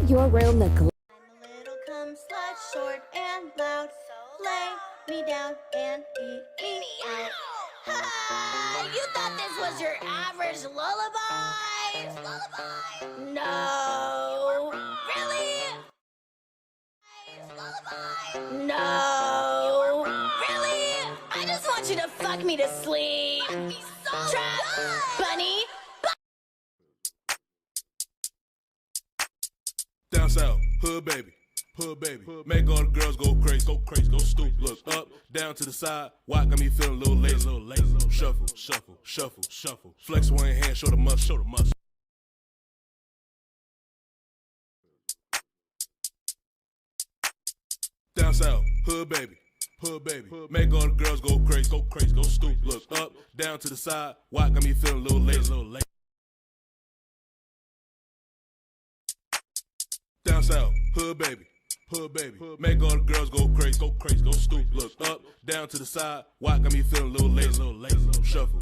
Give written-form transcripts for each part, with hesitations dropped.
your room the I'm a little cum slut, short and loud. Lay me down and eat me out. Ha! You thought this was your average lullaby? No. Really? Lullaby? No. Really? I just want you to fuck me to sleep. Trap bunny. Down south, hood baby, make all the girls go crazy, go stupid. Look up, down to the side, why got me feeling a little lazy, shuffle, shuffle, shuffle, shuffle. Flex one hand, show the muscle, Down south, hood baby, make all the girls go crazy, go stupid. Look up, down to the side, why got me feeling a little lazy. Down south, hood baby, make all the girls go crazy, go stupid. Look up, down to the side, why got me feeling a little lazy, shuffle.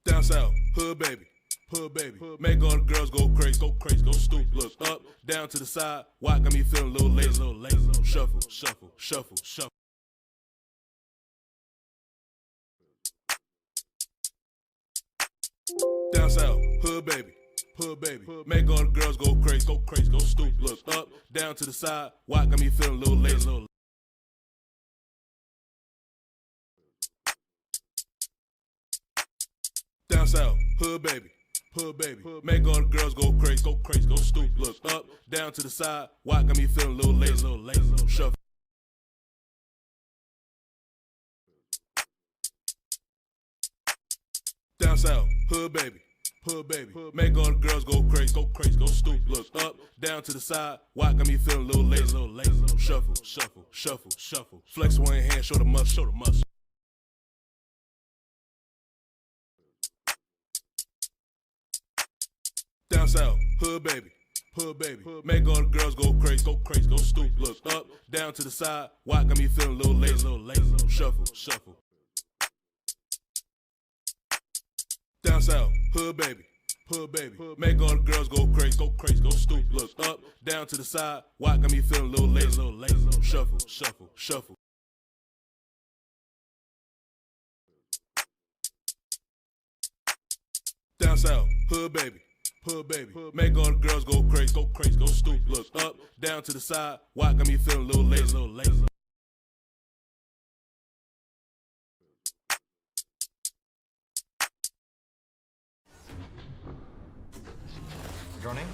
Down south, hood baby, make all the girls go crazy, go stupid. Look up, down to the side, why got me feeling a little lazy, shuffle, shuffle, shuffle, shuffle. Down south, hood baby, make all the girls go crazy, go stupid. Look up, down to the side, why got me feeling a little lazy. Down south, hood baby, make all the girls go crazy, go stupid. Look up, down to the side, why got me feeling a little lazy, shuffle. Down south, hood baby, make all the girls go crazy, go stupid. Look up, down to the side, why got me feeling a little lazy, shuffle, shuffle, shuffle, shuffle. Flex one hand, show the muscle, Down south, hood baby, make all the girls go crazy, go stupid. Look up, down to the side, why got me feeling a little lazy, shuffle, shuffle. Down south, hood baby, make all the girls go crazy, go stupid. Look up, down to the side, why got me feeling a little lazy, shuffle, shuffle, shuffle. Down south, hood baby, make all the girls go crazy, go stupid. Look up, down to the side, why got me feeling a little lazy. Your name?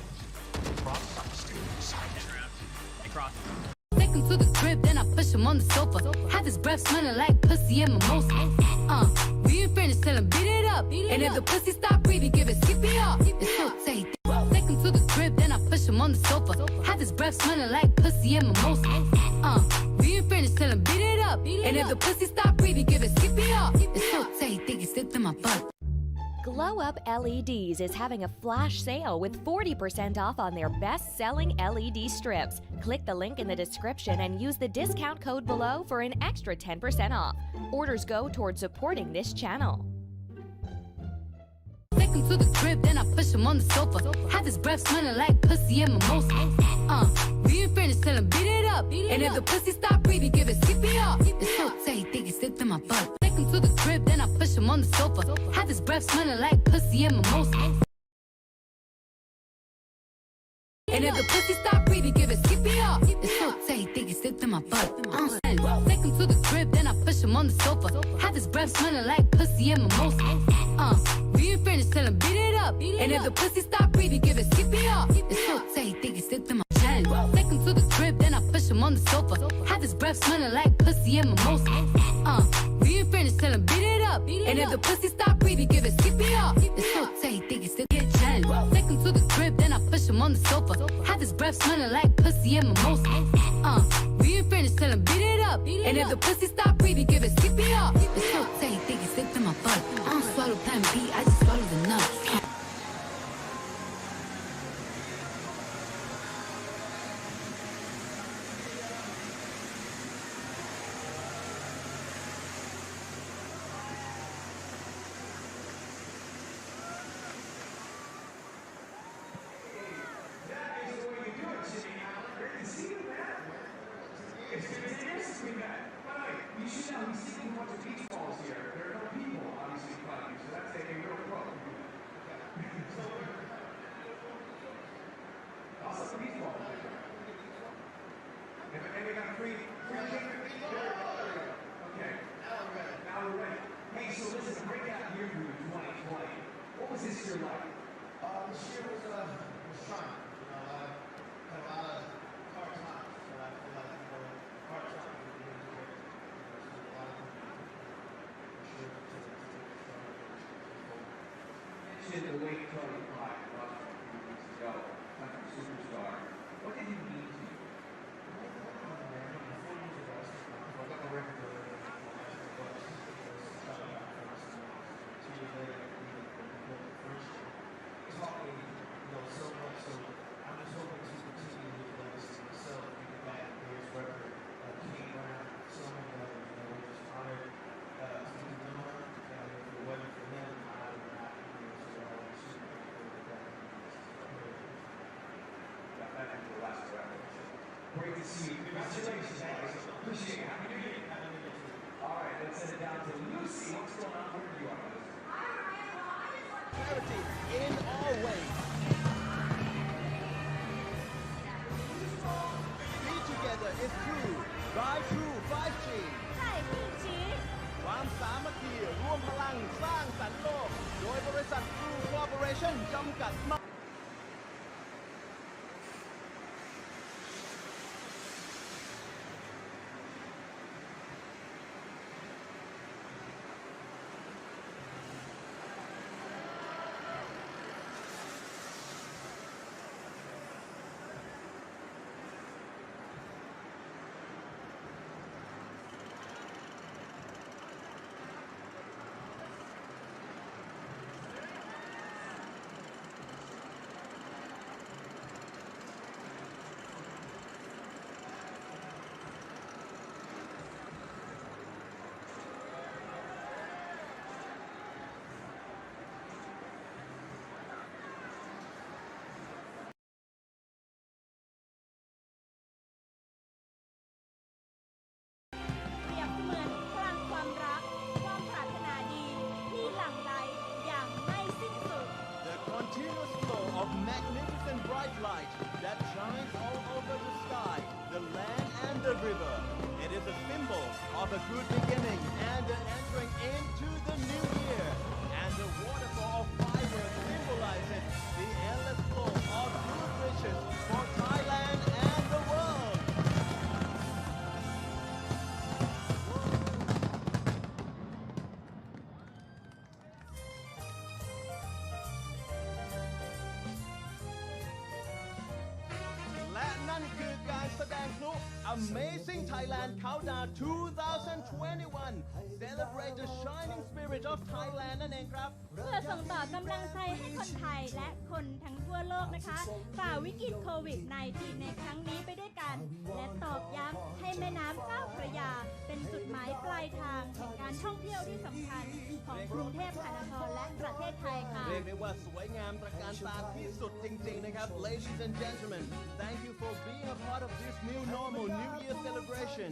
Cross? Hey, Cross. Take him to the crib, then I push him on the sofa. Have his breath smelling like pussy and mimosa. We ain't finished, tell him beat it up. And if the pussy stop breathing, give it CPR. It's so tight. Take him to the crib, then I push him on the sofa. Have his breath smelling like pussy and mimosa. We ain't finished, tell him beat it up. And if the pussy stop breathing, give it CPR. It's so tight, think it slipped in my butt. Glow Up LEDs is having a flash sale with 40% off on their best-selling LED strips. Click the link in the description and use the discount code below for an extra 10% off. Orders go towards supporting this channel. Take him to the crib, then I push him on the sofa. Have his breath smelling like pussy and mimosa. We ain't finished, tell him beat it up. And if the pussy stop breathing, give it CPR. It's so tight, think it slipped in my butt. Take him to the crib, then I push him on the sofa. Have his breath smelling like pussy and mimosa. And if the pussy stop breathing, give it CPR. It's so tight, think it slipped in my butt. Take him to the crib, then I push him on the sofa. Have his breath smelling like pussy and mimosa. We ain't finished, tell him beat it up. And if the pussy stop breathing, give it CPR. It's so tight, think it slipped in my butt. Take him to the crib, then I push him on the sofa. Have his breath smelling like pussy and mimosa. We ain't finished, tell him beat it up. And if the pussy stop breathing, give it CPR. It's so tight, think it slipped in my butt. Take him to the crib, then I push him on the sofa. Have his breath smelling like pussy and mimosa. We ain't finished, tell him beat it up. And if the pussy stop breathing, give it CPR. It's so tight, think it slipped in my butt. I don't swallow plan B, I just swallow the nuts. got free. Okay. Now we're ready. Hey, so listen, break out year for you, 2020. What was this year like? This year was trying. Had a lot of hard times. So I feel like hard times we didn't do it. A lot of people Mentioned the late Charlie Clyde lost a few weeks ago, country superstar. What did he mean to you? So much, so I'm just hoping to continue with the legacy myself, thinking back at his record, came around, so many others, we're just honored to be known, and if it wasn't for him, I would not be here, so I was super grateful for that. Got back into the last round. Great to see you. Congratulations, guys. Appreciate it. Happy New Year. All right, let's send it down to Lucy. What's going on? Where are you on this? Clarity in all ways. Be together is true. By true 5G ใช่พี่จี ความสามัคคีร่วมพลังสร้างสรรค์โลก โดยบริษัท True Corporation จำกัดมาก เปรียบเสมือนพลังความรัก ความปรารถนาดี ที่หลั่งไหลอย่างไม่สิ้นสุด The continuous flow of magnificent bright light that shines all over the sky, the land and the river. It is a symbol of a good beginning and the entering into the new year. And the waterfall of fireworks symbolizes the endless flow of good wishes for Thailand and the world.และนั่นคือการแสดงพลุ Amazing Thailand Countdown 2021 Celebrate the shining spirit of Thailand นั่นเองครับ เพื่อส่งต่อกำลังใจให้คนไทยและคนทั้งทั่วโลกนะคะฝ่าวิกฤตโควิด -19 ในครั้งนี้ไปด้วยกัน และตอกย้ำให้แม่น้ำเจ้าพระยาเป็นจุดหมายปลายทางแห่งการท่องเที่ยวที่สำคัญของกรุงเทพมหานครและประเทศไทยค่ะ เรียกได้ว่าสวยงามตระการตาที่สุดจริงๆนะครับ Ladies and gentlemen thank you for being a part of this new normal New Year celebration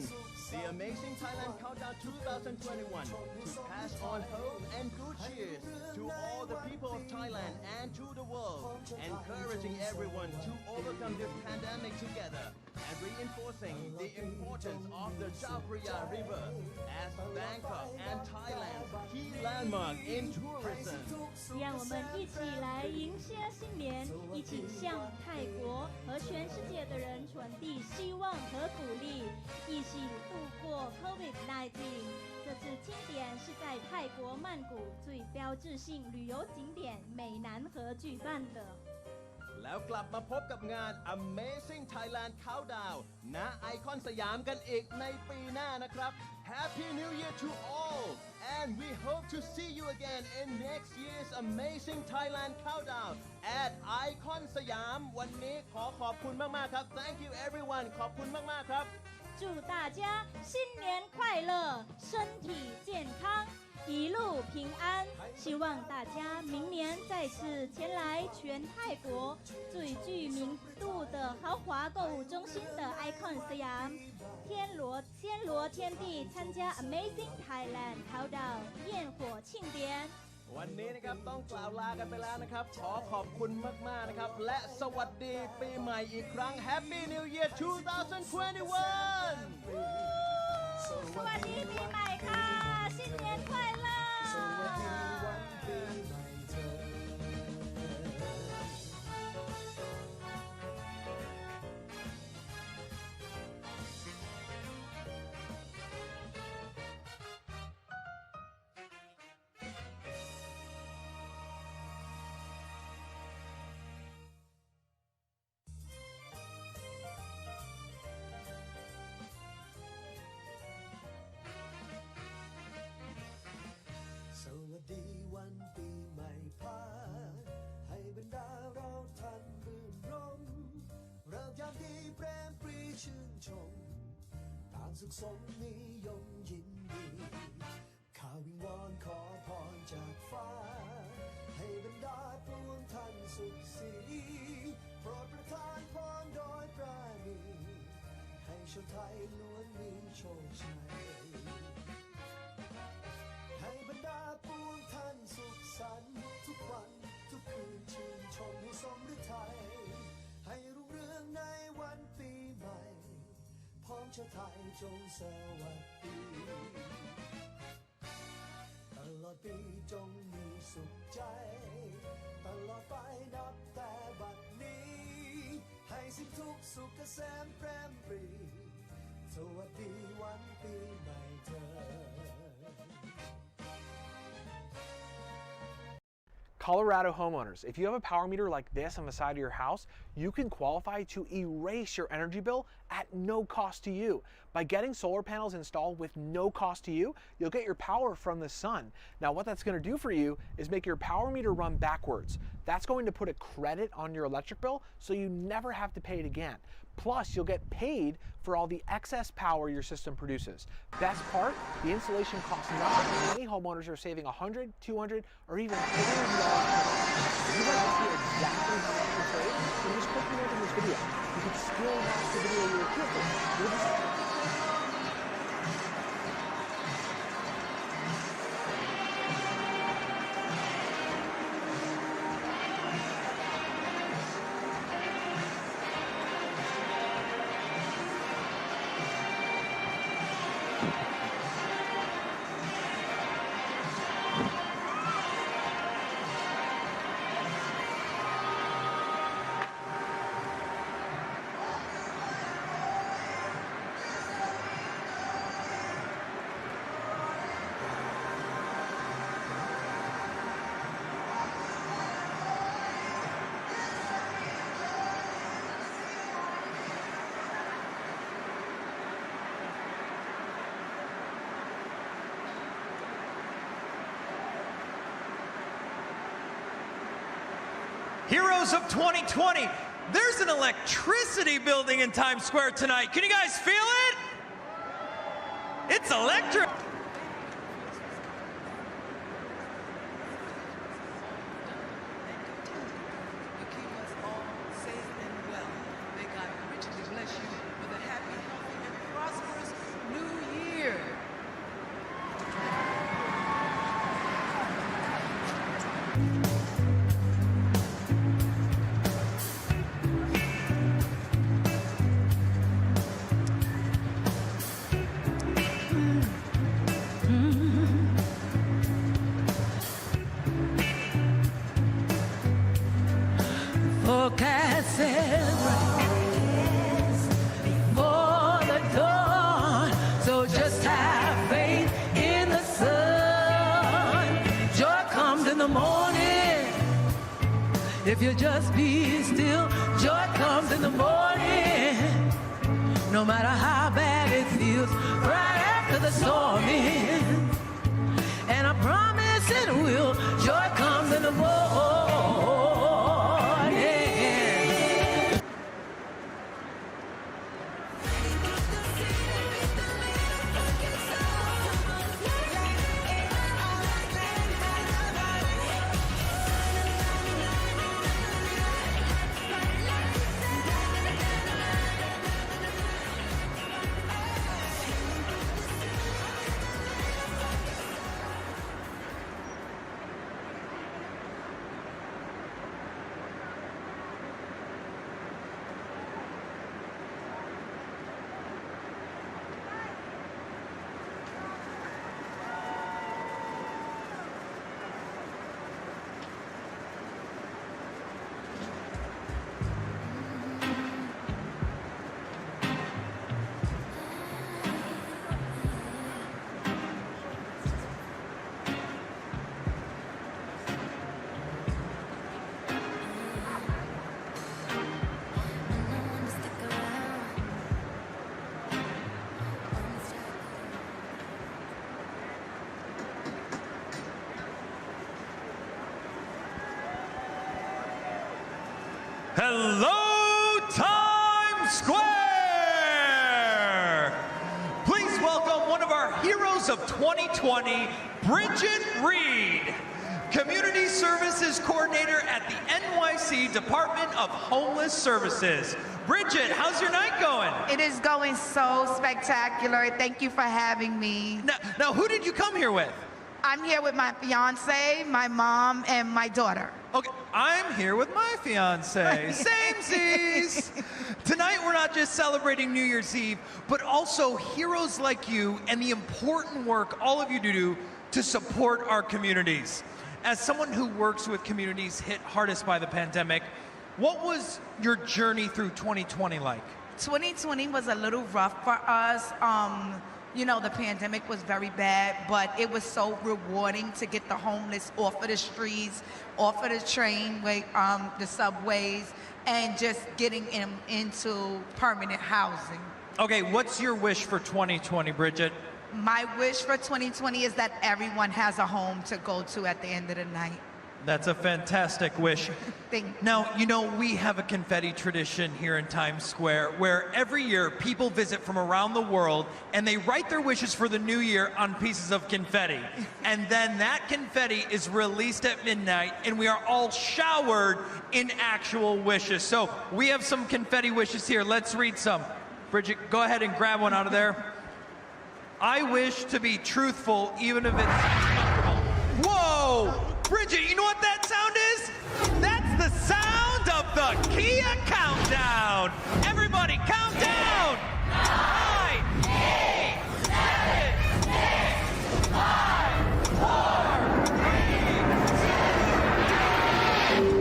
the Amazing Thailand Countdown 2021 to pass on hope and good cheers to all the people of Thailand and to the world encouraging everyone to overcome this pandemic together and reinforcing the importance of the 𝗟𝗶𝗸𝗲 River as Bangkok and Thailand's key landmark in tourism 让我们一起来迎接新年，一起向泰国和全世界的人传递希望和鼓励，一起度过 COVID-19。这次庆典是在泰国曼谷最标志性旅游景点美南河举办的。 แล้วกลับมาพบกับงาน Amazing Thailand Countdown ณไอคอนสยามกันอีกในปีหน้านะครับ Happy New Year to all and we hope to see you again in next year's Amazing Thailand Countdown at Icon สยามวันนี้ขอขอบคุณมากๆครับ Thank you everyone ขอบคุณมากๆครับ 祝大家新年快乐，身体健康，一路平安。希望大家明年再次前来全泰国最具名度的豪华购物中心的 Icon สยาม天罗天地参加 Amazing Thailand Countdown 焰火庆典。วันนี้นะครับต้องกล่าวลากันไปแล้วนะครับขอขอบคุณมากๆนะครับและสวัสดีปีใหม่อีกครั้ง Happy New Year 2021 สวัสดีปีใหม่ค่ะ新年快乐สวัสดีวันปีใหม่เธอสวัสดีวันปีใหม่พาให้บรรดาเราท่านรื่นรมเริ่มยามดีแปรมปรีชื่นชมต่างสุขสมนิยมยินดีข้าวิงวอนขอพรจากฟ้าให้บรรดาปวงท่านสุขสีโปรดประทานพรโดยปราณีให้ชนไทยล้วนมีโชคชัยให้บรรดาปวงท่านสุขสันต์ทุกวันทุกคืนชื่นชมให้สมฤทัยให้รุ่งเรืองในวันปีใหม่พ้องชาวไทยจงสวัสดีตลอดปีจงมีสุขใจตลอดไปนับแต่บัดนี้ให้สิ้นทุกสุขเกษมแปรมปรีสวัสดีวันปีใหม่เธอColorado homeowners, if you have a power meter like this on the side of your house, you can qualify to erase your energy bill at no cost to you. By getting solar panels installed with no cost to you, you'll get your power from the sun. Now what that's going to do for you is make your power meter run backwards. That's going to put a credit on your electric bill so you never have to pay it again. Plus, you'll get paid for all the excess power your system produces. Best part, the installation costs nothing. Many homeowners are saving $100, $200, or even $300 per month. If you'd like to see exactly how much you save, then just click the link in this video. You can still watch the video you're here for. Heroes of 2020, there's an electricity building in Times Square tonight. Can you guys feel it? It's electric. For the dawn, so just have faith in the sun. Joy comes in the morning. If you just be still, joy comes in the morning. No matter how bad it feels, right after the storm ends. And I promise it will. Joy comes in the morning. Hello, Times Square! Please welcome one of our heroes of 2020, Bridget Reed, Community Services Coordinator at the NYC Department of Homeless Services. Bridget, how's your night going? It is going so spectacular. Thank you for having me. Now who did you come here with? I'm here with my fiance, my mom, and my daughter. Okay, I'm here with my fiance. Samesies! Tonight we're not just celebrating New Year's Eve, but also heroes like you and the important work all of you do to support our communities. As someone who works with communities hit hardest by the pandemic, what was your journey through 2020 like? 2020 was a little rough for us. You know, the pandemic was very bad, but it was so rewarding to get the homeless off of the streets, off of the trainway, the subways, and just getting them into permanent housing. Okay, what's your wish for 2020, Bridget? My wish for 2020 is that everyone has a home to go to at the end of the night. That's a fantastic wish. Now, you know, we have a confetti tradition here in Times Square where every year people visit from around the world and they write their wishes for the new year on pieces of confetti. And then that confetti is released at midnight and we are all showered in actual wishes. So we have some confetti wishes here. Let's read some. Bridget, go ahead and grab one out of there. I wish to be truthful even if it's uncomfortable. Whoa! Bridget, you know what that sound is? That's the sound of the Kia countdown. Everybody, count down. 9, 8, 7, 6, 5, 4, 3, 2.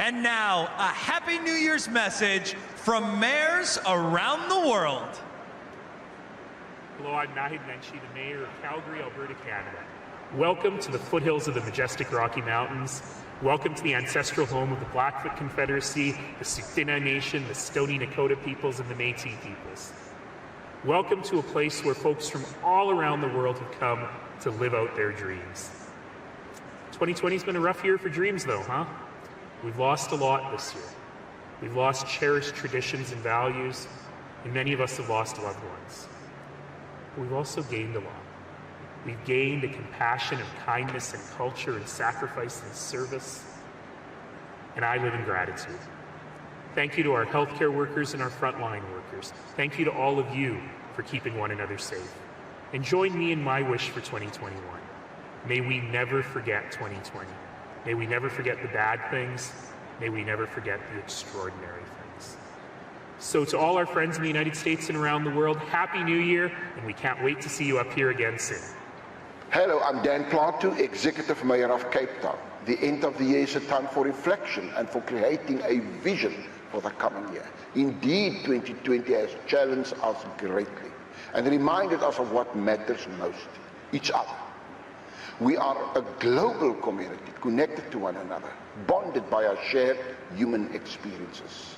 And now, a Happy New Year's message from mayors around the world. Hello, I'm 𝗟𝗶𝗸𝗲, the Mayor of Calgary, Alberta, Canada. Welcome to the foothills of the majestic Rocky Mountains. Welcome to the ancestral home of the Blackfoot Confederacy, the Tsuut'ina Nation, the Stoney Nakoda peoples, and the Métis peoples. Welcome to a place where folks from all around the world have come to live out their dreams. 2020's been a rough year for dreams, though, huh? We've lost a lot this year. We've lost cherished traditions and values, and many of us have lost loved ones. But we've also gained a lot. We've gained a compassion and kindness and culture and sacrifice and service, and I live in gratitude. Thank you to our healthcare workers and our frontline workers. Thank you to all of you for keeping one another safe. And join me in my wish for 2021. May we never forget 2020. May we never forget the bad things. May we never forget the extraordinary things. So to all our friends in the United States and around the world, Happy New Year, and we can't wait to see you up here again soon. Hello, I'm Dan Plato, Executive Mayor of Cape Town. The end of the year is a time for reflection and for creating a vision for the coming year. Indeed, 2020 has challenged us greatly and reminded us of what matters most, each other. We are a global community, connected to one another, bonded by our shared human experiences.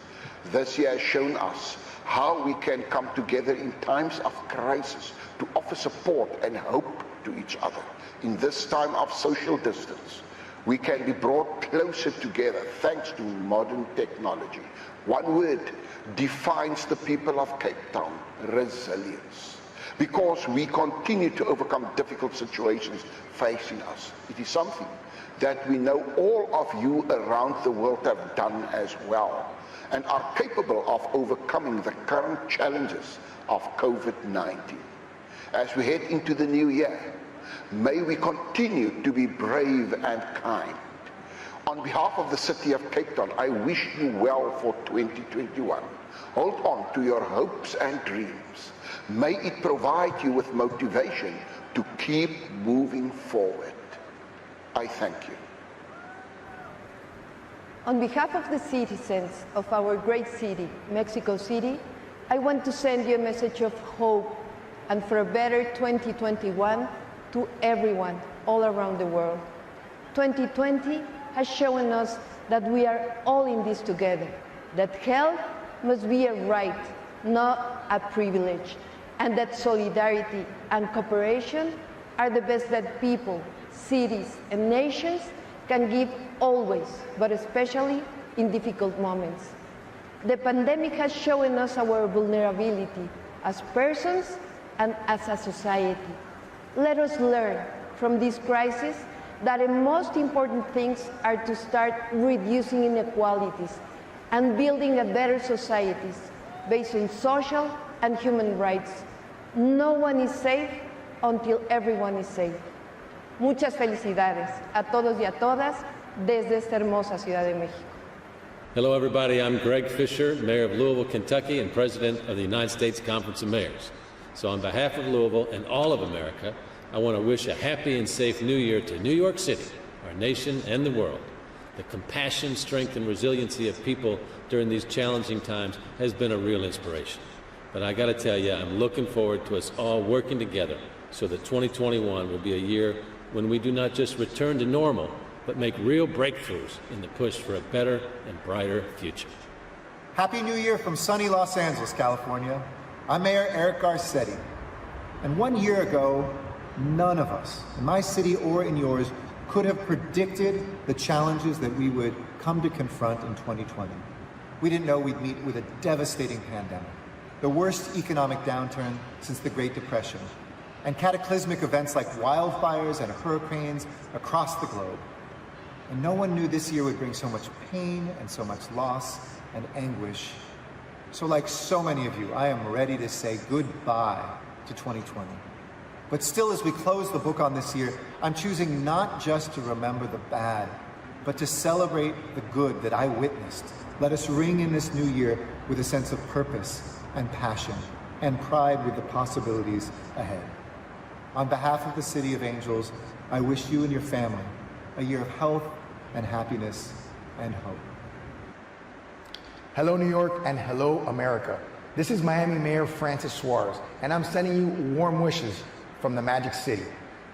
This year has shown us how we can come together in times of crisis to offer support and hope to each other. In this time of social distance, we can be brought closer together thanks to modern technology. One word defines the people of Cape Town: resilience. Because we continue to overcome difficult situations facing us. It is something that we know all of you around the world have done as well. and are capable of overcoming the current challenges of COVID-19. As we head into the new year, may we continue to be brave and kind. On behalf of the city of Cape Town, I wish you well for 2021. Hold on to your hopes and dreams. May it provide you with motivation to keep moving forward. I thank you. On behalf of the citizens of our great city, Mexico City, I want to send you a message of hope and for a better 2021 to everyone all around the world. 2020 has shown us that we are all in this together, that health must be a right, not a privilege, and that solidarity and cooperation are the best that people, cities, and nations can give always, but especially in difficult moments. The pandemic has shown us our vulnerability as persons and as a society. Let us learn from this crisis that the most important things are to start reducing inequalities and building a better societies based on social and human rights. No one is safe until everyone is safe. Muchas felicidades a todos y a todas desde esta hermosa Ciudad de México. Hello, everybody. I'm Greg Fisher, Mayor of Louisville, Kentucky, and President of the United States Conference of Mayors. So on behalf of Louisville and all of America, I want to wish a happy and safe New Year to New York City, our nation, and the world. The compassion, strength, and resiliency of people during these challenging times has been a real inspiration. But I got to tell you, I'm looking forward to us all working together so that 2021 will be a year when we do not just return to normal, but make real breakthroughs in the push for a better and brighter future. Happy New Year from sunny Los Angeles, California. I'm Mayor 𝗟𝗏𝗏. And 1 year ago, none of us, in my city or in yours, could have predicted the challenges that we would come to confront in 2020. We didn't know we'd meet with a devastating pandemic, the worst economic downturn since the Great Depression, and cataclysmic events like wildfires and hurricanes across the globe. And no one knew this year would bring so much pain and so much loss and anguish. So like so many of you, I am ready to say goodbye to 2020. But still, as we close the book on this year, I'm choosing not just to remember the bad, but to celebrate the good that I witnessed. Let us ring in this new year with a sense of purpose and passion and pride with the possibilities ahead. On behalf of the City of Angels, I wish you and your family a year of health and happiness and hope. Hello, New York, and hello, America. This is Miami Mayor Francis Suarez, and I'm sending you warm wishes from the Magic City.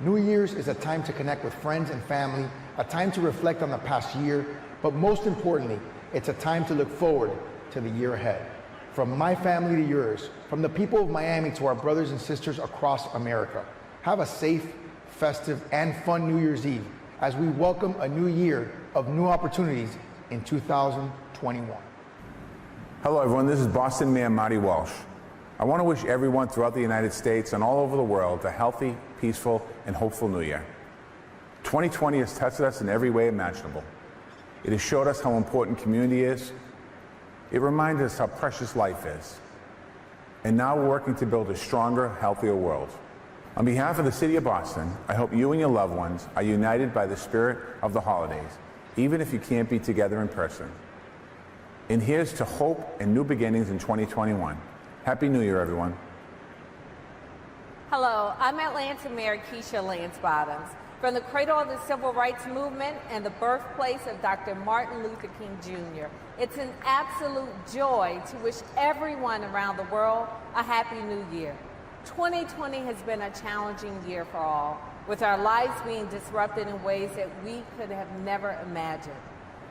New Year's is a time to connect with friends and family, a time to reflect on the past year, but most importantly, it's a time to look forward to the year ahead. From my family to yours, from the people of Miami to our brothers and sisters across America, have a safe, festive, and fun New Year's Eve as we welcome a new year of new opportunities in 2021. Hello, everyone. This is Boston Mayor Marty Walsh. I want to wish everyone throughout the United States and all over the world a healthy, peaceful, and hopeful New Year. 2020 has tested us in every way imaginable. It has showed us how important community is. It reminded us how precious life is. And now we're working to build a stronger, healthier world. On behalf of the City of Boston, I hope you and your loved ones are united by the spirit of the holidays, even if you can't be together in person. And here's to hope and new beginnings in 2021. Happy New Year, everyone. Hello, I'm Atlanta Mayor 𝗟𝗏𝗏𝗏𝗏. From the cradle of the civil rights movement and the birthplace of Dr. Martin Luther King Jr., it's an absolute joy to wish everyone around the world a happy new year. 2020 has been a challenging year for all, with our lives being disrupted in ways that we could have never imagined.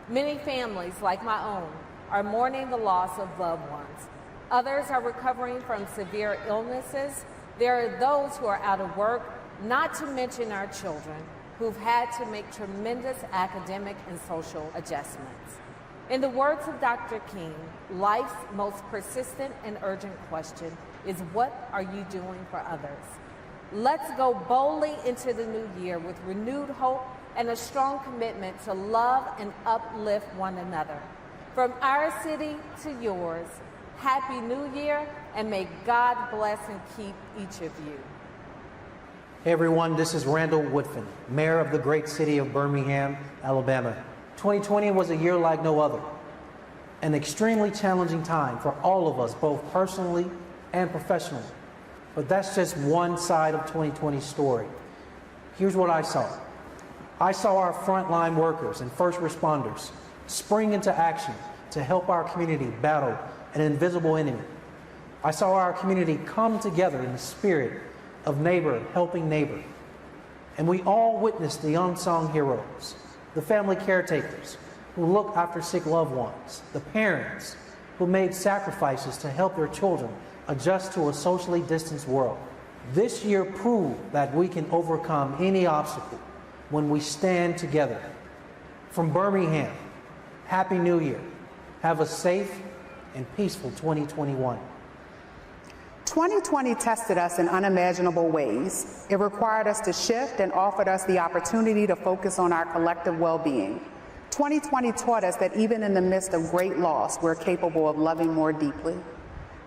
Many families, like my own, are mourning the loss of loved ones. Others are recovering from severe illnesses. There are those who are out of work, not to mention our children, who've had to make tremendous academic and social adjustments. In the words of Dr. King, life's most persistent and urgent question is, what are you doing for others? Let's go boldly into the new year with renewed hope and a strong commitment to love and uplift one another. From our city to yours, Happy New Year, and may God bless and keep each of you. Hey everyone, this is Randall Woodfin, Mayor of the great city of Birmingham, Alabama. 2020 was a year like no other. An extremely challenging time for all of us, both personally and professionally. But that's just one side of 2020's story. Here's what I saw. I saw our frontline workers and first responders spring into action to help our community battle an invisible enemy. I saw our community come together in the spirit of neighbor helping neighbor. And we all witnessed the unsung heroes, the family caretakers who look after sick loved ones, the parents who made sacrifices to help their children adjust to a socially distanced world. This year proved that we can overcome any obstacle when we stand together. From Birmingham, Happy New Year. Have a safe and peaceful 2021. 2020 tested us in unimaginable ways. It required us to shift and offered us the opportunity to focus on our collective well-being. 2020 taught us that even in the midst of great loss, we're capable of loving more deeply.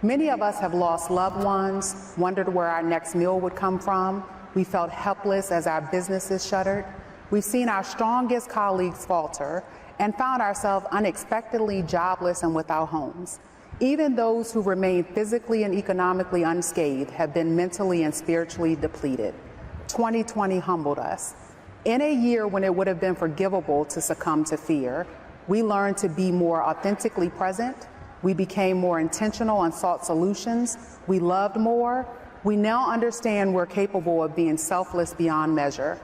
Many of us have lost loved ones, wondered where our next meal would come from. We felt helpless as our businesses shuttered. We've seen our strongest colleagues falter and found ourselves unexpectedly jobless and without homes. Even those who remain physically and economically unscathed have been mentally and spiritually depleted. 2020 humbled us. In a year when it would have been forgivable to succumb to fear, we learned to be more authentically present. We became more intentional and sought solutions. We loved more. We now understand we're capable of being selfless beyond measure.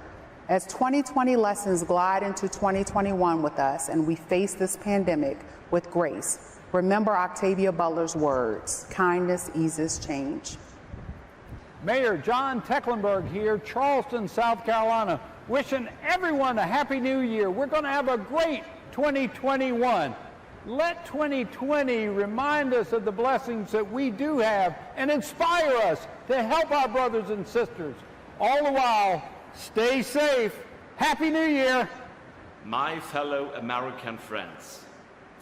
As 2020 lessons glide into 2021 with us and we face this pandemic with grace, remember Octavia Butler's words, kindness eases change. Mayor John Tecklenburg here, Charleston, South Carolina, wishing everyone a Happy New Year. We're going to have a great 2021. Let 2020 remind us of the blessings that we do have and inspire us to help our brothers and sisters. All the while, stay safe. Happy New Year. My fellow American friends,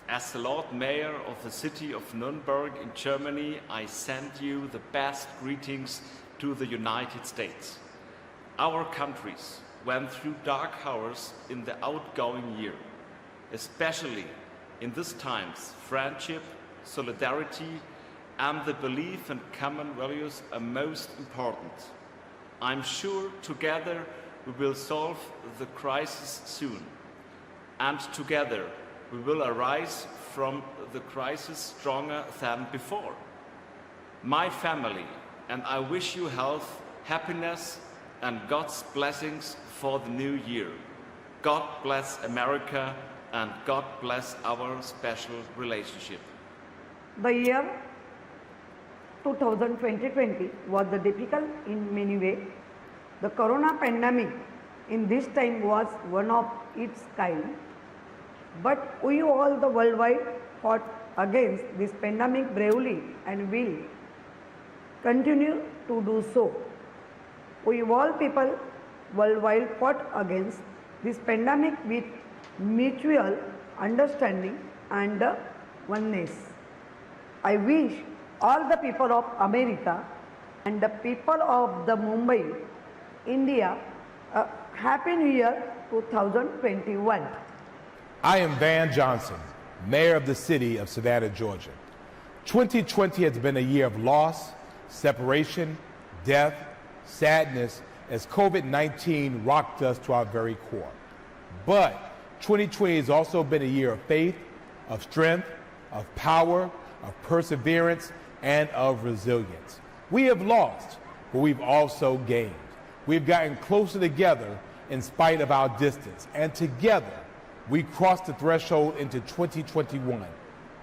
as the Lord Mayor of the city of Nuremberg in Germany, I send you the best greetings to the United States. Our countries went through dark hours in the outgoing year. Especially in these times, friendship, solidarity, and the belief in common values are most important. I'm sure together we will solve the crisis soon. And together we will arise from the crisis stronger than before. My family and I wish you health, happiness, and God's blessings for the new year. God bless America and God bless our special relationship. The year 2020 was difficult in many ways. The corona pandemic in this time was one of its kind. But we all the worldwide fought against this pandemic bravely and will continue to do so. We all people worldwide fought against this pandemic with mutual understanding and oneness. I wish all the people of America and the people of the Mumbai, India, a Happy New Year 2021. I am Van Johnson, Mayor of the city of Savannah, Georgia. 2020 has been a year of loss, separation, death, sadness, as COVID-19 rocked us to our very core. But 2020 has also been a year of faith, of strength, of power, of perseverance, and of resilience. We have lost, but we've also gained. We've gotten closer together in spite of our distance, and together we crossed the threshold into 2021.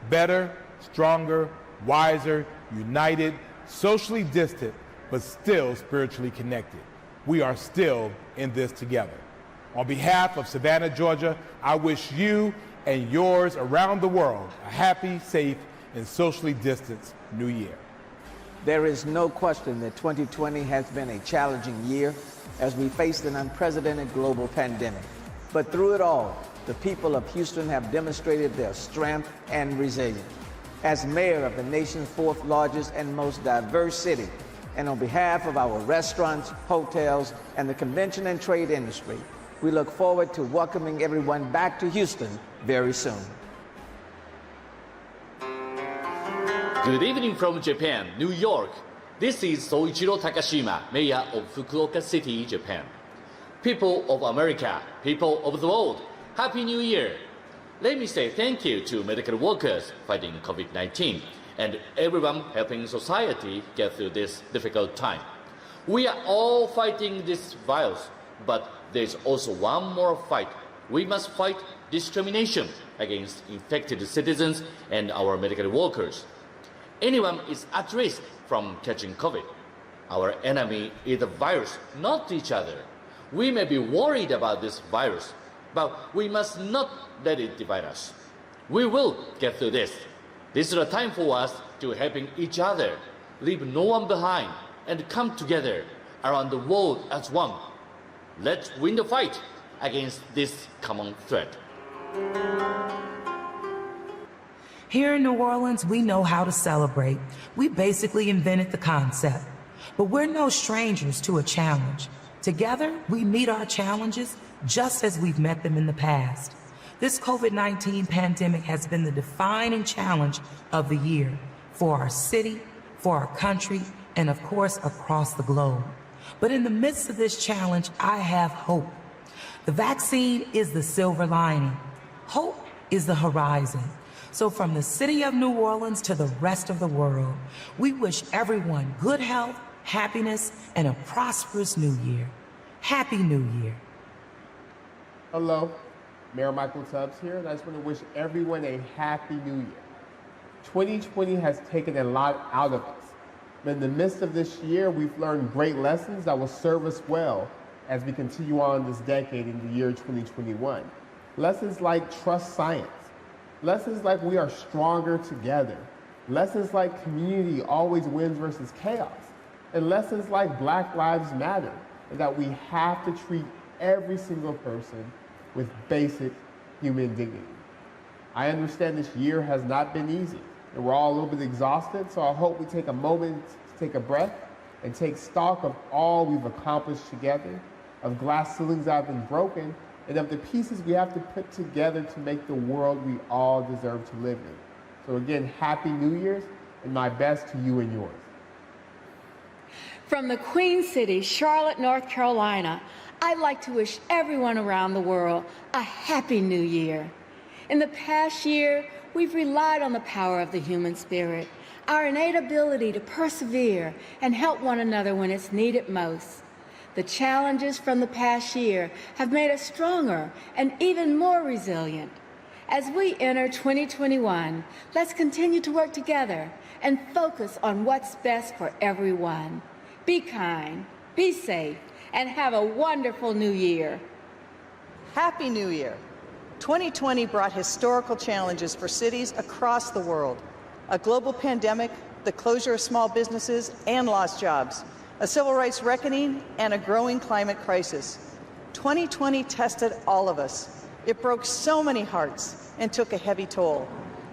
Better, stronger, wiser, united, socially distant, but still spiritually connected. We are still in this together. On behalf of Savannah, Georgia, I wish you and yours around the world a happy, safe, and socially distanced New Year. There is no question that 2020 has been a challenging year as we faced an unprecedented global pandemic. But through it all, the people of Houston have demonstrated their strength and resilience. As mayor of the nation's fourth largest and most diverse city, and on behalf of our restaurants, hotels, and the convention and trade industry, we look forward to welcoming everyone back to Houston very soon. Good evening from Japan, New York. This is 𝗖ichiro Takashima, Mayor of Fukuoka City, Japan. People of America, people of the world, Happy New Year! Let me say thank you to medical workers fighting COVID-19 and everyone helping society get through this difficult time. We are all fighting this virus, but there's also one more fight. We must fight discrimination against infected citizens and our medical workers. Anyone is at risk from catching COVID. Our enemy is the virus, not each other. We may be worried about this virus, but we must not let it divide us. We will get through this. This is a time for us to helping each other, leave no one behind, and come together around the world as one. Let's win the fight against this common threat. Here in New Orleans, we know how to celebrate. We basically invented the concept. But we're no strangers to a challenge. Together, we meet our challenges just as we've met them in the past. This COVID-19 pandemic has been the defining challenge of the year for our city, for our country, and of course, across the globe. But in the midst of this challenge, I have hope. The vaccine is the silver lining. Hope is the horizon. So from the city of New Orleans to the rest of the world, we wish everyone good health, happiness, and a prosperous new year. Happy New Year. Hello, Mayor Michael Tubbs here, and I just want to wish everyone a happy new year. 2020 has taken a lot out of us, but in the midst of this year, we've learned great lessons that will serve us well as we continue on this decade in the year 2021. Lessons like trust science, lessons like we are stronger together, lessons like community always wins versus chaos, and lessons like Black Lives Matter, and that we have to treat every single person with basic human dignity. I understand this year has not been easy, and we're all a little bit exhausted, so I hope we take a moment to take a breath and take stock of all we've accomplished together, of glass ceilings that have been broken, and of the pieces we have to put together to make the world we all deserve to live in. So again, Happy New Year's, and my best to you and yours. From the Queen City, Charlotte, North Carolina, I'd like to wish everyone around the world a Happy New Year. In the past year, we've relied on the power of the human spirit, our innate ability to persevere and help one another when it's needed most. The challenges from the past year have made us stronger and even more resilient. As we enter 2021, let's continue to work together and focus on what's best for everyone. Be kind, be safe, and have a wonderful new year. Happy New Year. 2020 brought historical challenges for cities across the world. A global pandemic, the closure of small businesses and lost jobs, a civil rights reckoning, and a growing climate crisis. 2020 tested all of us. It broke so many hearts and took a heavy toll.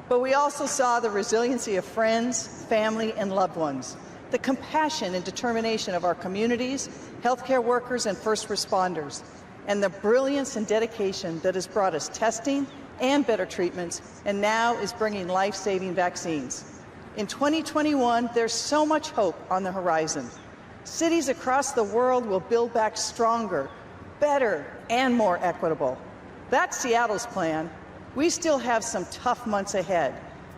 But we also saw the resiliency of friends, family, and loved ones, the compassion and determination of our communities, healthcare workers, and first responders, and the brilliance and dedication that has brought us testing and better treatments, and now is bringing life-saving vaccines. In 2021, there's so much hope on the horizon. Cities across the world will build back stronger, better, and more equitable. That's Seattle's plan. We still have some tough months ahead,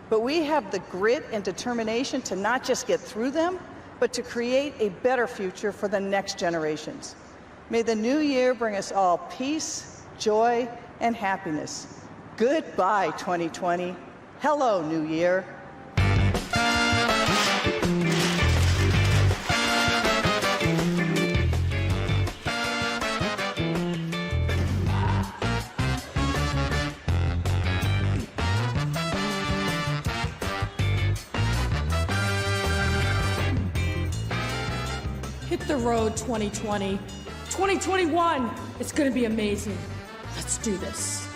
but we have the grit and determination to not just get through them, but to create a better future for the next generations. May the new year bring us all peace, joy, and happiness. Goodbye, 2020. Hello, New Year. Hit the road, 2020. 2021, it's gonna be amazing. Let's do this.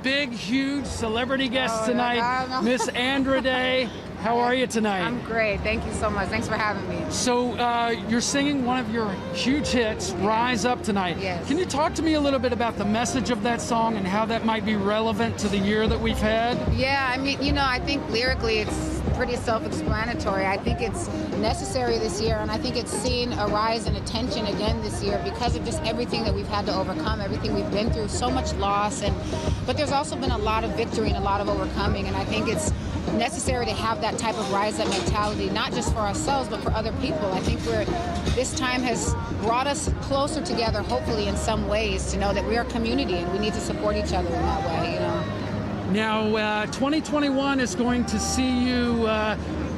big, huge celebrity guest tonight, Miss Andra Day. How are you tonight? I'm great. Thank you so much. Thanks for having me. So you're singing one of your huge hits, Rise Up, tonight. Yes. Can you talk to me a little bit about the message of that song and how that might be relevant to the year that we've had? Yeah, I mean, you know, I think lyrically it's pretty self-explanatory. I think it's necessary this year, and I think it's seen a rise in attention again this year because of just everything that we've had to overcome, everything we've been through, so much loss, but there's also been a lot of victory and a lot of overcoming, and I think it's necessary to have that type of rise up mentality, not just for ourselves, but for other people. I think this time has brought us closer together, hopefully in some ways, to know that we are a community and we need to support each other in that way, you know. Now, 2021 is going to see you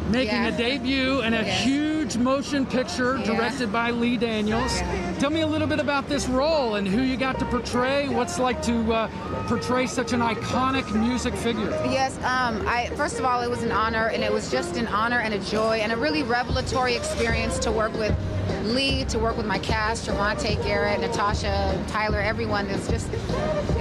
making a debut in a huge motion picture directed by Lee Daniels. Tell me a little bit about this role and who you got to portray, what's it like to portray such an iconic music figure. Yes, first of all, it was an honor, and it was just an honor and a joy and a really revelatory experience to work with Lee, to work with my cast, Javante, Garrett, Natasha, Tyler, everyone. It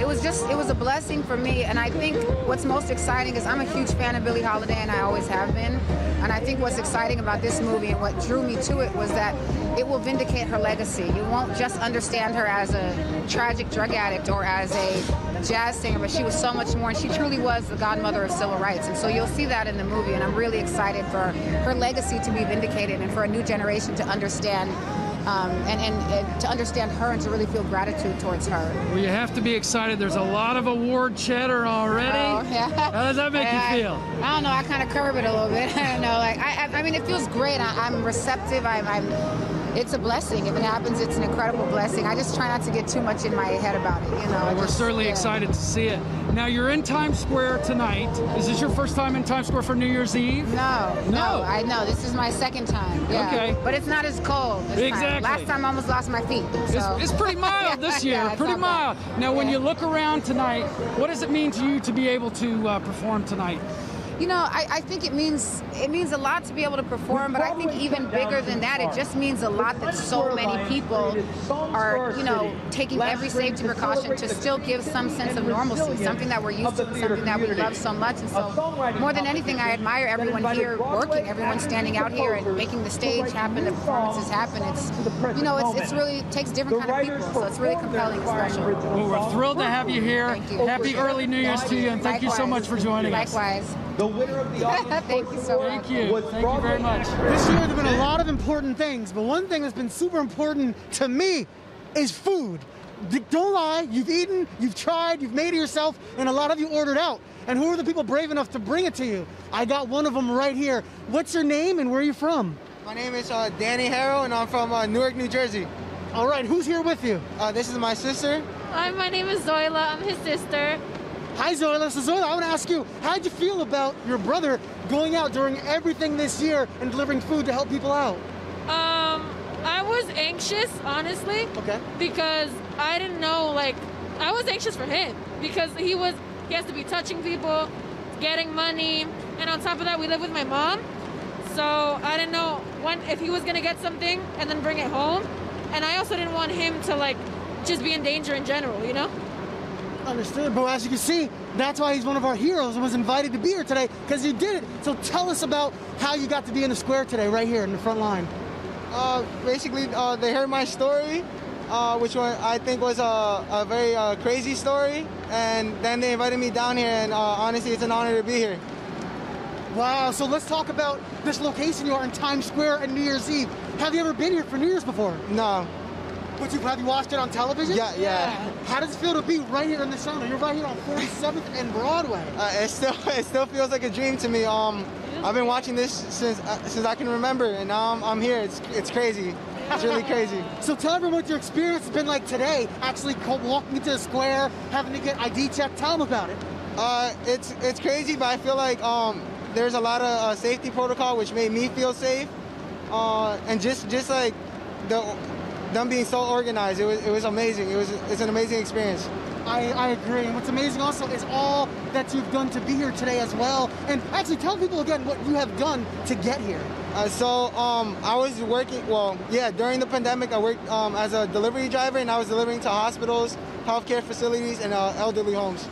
was a blessing for me, and I think what's most exciting is I'm a huge fan of Billie Holiday, and I always have been, and I think what's exciting about this movie and what drew me to it was that it will vindicate her legacy. You won't just understand her as a tragic drug addict or as a jazz singer, but she was so much more, and she truly was the godmother of civil rights, and so you'll see that in the movie, and I'm really excited for her legacy to be vindicated and for a new generation to understand and to understand her and to really feel gratitude towards her. Well, you have to be excited. There's a lot of award chatter already. Oh, yeah. How does that make you feel? I don't know. I kind of curb it a little bit. I don't know. Like I mean, it feels great. I'm receptive. It's a blessing. If it happens, it's an incredible blessing. I just try not to get too much in my head about it, you know. Well, we're certainly excited to see it. Now, you're in Times Square tonight. Is this your first time in Times Square for New Year's Eve? No. I know. This is my second time. Yeah. Okay. But it's not as cold this time. Last time I almost lost my feet. So. It's pretty mild this year. Pretty mild. Now, when you look around tonight, what does it mean to you to be able to perform tonight? You know, I think it means a lot to be able to perform, but I think even bigger than that, it just means a lot that so many people are, you know, taking every safety precaution to still give some sense of normalcy, something that we're used to, something that we love so much. And so more than anything, I admire everyone here working, everyone standing out here and making the stage happen, the performances happen. It's, you know, it's really, it takes different kind of people, so it's really compelling and special. Well, we're thrilled to have you here. Thank you. Happy early New Year's to you, and thank you so much for joining us. Likewise. The winner of the audience Thank you so much. Thank you. Thank you very much. This year there's been a lot of important things, but one thing that's been super important to me is food. Don't lie, you've eaten, you've tried, you've made it yourself, and a lot of you ordered out. And who are the people brave enough to bring it to you? I got one of them right here. What's your name and where are you from? My name is Danny Harrow, and I'm from Newark, New Jersey. All right, who's here with you? This is my sister. Hi, my name is Zoila. I'm his sister. Hi, Zoila. So, Zoila, I want to ask you, how did you feel about your brother going out during everything this year and delivering food to help people out? I was anxious, honestly. Okay. Because I didn't know, I was anxious for him because he has to be touching people, getting money, and on top of that, we live with my mom. So I didn't know if he was gonna get something and then bring it home, and I also didn't want him to just be in danger in general, you know. Understood, but as you can see, that's why he's one of our heroes and was invited to be here today, because you did it. So tell us about how you got to be in the square today, right here in the front line. Basically, they heard my story, which I think was a very crazy story, and then they invited me down here, and honestly, it's an honor to be here. Wow, so let's talk about this location you are in Times Square on New Year's Eve. Have you ever been here for New Year's before? No. But have you watched it on television? Yeah. How does it feel to be right here in the center? You're right here on 47th and Broadway. It still feels like a dream to me. I've been watching this since I can remember, and now I'm here. It's crazy. It's really crazy. So tell everyone what your experience has been like today, actually walking into the square, having to get ID checked. Tell them about it. It's crazy, but I feel like there's a lot of safety protocol which made me feel safe, and just like them being so organized, it was amazing. It's an amazing experience. I agree. And what's amazing also is all that you've done to be here today as well. And actually tell people again what you have done to get here. I was working, during the pandemic I worked as a delivery driver, and I was delivering to hospitals, healthcare facilities, and elderly homes.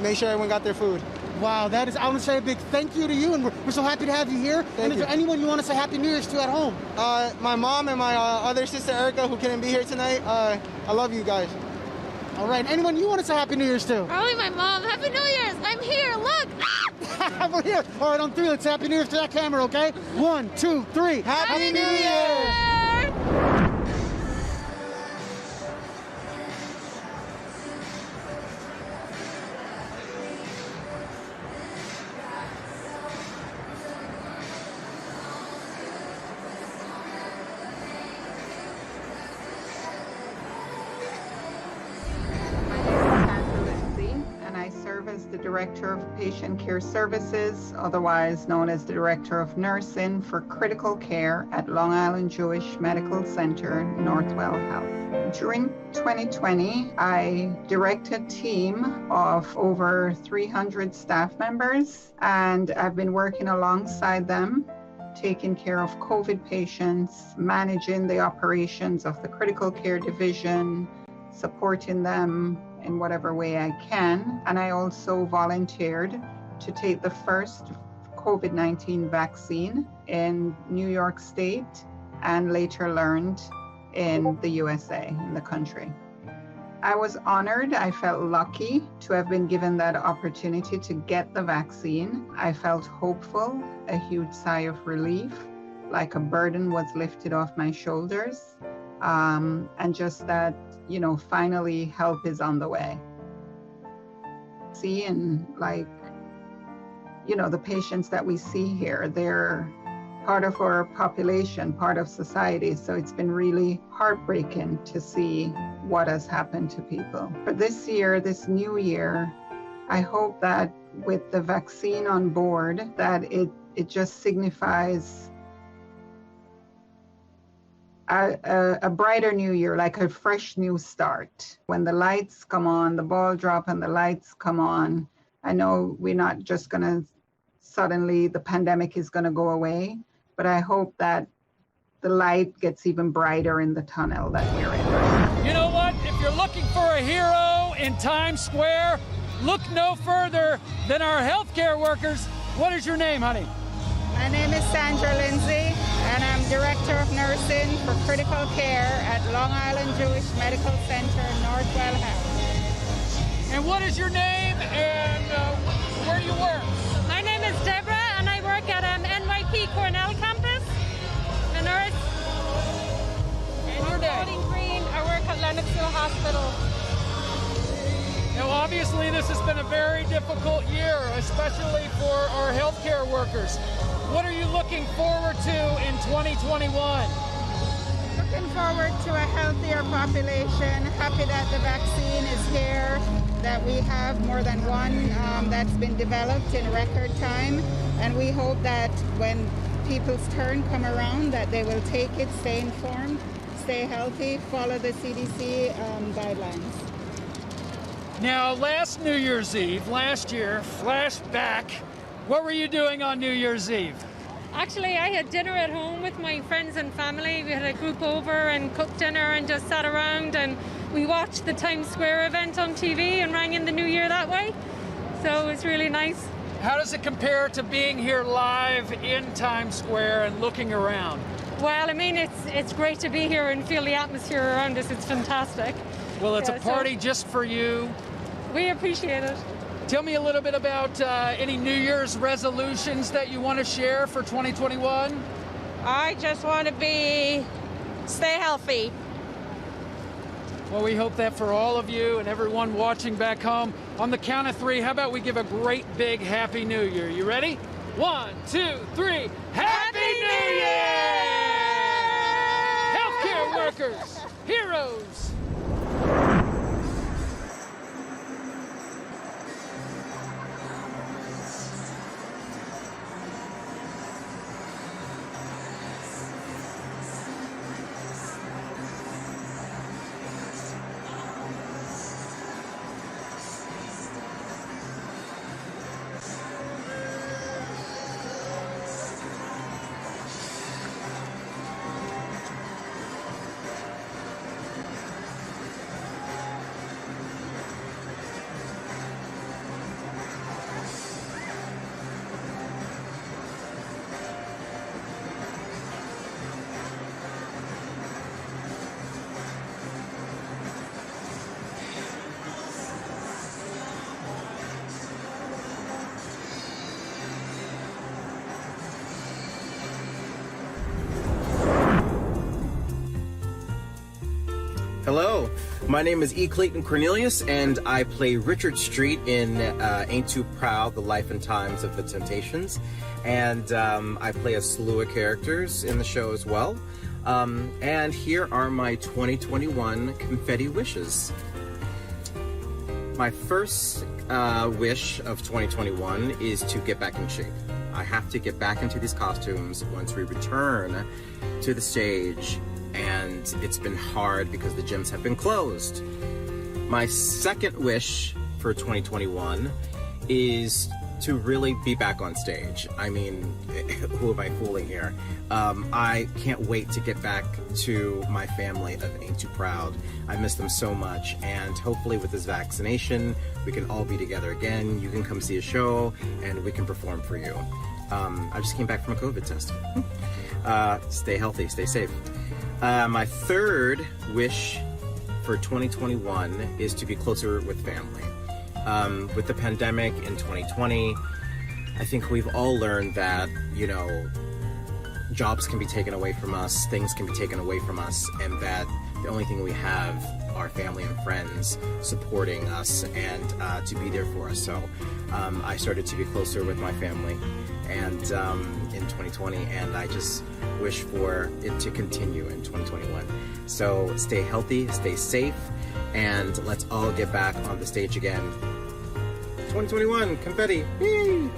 make sure everyone got their food. Wow, that is, I want to say a big thank you to you, and we're so happy to have you here. And is there anyone you want to say Happy New Year's to at home? My mom and my other sister, Erica, who couldn't be here tonight. I love you guys. All right, anyone you want to say Happy New Year's to? Probably my mom. Happy New Year's. I'm here. Look. We're here. All right, on 3, let's say Happy New Year's to that camera, okay? 1, 2, 3. Happy New Year! The Director of Patient Care Services, otherwise known as the Director of Nursing for Critical Care at Long Island Jewish Medical Center, Northwell Health. During 2020, I directed a team of over 300 staff members, and I've been working alongside them, taking care of COVID patients, managing the operations of the critical care division, supporting them in whatever way I can. And I also volunteered to take the first COVID-19 vaccine in New York State and later learned in the USA, in the country. I was honored. I felt lucky to have been given that opportunity to get the vaccine. I felt hopeful, a huge sigh of relief, like a burden was lifted off my shoulders. And just that, you know, finally help is on the way. And like, you know, the patients that we see here, they're part of our population, part of society. So it's been really heartbreaking to see what has happened to people. For this year, this new year, I hope that with the vaccine on board, that it just signifies a brighter new year, like a fresh new start. When the lights come on, the ball drop and the lights come on, I know we're not just gonna suddenly, the pandemic is gonna go away, but I hope that the light gets even brighter in the tunnel that we're in. You know what? If you're looking for a hero in Times Square, look no further than our healthcare workers. What is your name, honey? My name is Sandra Lindsay, and I'm Director of Nursing for Critical Care at Long Island Jewish Medical Center, Northwell Health. And what is your name and where you work? My name is Deborah, and I work at NYC Cornell campus. A nurse. And I'm Pauline Green. I work at Lennoxville Hospital. Now, obviously, this has been a very difficult year, especially for our healthcare workers. What are you looking forward to in 2021? Looking forward to a healthier population. Happy that the vaccine is here, that we have more than one that's been developed in record time. And we hope that when people's turn come around, that they will take it, stay informed, stay healthy, follow the CDC guidelines. Now, last New Year's Eve, last year, flashback, what were you doing on New Year's Eve? Actually, I had dinner at home with my friends and family. We had a group over and cooked dinner and just sat around, and we watched the Times Square event on TV and rang in the new year that way. So it was really nice. How does it compare to being here live in Times Square and looking around? Well, I mean, it's great to be here and feel the atmosphere around us. It's fantastic. Well, it's a party just for you. We appreciate it. Tell me a little bit about any New Year's resolutions that you want to share for 2021. I just want to stay healthy. Well, we hope that for all of you and everyone watching back home. On the count of 3, how about we give a great big Happy New Year? You ready? 1, 2, 3. Happy New Year! Healthcare workers, heroes. Hello, my name is E. Clayton Cornelius, and I play Richard Street in Ain't Too Proud, The Life and Times of the Temptations. And I play a slew of characters in the show as well. And here are my 2021 confetti wishes. My first wish of 2021 is to get back in shape. I have to get back into these costumes once we return to the stage, and it's been hard because the gyms have been closed. My second wish for 2021 is to really be back on stage. I mean, who am I fooling here? I can't wait to get back to my family of Ain't Too Proud. I miss them so much, and hopefully with this vaccination, we can all be together again. You can come see a show, and we can perform for you. I just came back from a COVID test. Stay healthy, stay safe. My third wish for 2021 is to be closer with family. With the pandemic in 2020, I think we've all learned that, you know, jobs can be taken away from us, things can be taken away from us, and that the only thing we have are family and friends supporting us and to be there for us. So I started to be closer with my family and in 2020, and I just wish for it to continue in 2021. So stay healthy, stay safe, and let's all get back on the stage again. 2021, confetti, yay!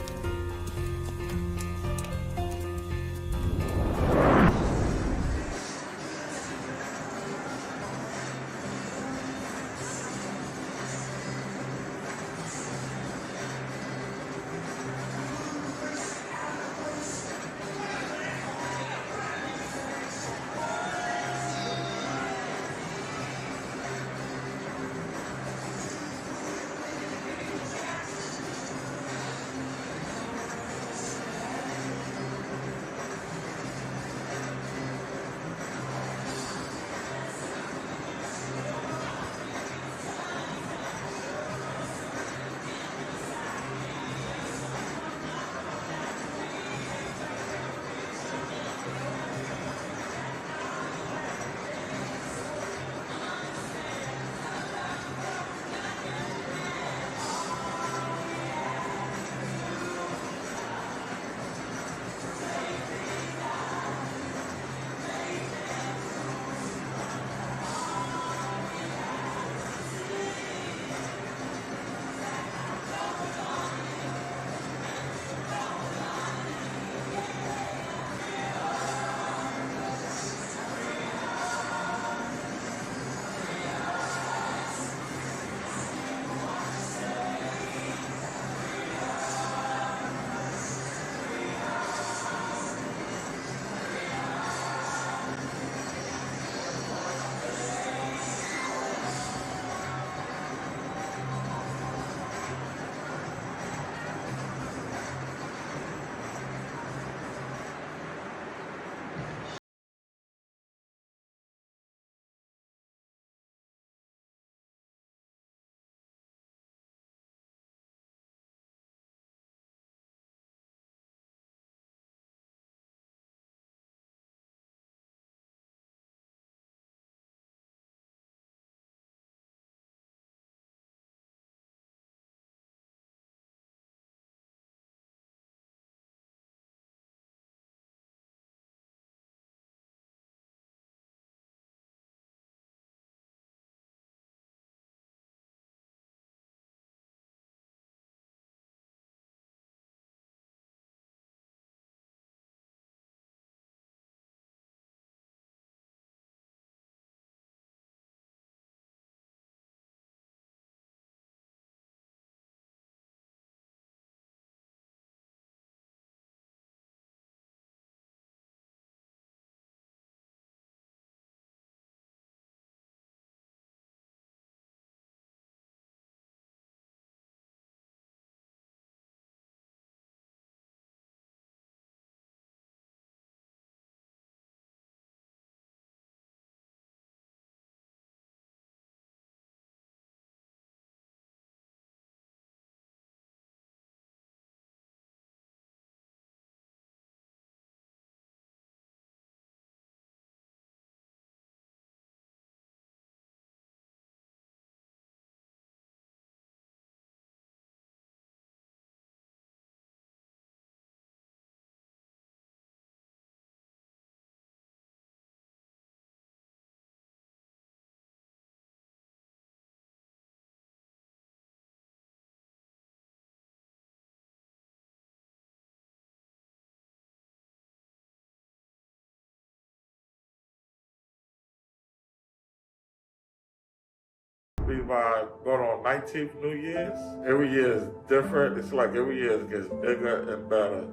my going on 19th New Year's. Every year is different. It's like every year it gets bigger and better.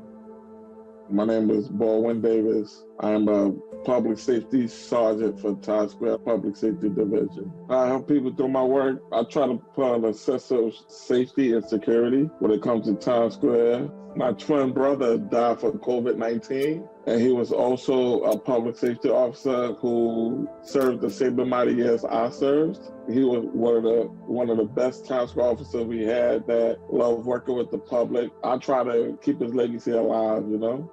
My name is Baldwin Davis. I'm a public safety sergeant for Times Square Public Safety Division. I help people through my work. I try to put a sense of safety and security when it comes to Times Square. My twin brother died from COVID-19, and he was also a public safety officer who served the same amount of years I served. He was one of the best Times Square officers we had that loved working with the public. I try to keep his legacy alive, you know?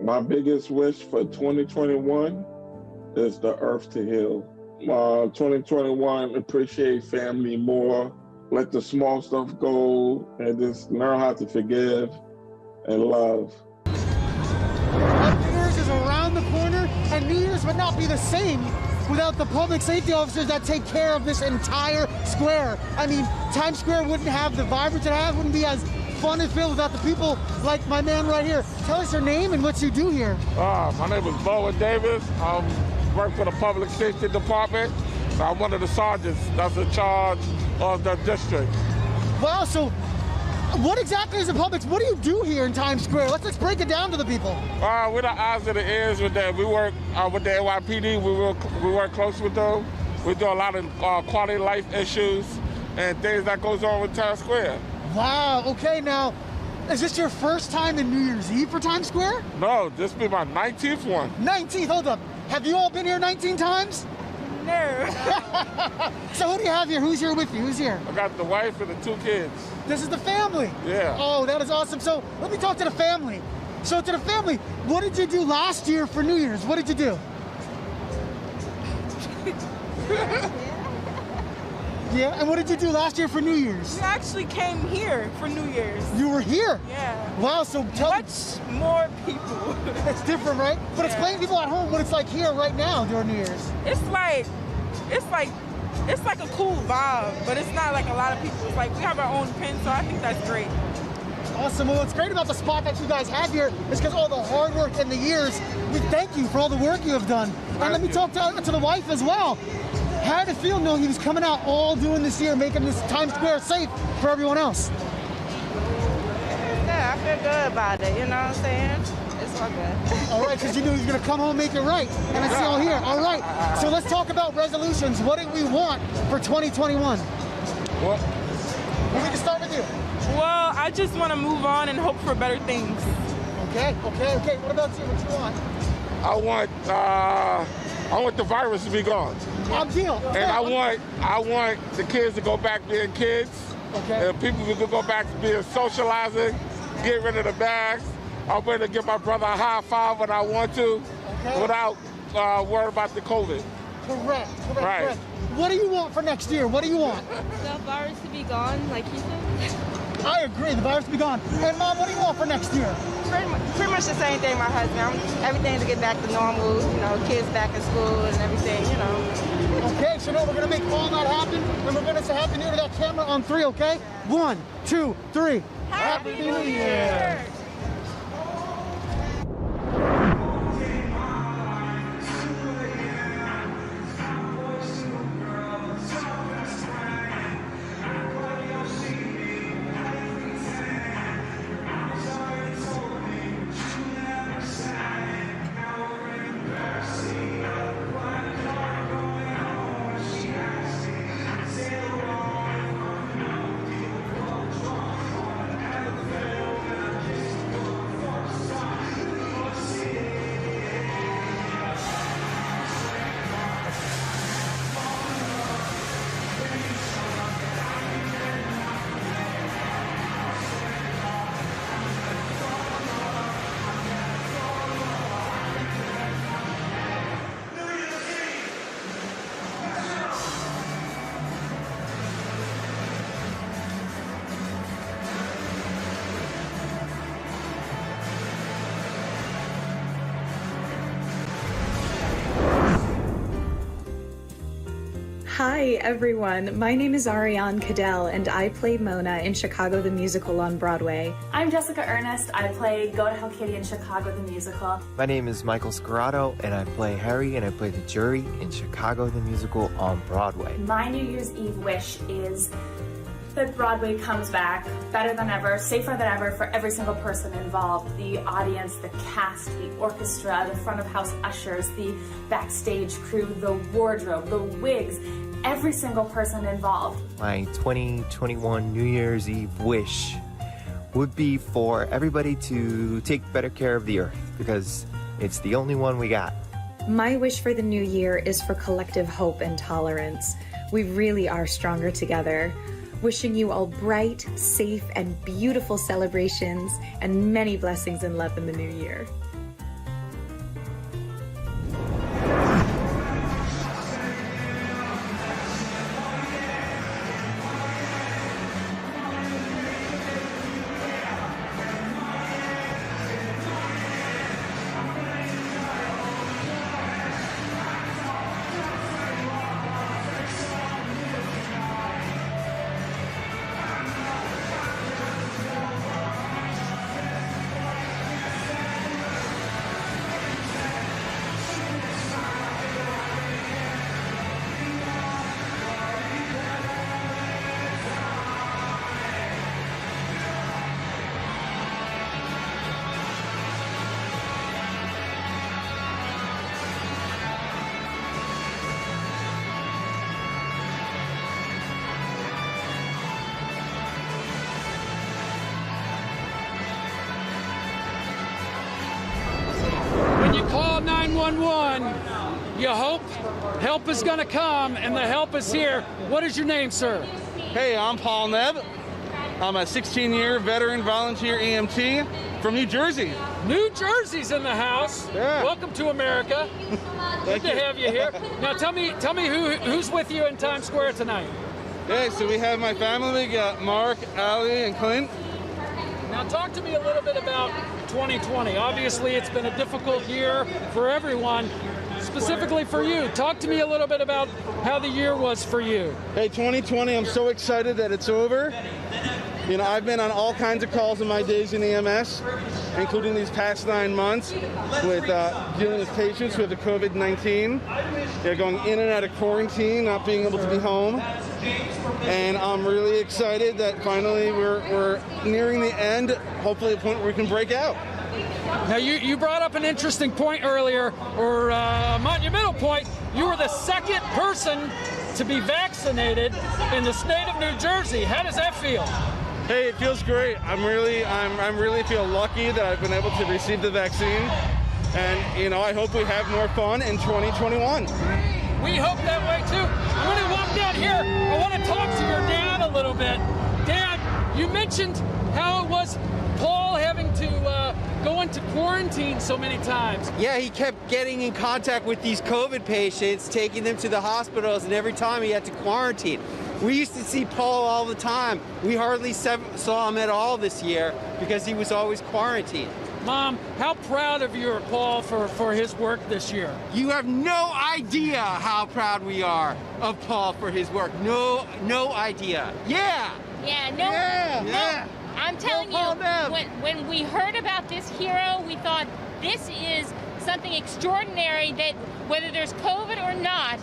My biggest wish for 2021 is the earth to heal. 2021, appreciate family more, let the small stuff go, and just learn how to forgive and love. New Year's is around the corner, and New Year's would not be the same without the public safety officers that take care of this entire square. I mean, Times Square wouldn't have the vibrance it has, wouldn't be as fun and filled without the people like my man right here. Tell us your name and what you do here. My name is Baldwin Davis. I work for the Public Safety Department. I'm one of the sergeants that's in charge of the district. Wow, so what exactly is the public? What do you do here in Times Square? Let's break it down to the people. We're the eyes and the ears with them. We work with the NYPD. We work close with them. We do a lot of quality of life issues and things that goes on with Times Square. Wow, okay, now, is this your first time in New Year's Eve for Times Square? No, this will be my 19th one. 19th, hold up. Have you all been here 19 times? No. So who do you have here? Who's here with you? Who's here? I got the wife and the 2 kids. This is the family? Yeah. Oh, that is awesome. So let me talk to the family. So to the family, what did you do last year for New Year's? What did you do? Yeah, and what did you do last year for New Year's? We actually came here for New Year's. You were here? Yeah. Wow, so tell me. Much more people. It's different, right? But explain to people at home what it's like here right now during New Year's. It's like a cool vibe, but it's not like a lot of people. It's like we have our own pin, so I think that's great. Awesome. Well, what's great about the spot that you guys have here is because all the hard work and the years. We thank you for all the work you have done. And let me talk to the wife as well. How did it feel knowing he was coming out all doing this year, making this Times Square safe for everyone else? Yeah, I feel good about it, you know what I'm saying? It's all good. All right, because you knew he was going to come home and make it right. And I see all here. All right, so let's talk about resolutions. What do we want for 2021? What? We can start with you. Well, I just want to move on and hope for better things. Okay. What about you? What you want? I want the virus to be gone. Deal. And I want the kids to go back being kids. Okay. And people to go back to being socializing, get rid of the bags. I'm ready to give my brother a high five when I want to, without worrying about the COVID. Correct. Right. What do you want for next year? What do you want? The virus to be gone, like he said. I agree, the virus to be gone. And Mom, what do you want for next year? Pretty much the same thing, my husband. Everything to get back to normal, you know, kids back in school and everything, you know. Okay, so now we're going to make all that happen, and we're going to say Happy New Year to that camera on 3, okay? 1, 2, 3. Happy New Year! Hi, everyone. My name is Ariane Cadell, and I play Mona in Chicago the Musical on Broadway. I'm Jessica Ernest. I play Go to Hell Kitty in Chicago the Musical. My name is Michael Scarrato, and I play Harry, and I play the jury in Chicago the Musical on Broadway. My New Year's Eve wish is that Broadway comes back better than ever, safer than ever for every single person involved. The audience, the cast, the orchestra, the front of house ushers, the backstage crew, the wardrobe, the wigs, every single person involved. My 2021 New Year's Eve wish would be for everybody to take better care of the earth, because it's the only one we got. My wish for the new year is for collective hope and tolerance. We really are stronger together. Wishing you all bright, safe, and beautiful celebrations and many blessings and love in the new year. When you call 911, you hope help is going to come, and the help is here. What is your name, sir? Hey, I'm Paul Nebb. I'm a 16-year veteran volunteer EMT from New Jersey. New Jersey's in the house. Yeah. Welcome to America. Good to have you here. Now tell me who's with you in Times Square tonight? Yeah, so we have my family. We got Mark, Allie, and Clint. Now talk to me a little bit about 2020. Obviously, it's been a difficult year for everyone, specifically for you. Talk to me a little bit about how the year was for you. Hey, 2020, I'm so excited that it's over. You know, I've been on all kinds of calls in my days in EMS, including these past 9 months with dealing with patients with the COVID-19. They're going in and out of quarantine, not being able to be home. And I'm really excited that finally we're nearing the end, hopefully a point where we can break out. Now, you brought up an interesting point earlier, or a monumental point. You were the second person to be vaccinated in the state of New Jersey. How does that feel? Hey, it feels great. I'm really feel lucky that I've been able to receive the vaccine, and you know, I hope we have more fun in 2021. We hope that way too. I want to walk down here. I want to talk to your dad a little bit. Dad, you mentioned how it was Paul having to go into quarantine so many times. Yeah, he kept getting in contact with these COVID patients, taking them to the hospitals, and every time he had to quarantine. We used to see Paul all the time. We hardly saw him at all this year because he was always quarantined. Mom, how proud of you are Paul for his work this year? You have no idea how proud we are of Paul for his work. No idea. Yeah. Yeah, no. Yeah. No. Yeah. I'm telling you, when we heard about this hero, we thought this is something extraordinary, that whether there's COVID or not,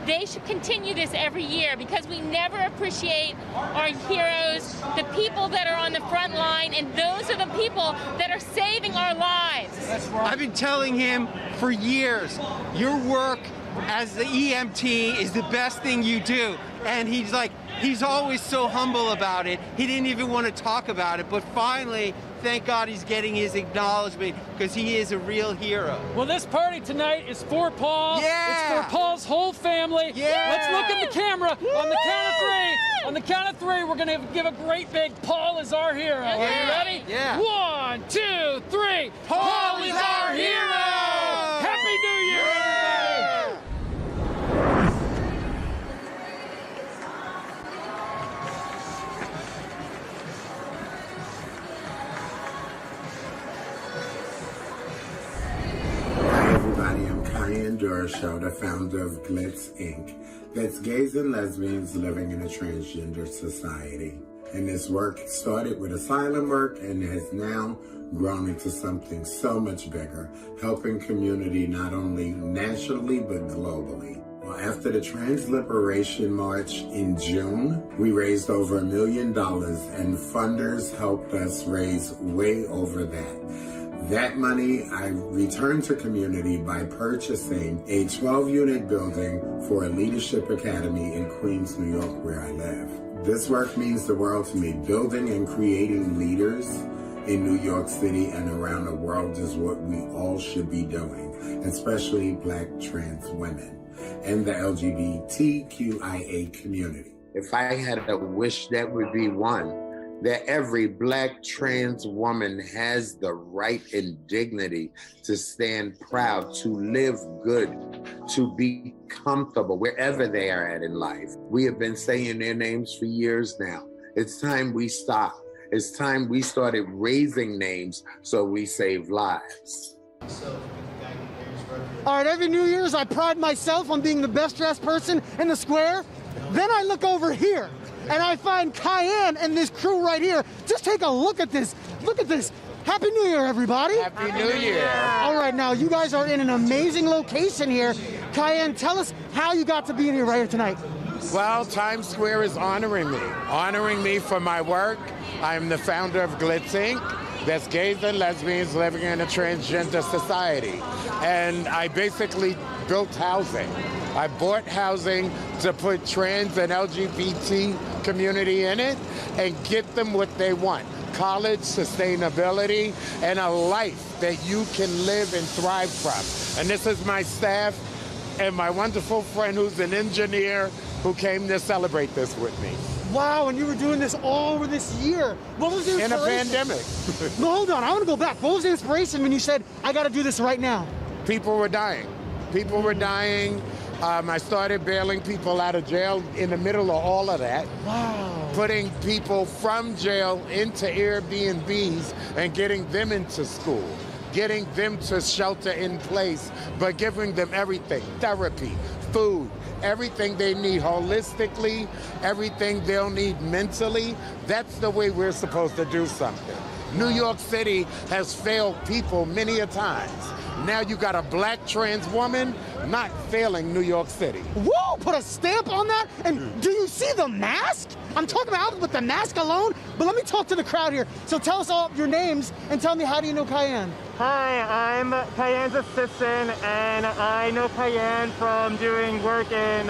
they should continue this every year, because we never appreciate our heroes, the people that are on the front line, and those are the people that are saving our lives. That's right. I've been telling him for years, your work as the EMT is the best thing you do. And he's always so humble about it. He didn't even want to talk about it, but finally, thank God he's getting his acknowledgement, because he is a real hero. Well, this party tonight is for Paul. Yeah. It's for Paul's whole family. Yeah. Let's look at the camera. Woo. On the count of three. On the count of three, we're going to give a great big Paul is our hero. Yeah. Are you ready? Yeah. 1, 2, 3. Paul is our hero. Happy New Year, everybody. I'm Ryan Durham. Kershaw, the founder of Glitz, Inc., that's gays and lesbians living in a transgender society. And this work started with asylum work and has now grown into something so much bigger, helping community not only nationally but globally. Well, after the Trans Liberation March in June, we raised over $1 million, and funders helped us raise way over that. That money I returned to community by purchasing a 12-unit building for a leadership academy in Queens, New York, where I live. This work means the world to me. Building and creating leaders in New York City and around the world is what we all should be doing, especially Black trans women and the LGBTQIA community. If I had a wish, that would be one, that every Black trans woman has the right and dignity to stand proud, to live good, to be comfortable wherever they are at in life. We have been saying their names for years now. It's time we stop. It's time we started raising names so we save lives. All right, every New Year's I pride myself on being the best dressed person in the square. Then I look over here and I find Cayenne and this crew right here. Just take a look at this. Look at this. Happy New Year, everybody. Happy New Year. All right, now you guys are in an amazing location here. Cayenne, tell us how you got to be in here right here tonight. Well, Times Square is honoring me for my work. I'm the founder of Glitz, Inc., that's gays and lesbians living in a transgender society. And I basically built housing. I bought housing to put trans and LGBT community in it and get them what they want. College, sustainability, and a life that you can live and thrive from. And this is my staff and my wonderful friend who's an engineer who came to celebrate this with me. Wow, and you were doing this all over this year. What was the inspiration? In a pandemic. No, hold on, I want to go back. What was the inspiration when you said, I got to do this right now? People were dying. People were dying. I started bailing people out of jail in the middle of all of that. Wow. Putting people from jail into Airbnbs and getting them into school. Getting them to shelter in place, but giving them everything, therapy, food, everything they need holistically, everything they'll need mentally. That's the way we're supposed to do something. New York City has failed people many a times. Now you got a Black trans woman not failing New York City. Whoa, put a stamp on that? And do you see the mask? I'm talking about with the mask alone, but let me talk to the crowd here. So tell us all your names and tell me, how do you know Cayenne? Hi, I'm Cayenne's assistant, and I know Cayenne from doing work in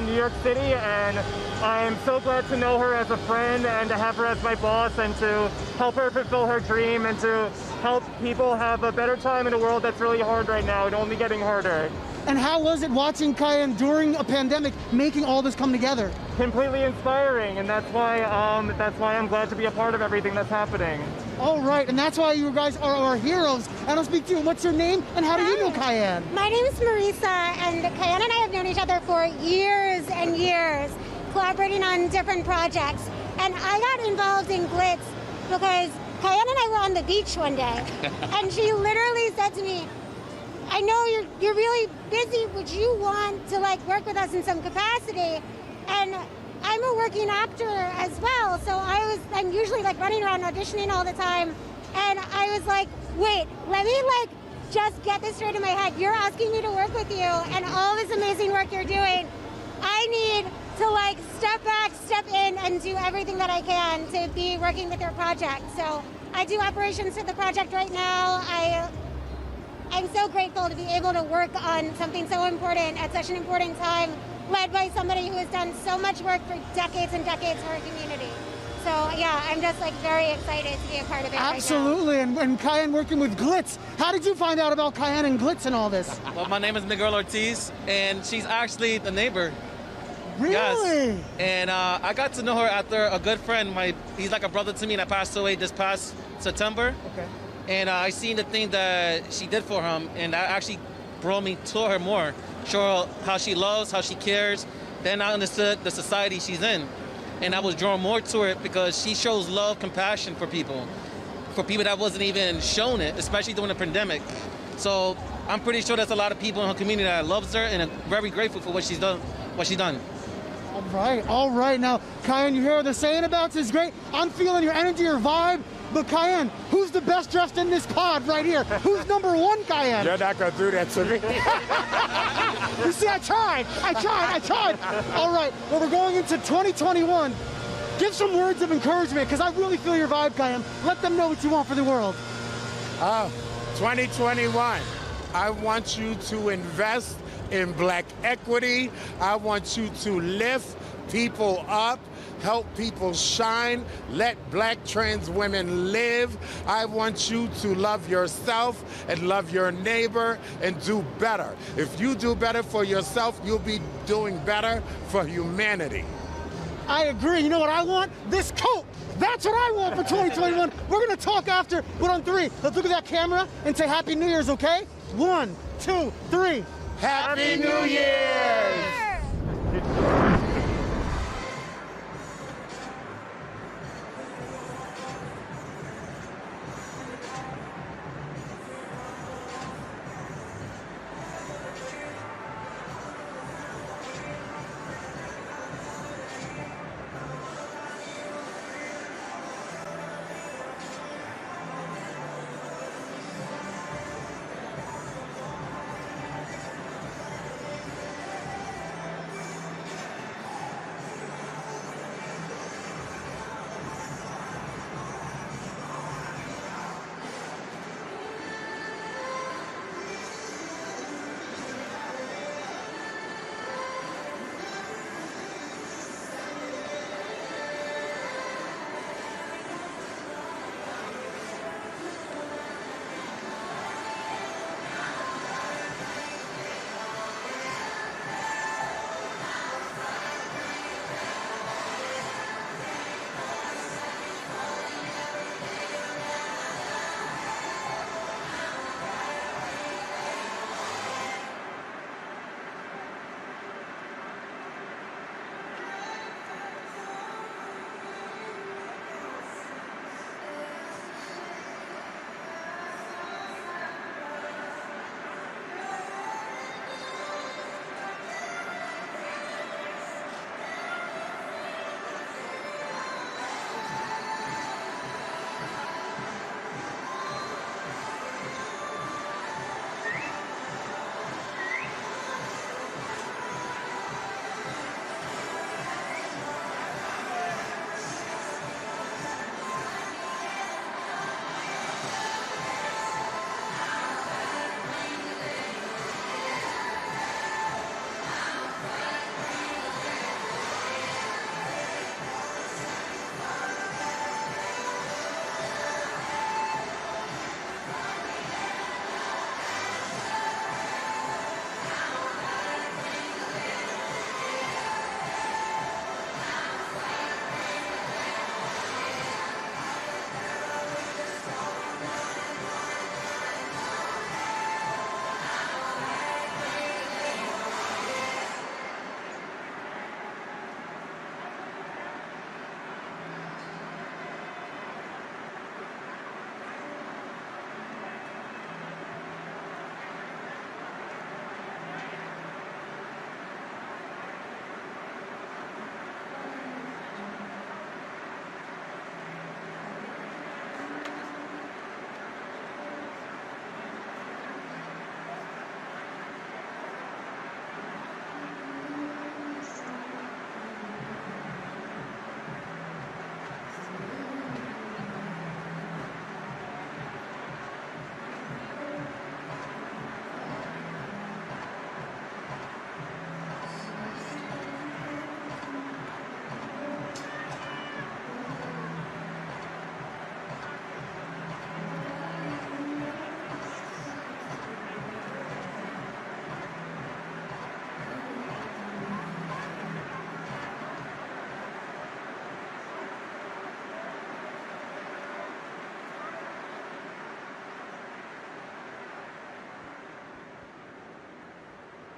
New York City, and I'm so glad to know her as a friend and to have her as my boss and to help her fulfill her dream and to help people have a better time in a world that's really hard right now and only getting harder. And how was it watching Cayenne during a pandemic making all this come together? Completely inspiring, and that's why I'm glad to be a part of everything that's happening. All right, and that's why you guys are our heroes. And I'll speak to you. What's your name, and how do you know Cayenne? My name is Marisa, and Cayenne and I have known each other for years and years, collaborating on different projects. And I got involved in Glitz because Cayenne and I were on the beach one day, and she literally said to me, I know you're really busy, would you want to work with us in some capacity? And I'm a working actor as well, so I'm usually running around auditioning all the time. And I was like, wait, let me just get this straight in my head. You're asking me to work with you and all this amazing work you're doing. I need to step back, step in, and do everything that I can to be working with your project. So I do operations for the project right now. I'm so grateful to be able to work on something so important at such an important time, led by somebody who has done so much work for decades and decades for our community. So yeah, I'm just very excited to be a part of it. Absolutely, right now. And Cayenne working with Glitz. How did you find out about Cayenne and Glitz and all this? Well, my name is Miguel Ortiz, and she's actually the neighbor. Really? Yes. And I got to know her after a good friend. He's like a brother to me, and I passed away this past September. Okay. And I seen the thing that she did for him, and that actually brought me to her more. Show her how she loves, how she cares. Then I understood the society she's in. And I was drawn more to it because she shows love, compassion for people that wasn't even shown it, especially during the pandemic. So I'm pretty sure there's a lot of people in her community that loves her and are very grateful for what she's done. All right. Now, Cayenne, you hear what they're saying about this? Is great. I'm feeling your energy, your vibe. But Cayenne, who's the best dressed in this pod right here? Who's number one, Cayenne? You're not going to do that to me. You see, I tried. All right, well, we're going into 2021. Give some words of encouragement, because I really feel your vibe, Cayenne. Let them know what you want for the world. 2021, I want you to invest in Black equity. I want you to lift people up, help people shine, let Black trans women live. I want you to love yourself and love your neighbor and do better. If you do better for yourself, you'll be doing better for humanity. I agree. You know what I want? This coat. That's what I want for 2021. We're going to talk after, but on three. Let's look at that camera and say Happy New Year's, okay? 1, 2, 3. Happy New Year's!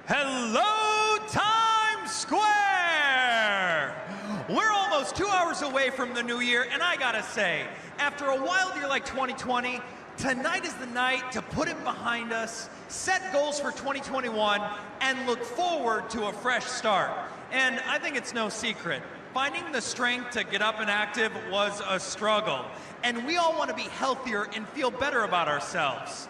Hello, Times Square! We're almost 2 hours away from the new year, and I gotta say, after a wild year like 2020, tonight is the night to put it behind us, set goals for 2021, and look forward to a fresh start. And I think it's no secret, finding the strength to get up and active was a struggle. And we all want to be healthier and feel better about ourselves.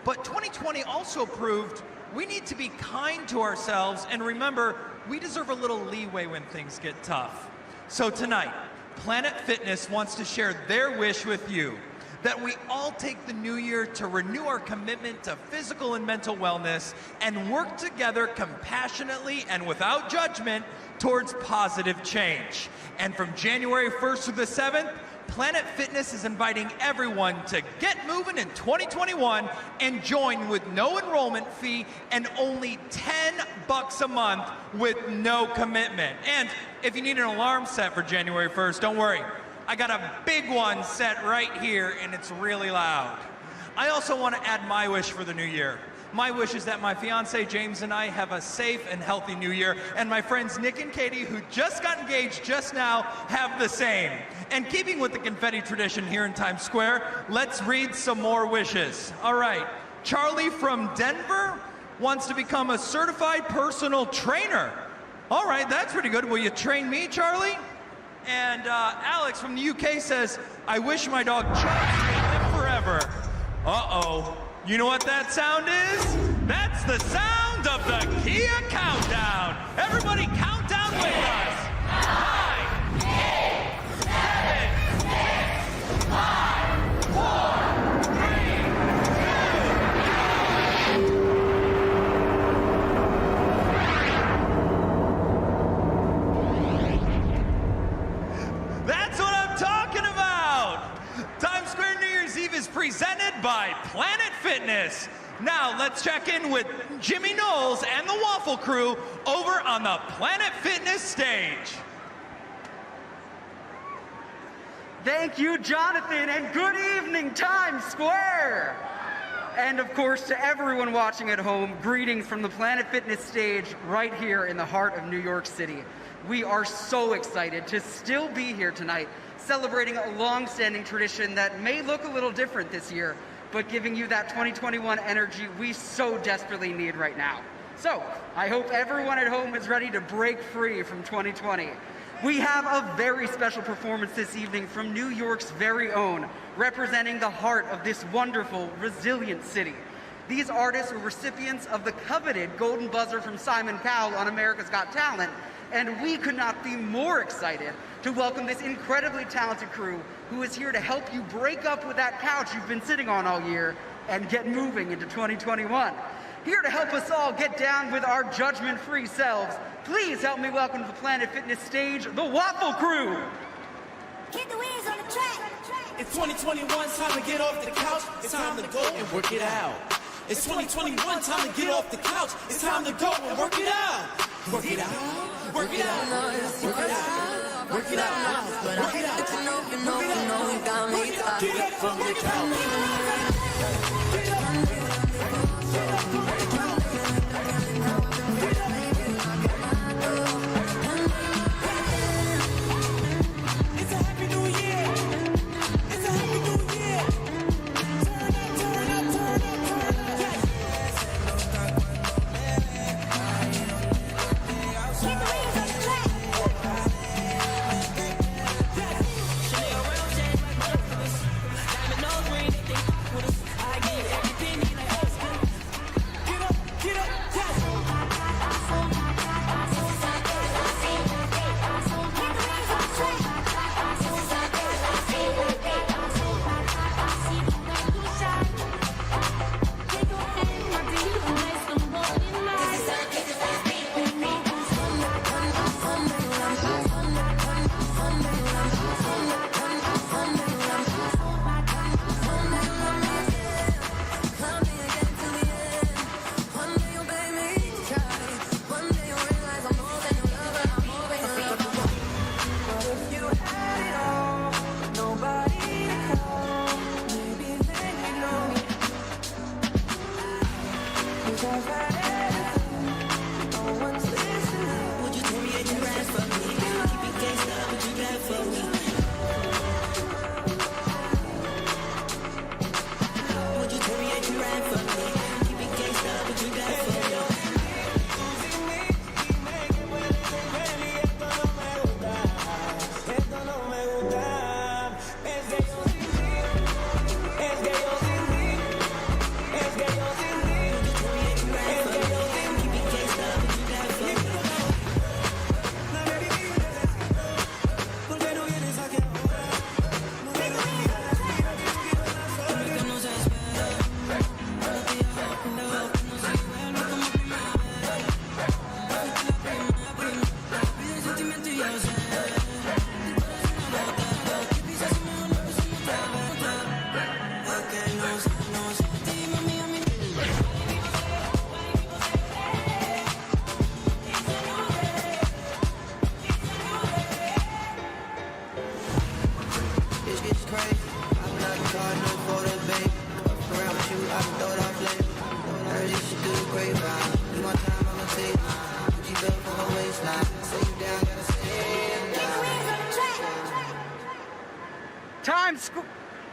But 2020 also proved we need to be kind to ourselves and remember we deserve a little leeway when things get tough. So tonight, Planet Fitness wants to share their wish with you, that we all take the new year to renew our commitment to physical and mental wellness and work together compassionately and without judgment towards positive change. And from January 1st through the 7th, Planet Fitness is inviting everyone to get moving in 2021 and join with no enrollment fee and only $10 a month with no commitment. And if you need an alarm set for January 1st, don't worry. I got a big one set right here and it's really loud. I also want to add my wish for the new year. My wish is that my fiance James and I have a safe and healthy new year, and my friends Nick and Katie, who just got engaged just now, have the same. And keeping with the confetti tradition here in Times Square, let's read some more wishes. All right, Charlie from Denver wants to become a certified personal trainer. All right, that's pretty good. Will you train me, Charlie? And Alex from the UK says, I wish my dog Chuck may live forever. Uh-oh. You know what that sound is? That's the sound of the Kia Countdown. Everybody count down with us. 9, 8, 7, 6, 5, 4, 3, 2. That's what I'm talking about. Times Square New Year's Eve is presented by Planet Fitness. Now let's check in with Jimmy Knowles and the Waffle Crew over on the Planet Fitness stage. Thank you, Jonathan, and good evening, Times Square. And of course, to everyone watching at home, greetings from the Planet Fitness stage right here in the heart of New York City. We are so excited to still be here tonight, celebrating a long-standing tradition that may look a little different this year, but giving you that 2021 energy we so desperately need right now. So, I hope everyone at home is ready to break free from 2020. We have a very special performance this evening from New York's very own, representing the heart of this wonderful, resilient city. These artists were recipients of the coveted Golden Buzzer from Simon Cowell on America's Got Talent, and we could not be more excited to welcome this incredibly talented crew who is here to help you break up with that couch you've been sitting on all year and get moving into 2021. Here to help us all get down with our judgment-free selves, please help me welcome to the Planet Fitness stage, the Waffle Crew. Keep the wheels on the track. It's 2021, time to get off the couch. It's time to go and work it out. It's 2021, time to get off the couch. It's time to go and work it out. Work it out. Work it out. Work it out. Work it out. Work it out. Get up from the couch.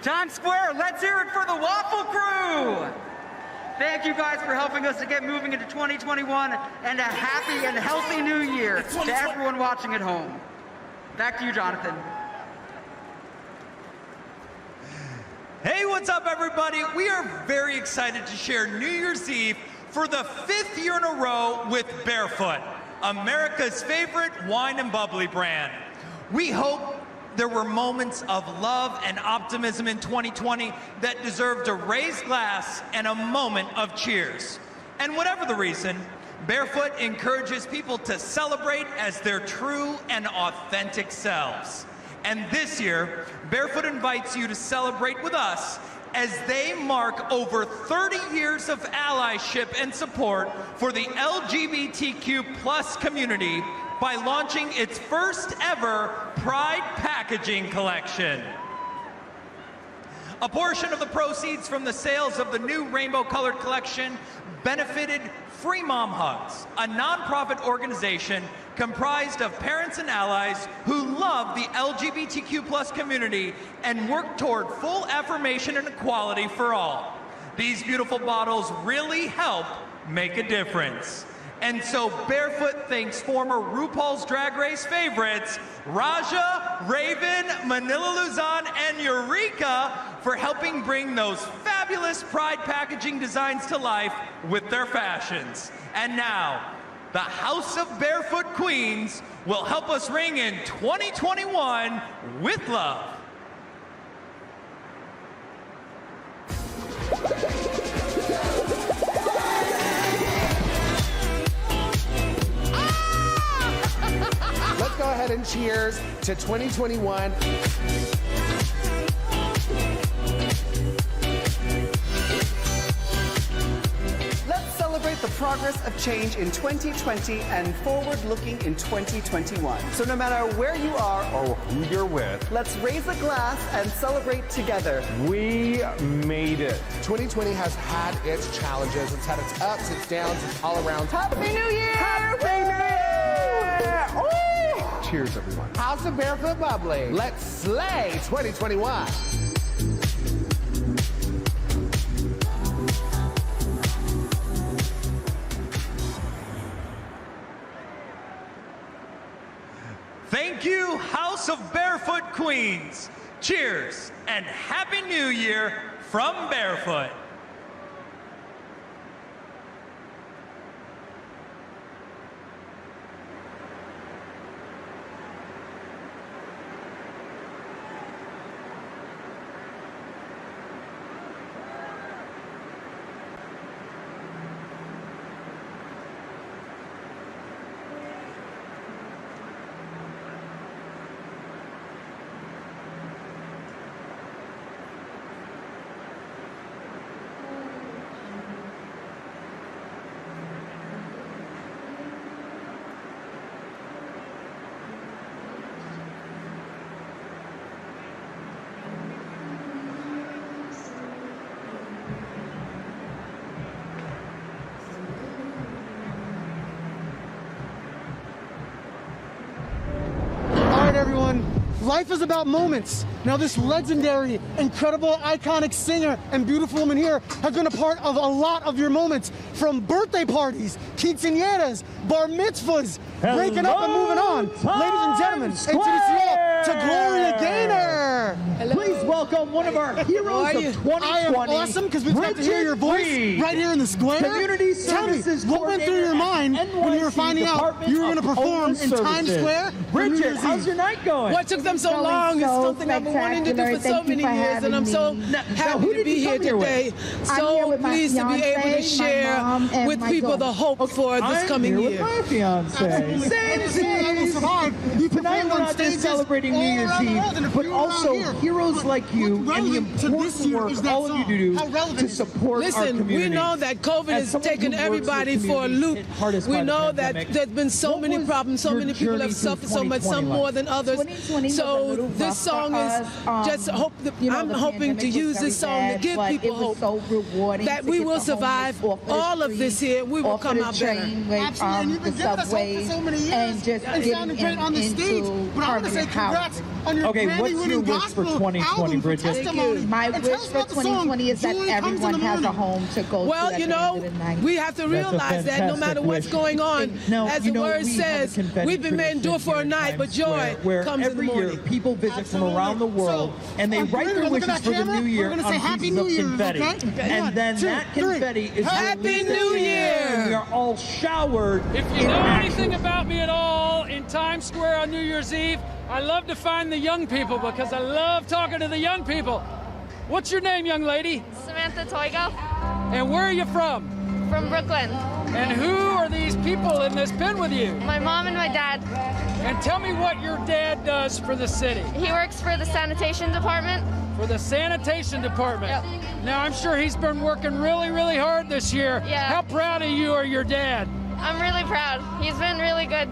Times Square, let's hear it for the Waffle Crew! Thank you guys for helping us to get moving into 2021 and a happy and healthy new year to everyone watching at home. Back to you, Jonathan. Hey, what's up, everybody? We are very excited to share New Year's Eve for the 5th year in a row with Barefoot, America's favorite wine and bubbly brand. We hope there were moments of love and optimism in 2020 that deserve to raise glass and a moment of cheers. And whatever the reason, Barefoot encourages people to celebrate as their true and authentic selves. And this year, Barefoot invites you to celebrate with us as they mark over 30 years of allyship and support for the LGBTQ+ community by launching its first ever Pride packaging collection. A portion of the proceeds from the sales of the new rainbow-colored collection benefited Free Mom Hugs, a nonprofit organization comprised of parents and allies who love the LGBTQ+ community and work toward full affirmation and equality for all. These beautiful bottles really help make a difference. And so Barefoot thanks former RuPaul's Drag Race favorites, Raja, Raven, Manila Luzon, and Eureka for helping bring those fabulous Pride packaging designs to life with their fashions. And now, the House of Barefoot Queens will help us ring in 2021 with love. Let's go ahead and cheers to 2021. Let's celebrate the progress of change in 2020 and forward-looking in 2021. So no matter where you are or who you're with, let's raise a glass and celebrate together. We made it. 2020 has had its challenges. It's had its ups, its downs, its all around. Happy New Year! Happy New Year! Ooh! Cheers, everyone. House of Barefoot Bubbly. Let's slay 2021. Thank you, House of Barefoot Queens. Cheers and Happy New Year from Barefoot. Everyone, life is about moments. Now this legendary, incredible, iconic singer and beautiful woman here has been a part of a lot of your moments, from birthday parties, quinceañeras, bar mitzvahs, breaking up and moving on. Ladies and gentlemen, introduce you all to Gloria Gaynor. Please welcome one of our heroes of 2020. I am awesome because we've got to hear your voice right here in the square. Community Services Tell me, what went through your mind when you were finding out you were going to perform in Times Square? Bridget, how's your night going? What took them so long is something I've been wanting to do for so many years, and I'm so happy to be here today. So pleased to be able to share with people the hope for this coming year. I'm here with my fiancé. Tonight we're not just celebrating New Year's Eve, but also heroes like you and the important work all of you do to support our community. We know that COVID has taken everybody for a loop. We know that there's been so many problems, so many people have suffered so much, some more than others. So this song is just hope. I'm hoping to use this song to give people hope that we will survive all of this here. We will come out better. Absolutely, and you've been giving us hope for so many years and sounding great on the stage. But I want to say congrats on your Grammy-winning gospel album, Testimony. My wish for 2020 is that everyone has a home to go to. Well, you know, we have to realize that no matter what's going on, as the word says, we've may endure for a night, but joy comes in the morning. Every year, people visit from around the world, and they write their wishes for the new year on pieces of confetti. And then that confetti is Happy New Year! And we are all showered. If you know anything about me at all, in Times Square on New Year's Eve, I love to find the young people because I love talking to the young people. What's your name, young lady? Samantha Toigo. And where are you from? From Brooklyn. And who are these people in this pen with you? My mom and my dad. And tell me what your dad does for the city. He works for the sanitation department. For the sanitation department? Yep. Now, I'm sure he's been working really, really hard this year. Yeah. How proud of you are your dad? I'm really proud. He's been really good.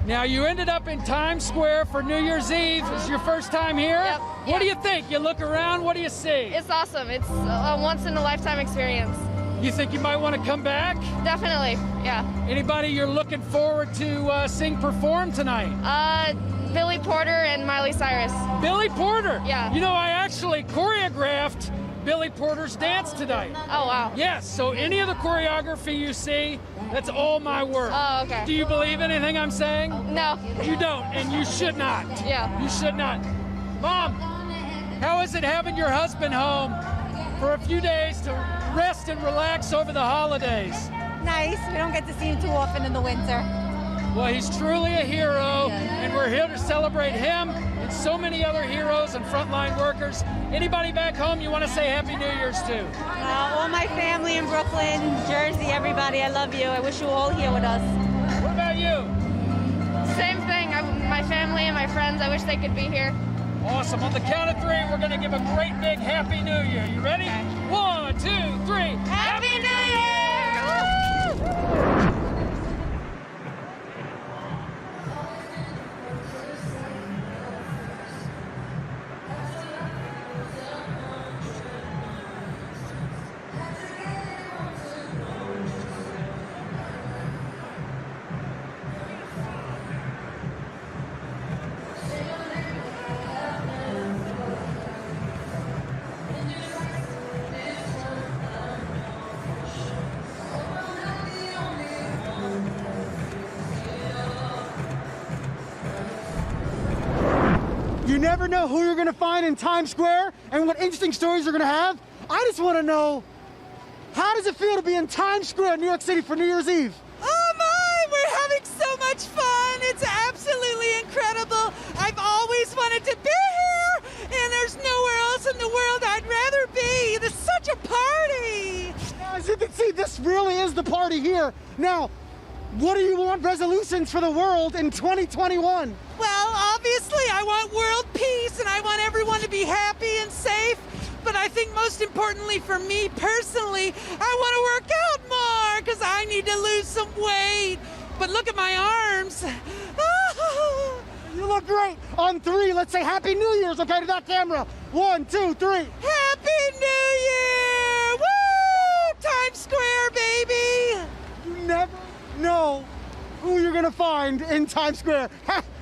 Now, you ended up in Times Square for New Year's Eve. It's your first time here? Yep. What do you think? You look around, what do you see? It's awesome. It's a once-in-a-lifetime experience. You think you might want to come back? Definitely, yeah. Anybody you're looking forward to seeing perform tonight? Billy Porter and Miley Cyrus. Billy Porter? Yeah. You know, I actually choreographed Billy Porter's dance tonight. Oh, wow. Yes, so any of the choreography you see, that's all my work. Oh, okay. Do you believe anything I'm saying? No. You don't, and you should not. Yeah. You should not. Mom, how is it having your husband home for a few days to rest and relax over the holidays? Nice. We don't get to see him too often in the winter. Well, he's truly a hero, and we're here to celebrate him and so many other heroes and frontline workers. Anybody back home you want to say Happy New Year's to? All my family in Brooklyn, Jersey, everybody, I love you. I wish you all here with us. What about you? Same thing. My family and my friends, I wish they could be here. Awesome. On the count of three, we're going to give a great big Happy New Year. You ready? Okay. 1, 2, 3. Happy New Year! Woo! You never know who you're going to find in Times Square and what interesting stories you're going to have. I just want to know, how does it feel to be in Times Square, New York City for New Year's Eve? Oh my, we're having so much fun. It's absolutely incredible. I've always wanted to be here, and there's nowhere else in the world I'd rather be. There's such a party. As you can see, this really is the party here. Now, what do you want resolutions for the world in 2021? Well, obviously, I want world peace, and I want everyone to be happy and safe. But I think most importantly for me personally, I want to work out more because I need to lose some weight. But look at my arms. You look great. On three, let's say Happy New Year's, okay, to that camera. 1, 2, 3. Happy New Year! Woo! Times Square, baby! You never know who you're going to find in Times Square.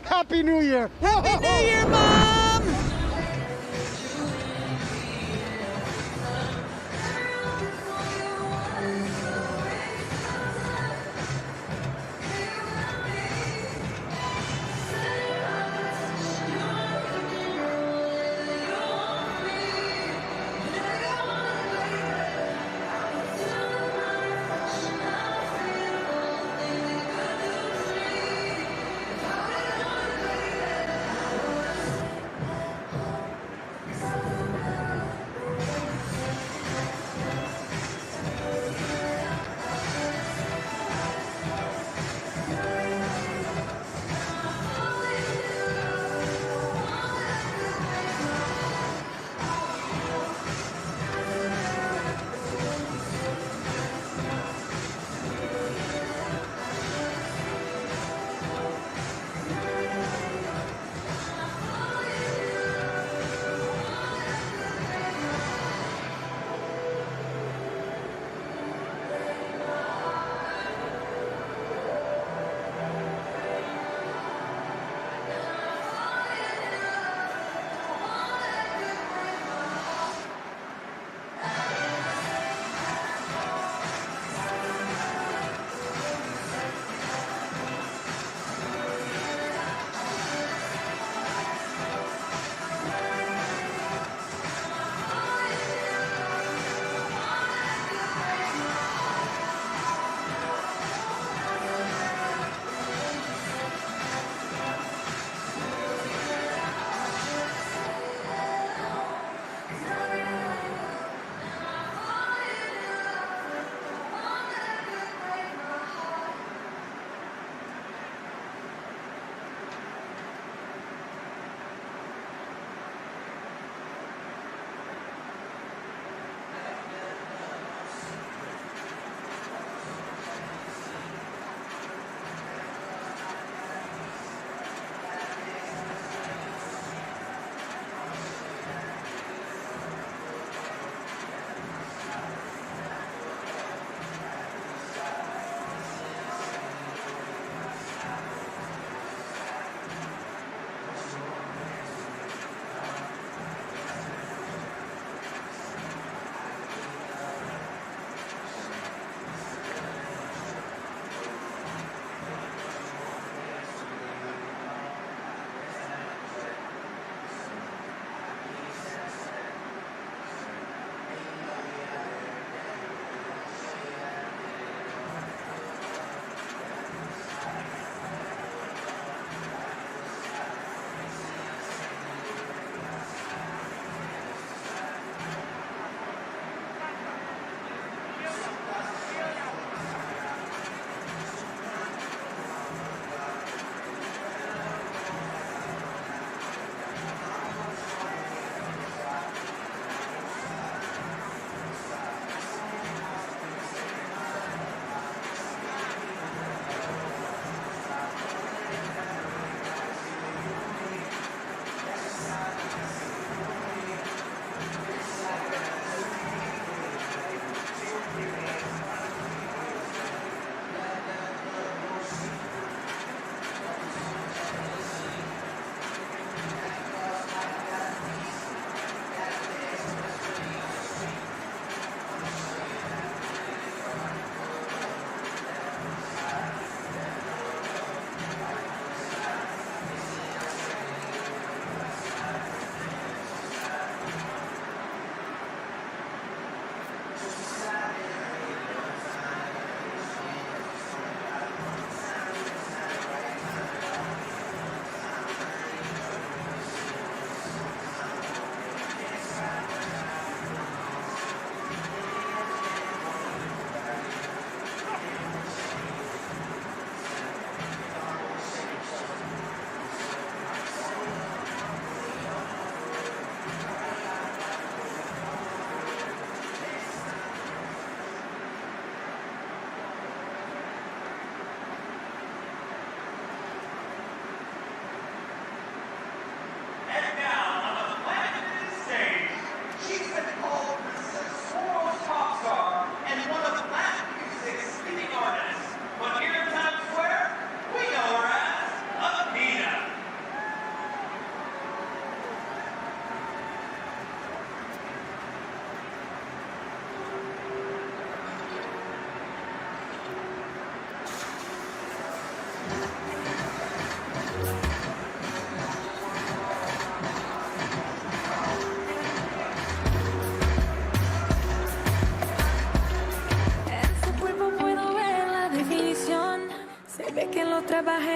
Happy New Year. Happy New Year, Mom!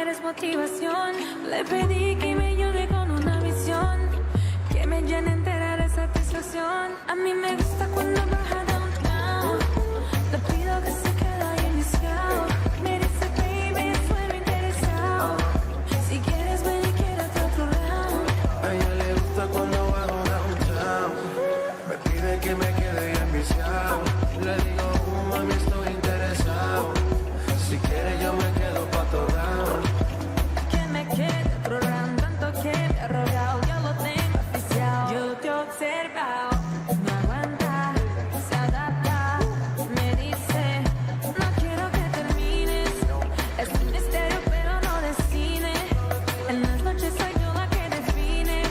eres motivación. Le pedí que me ayude con una visión que me llene entera de satisfacción. A mí me gusta cuando baja downtown. Le pido que se quede ahí enviciado. Me dice baby, suena interesado. Si quieres ven y quédate otro round. A ella le gusta cuando bajo downtown. Me pide que me quede ahí enviciado. Le digo mami estoy interesado. Si quieres yo me quedo pa' otro round. Que me quede otro round. Tanto que me ha rogado, ya lo tengo oficial. Yo te he observado, no aguanta, se adapta. Me dice, no quiero que termines. Es un misterio pero no de cine. En las noches soy yo la que define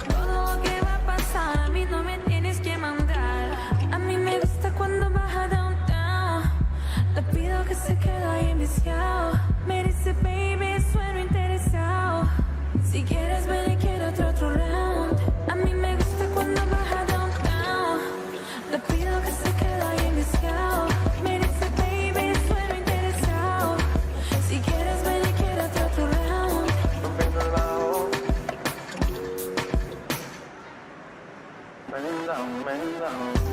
todo lo que va a pasar. A mí no me tienes que mandar. A mí me gusta cuando baja downtown. Le pido que se quede ahí enviciado. Me dice baby, sueno interesado. Si quieres ven y quédate otro round. A mí me gusta cuando baja downtown. Le pido que se quede ahí enviciado. Me dice baby, sueno interesado. Si quieres ven y quédate otro round. Rompiendo el bajo. Man down, man down.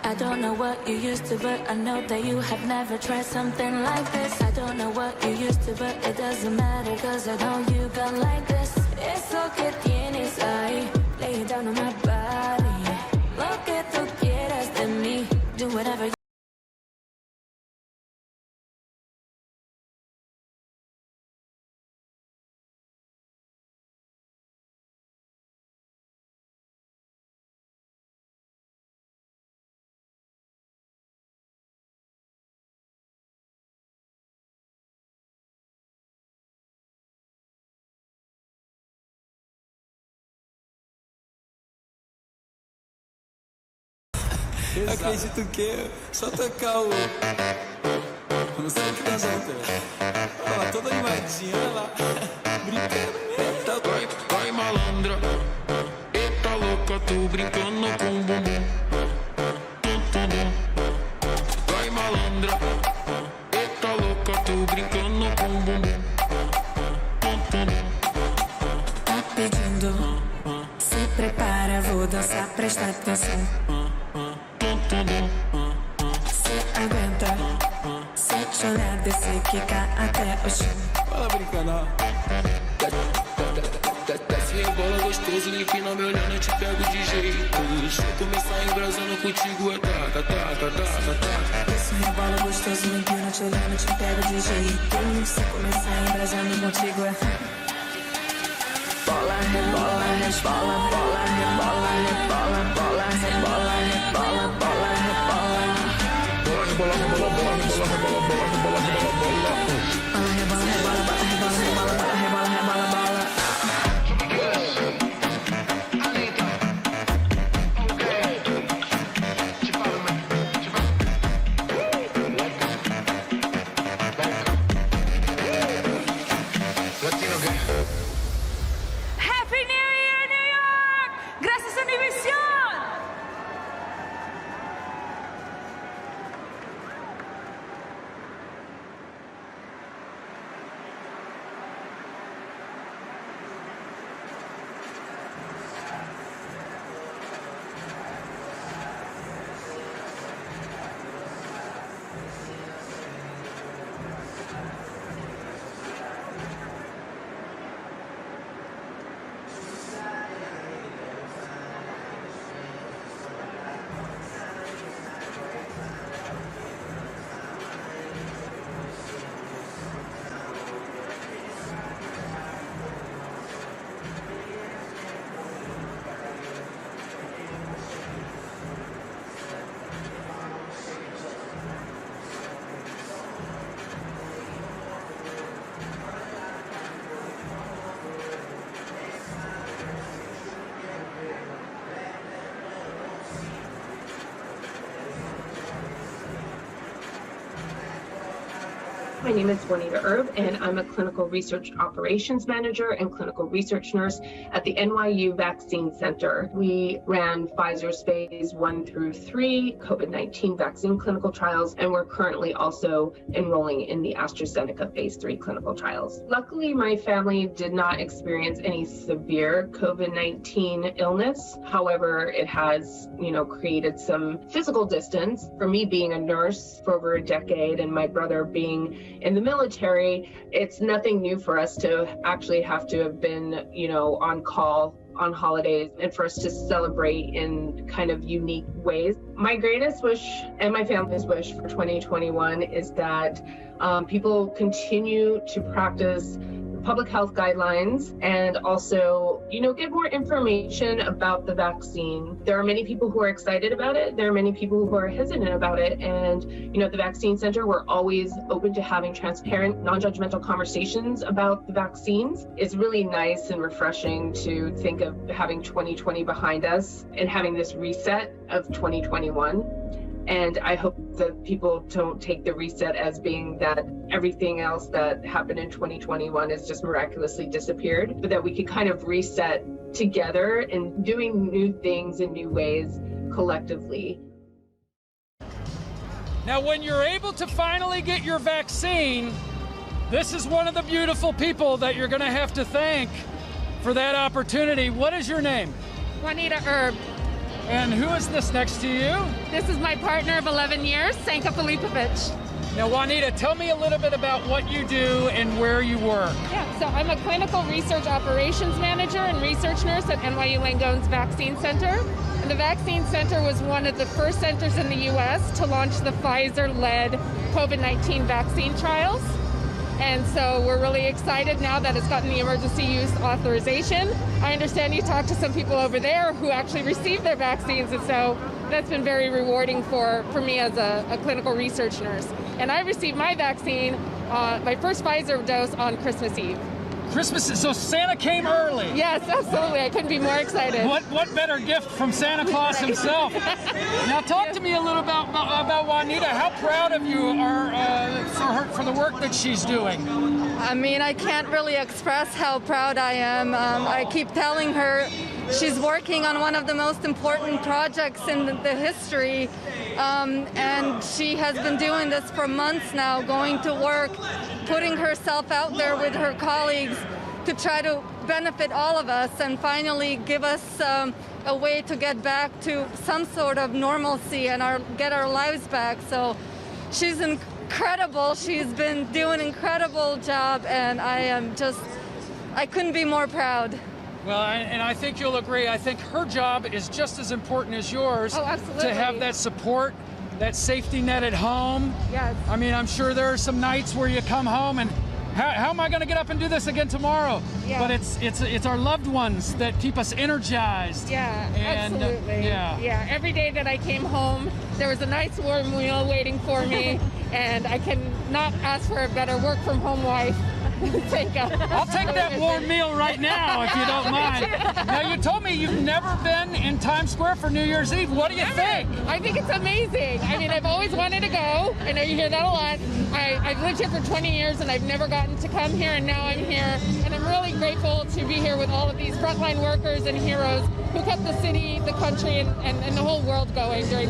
I don't know what you used to, but I know that you have never tried something like this. I don't know what you used to, but it doesn't matter, cause I know you got like this. Eso que tienes ahí, lay it down on my body. Lo que tú quieras de mí, do whatever you Eu acredito que só tocar o... Não sei o que nós vamos ter. Olha lá, toda animadinha, olha lá. Brincando mesmo. Vai malandra, eita louca, tô brincando com o bumbum. Vai malandra, eita louca, tô brincando com o bumbum. tá pedindo. Se prepara, vou dançar, presta atenção. Se aguenta, se te olhar, descer, quicar até o chão. Fala brincando, ó. Desce rebola gostoso, empina me olhando, eu te pego de jeito. Se eu começar embrasando contigo é tá. Desce rebola gostoso, empina te olhando, te pego de jeito. Se começar embrasando contigo é... Bola, rebola, resbola, bola, rebola, rebola, bola, rebola, rebola, bola, rebola. Bola, rebola, rebola, bola, rebola, rebola, bola, rebola, rebola, bola. Bola, rebola, rebola, bola, rebola, rebola, bola, rebola, rebola, bola. Happy New Year, New York! Gracias a mi visión. My name is Juanita Erb, and I'm a clinical research operations manager and clinical research nurse at the NYU Vaccine Center. We ran Pfizer's phase 1 through 3 COVID-19 vaccine clinical trials, and we're currently also enrolling in the AstraZeneca phase 3 clinical trials. Luckily, my family did not experience any severe COVID-19 illness. However, it has, created some physical distance. For me, being a nurse for over a decade and my brother being in the military, it's nothing new for us to actually have to have been, on call on holidays and for us to celebrate in kind of unique ways. My greatest wish and my family's wish for 2021 is that people continue to practice public health guidelines and also, give more information about the vaccine. There are many people who are excited about it. There are many people who are hesitant about it. And, at the Vaccine Center, we're always open to having transparent, non-judgmental conversations about the vaccines. It's really nice and refreshing to think of having 2020 behind us and having this reset of 2021. And I hope that people don't take the reset as being that everything else that happened in 2021 has just miraculously disappeared, but that we could kind of reset together and doing new things in new ways collectively. Now, when you're able to finally get your vaccine, this is one of the beautiful people that you're going to have to thank for that opportunity. What is your name? Juanita Erb. And who is this next to you? This is my partner of 11 years, 𝗖cie𝗺𝗺𝗲. Now, Juanita, tell me a little bit about what you do and where you work. Yeah, so I'm a clinical research operations manager and research nurse at NYU Langone's Vaccine Center. And the Vaccine Center was one of the first centers in the U.S. to launch the Pfizer-led COVID-19 vaccine trials. And so we're really excited now that it's gotten the emergency use authorization. I understand you talked to some people over there who actually received their vaccines, and so that's been very rewarding for me as a clinical research nurse. And I received my vaccine, my first Pfizer dose on Christmas Eve. Christmas, so Santa came early. Yes, absolutely. I couldn't be more excited. What better gift from Santa Claus himself? Now talk to me a little about Juanita. How proud of you are for the work that she's doing? I mean, I can't really express how proud I am. I keep telling her she's working on one of the most important projects in the history. And she has been doing this for months now, going to work, putting herself out there with her colleagues to try to benefit all of us and finally give us a way to get back to some sort of normalcy and get our lives back. So she's incredible. She's been doing an incredible job, and I couldn't be more proud. Well, and I think you'll agree, I think her job is just as important as yours. Oh, absolutely. To have that support, that safety net at home. Yes. I mean, I'm sure there are some nights where you come home and how am I going to get up and do this again tomorrow? Yeah. But it's our loved ones that keep us energized. Yeah, and, absolutely. Yeah. Every day that I came home, there was a nice warm meal waiting for me, and I cannot ask for a better work from home wife. I'll take that warm meal right now, if you don't mind. Now, you told me you've never been in Times Square for New Year's Eve. What do you think? I think it's amazing. I mean, I've always wanted to go. I know you hear that a lot. I've lived here for 20 years, and I've never gotten to come here, and now I'm here. And I'm really grateful to be here with all of these frontline workers and heroes who kept the city, the country, and the whole world going during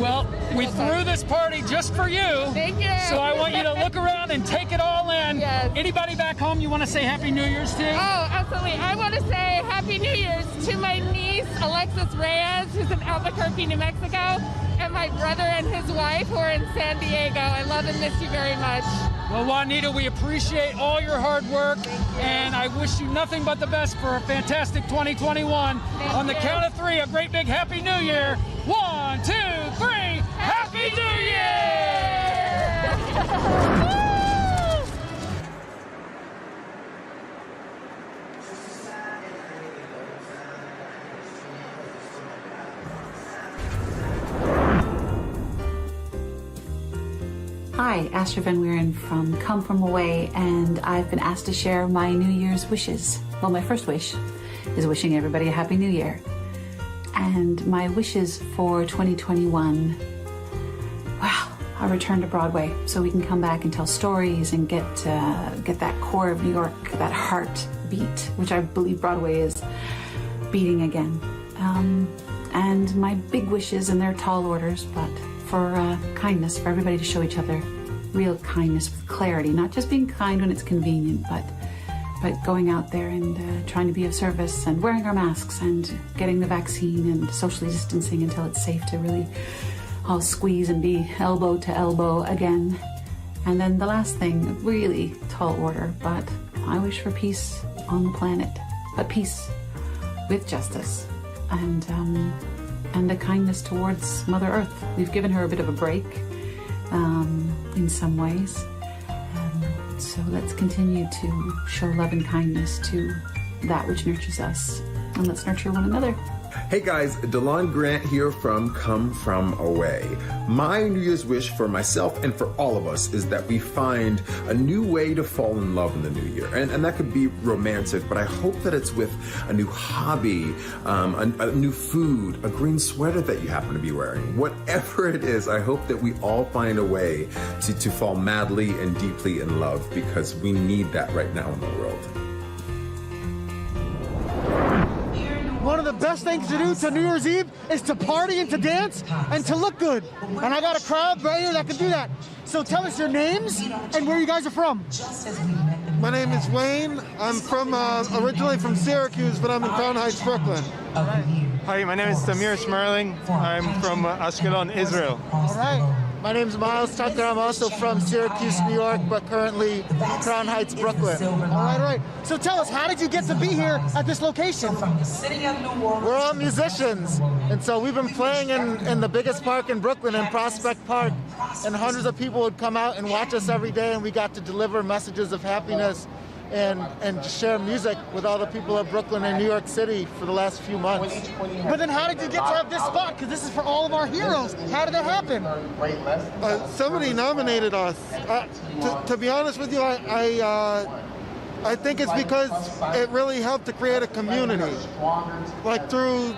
we threw this party just for you. Thank you. So I want you to look around and take it all in. Yes. Anybody back home you want to say Happy New Year's to? Oh, absolutely. I want to say Happy New Year's to my niece, Alexis Reyes, who's in Albuquerque, New Mexico, and my brother and his wife who are in San Diego. I love and miss you very much. Well, Juanita, we appreciate all your hard work, and I wish you nothing but the best for a fantastic 2021. On the count of 3, a great big Happy New Year. 1, 2, 3, Happy New Year! Hi, 𝗟𝗶𝗸𝗲 from Come From Away, and I've been asked to share my New Year's wishes. Well, my first wish is wishing everybody a Happy New Year. And my wishes for 2021, wow, a return to Broadway, so we can come back and tell stories and get that core of New York, that heart beat, which I believe Broadway is beating again. And my big wishes, and they're tall orders, but for kindness, for everybody to show each other real kindness with clarity, not just being kind when it's convenient, but going out there and trying to be of service and wearing our masks and getting the vaccine and socially distancing until it's safe to really all squeeze and be elbow to elbow again. And then the last thing, really tall order, but I wish for peace on the planet, but peace with justice and a kindness towards Mother Earth. We've given her a bit of a break in some ways. So let's continue to show love and kindness to that which nurtures us, and let's nurture one another. Hey guys, DeLon Grant here from Come From Away. My New Year's wish for myself and for all of us is that we find a new way to fall in love in the new year. And that could be romantic, but I hope that it's with a new hobby, a new food, a green sweater that you happen to be wearing. Whatever it is, I hope that we all find a way to fall madly and deeply in love, because we need that right now in the world. One of the best things to do to New Year's Eve is to party and to dance and to look good. And I got a crowd right here that can do that. So tell us your names and where you guys are from. My name is Wayne. I'm from originally from Syracuse, but I'm in Crown Heights, Brooklyn. Hi, my name is Tamir Schmerling. I'm from Ashkelon, Israel. All right. My name is Miles Tucker. I'm also from Syracuse, New York, but currently Crown Heights, Brooklyn. All right. So tell us, how did you get to be here at this location? We're all musicians, and so we've been playing in the biggest park in Brooklyn, in Prospect Park, and hundreds of people would come out and watch us every day, and we got to deliver messages of happiness and share music with all the people of Brooklyn and New York City for the last few months. But then how did you get to have this spot? Because this is for all of our heroes. How did that happen? Somebody nominated us. To be honest with you, I think it's because it really helped to create a community. Like through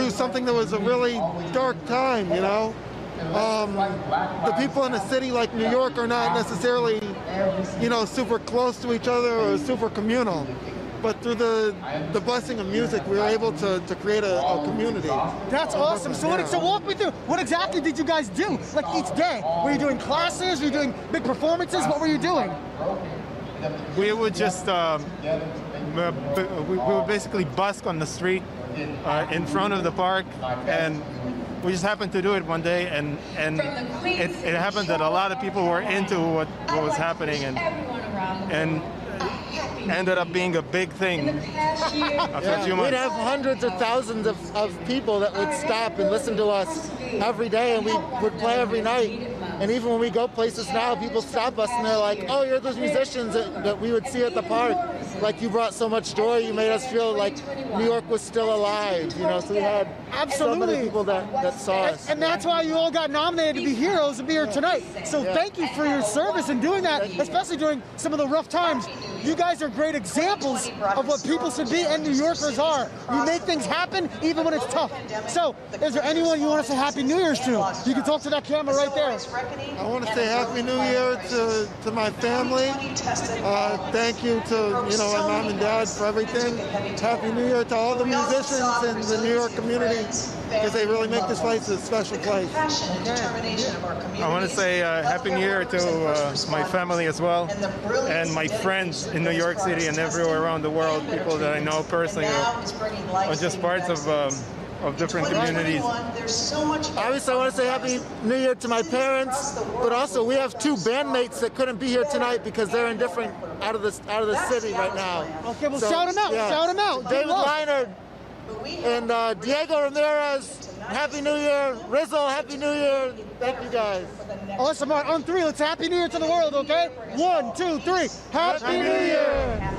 something that was a really dark time, you know? The people in a city like New York are not necessarily, you know, super close to each other or super communal. But through the blessing of music, we were able to create a community. That's awesome. So walk me through. What exactly did you guys do? Like each day? Were you doing classes? Were you doing big performances? What were you doing? We would just, we would basically busk on the street in front of the park, and we just happened to do it one day, and it happened that a lot of people were into what was happening, and ended up being a big thing after a few months. We'd have hundreds of thousands of people that would stop and listen to us every day, and we would play every night. And even when we go places now, people stop us and they're like, oh, you're those musicians that we would see at the park. Like, you brought so much joy, you made us feel like New York was still alive, you know, so we had so many people that saw us. And that's why you all got nominated to be heroes and be here tonight. So thank you for your service and doing that, especially during some of the rough times. You guys are great examples of what people should be and New Yorkers are. You make things happen even when it's tough. So, is there anyone you want to say Happy New Year's to? You can talk to that camera right there. I want to say Happy New Year to my family. Thank you to, you know, my mom and dad for everything. Happy New Year to all the musicians in the New York community, because they really make this place a special place. I want to say Happy New Year to my family as well, and my friends in New York City and everywhere around the world, people that I know personally or just parts of different communities. Obviously, I want to say Happy New Year to my parents, but also we have two bandmates that couldn't be here tonight because they're in different out of the city right now. Okay, well, shout them out. Yeah. Shout them out. David Leonard and Diego Ramirez. Happy New Year. Rizzo, Happy New Year. Thank you, guys. Awesome. All right, on three, let's Happy New Year to the world, okay? 1, 2, 3. Happy New Year.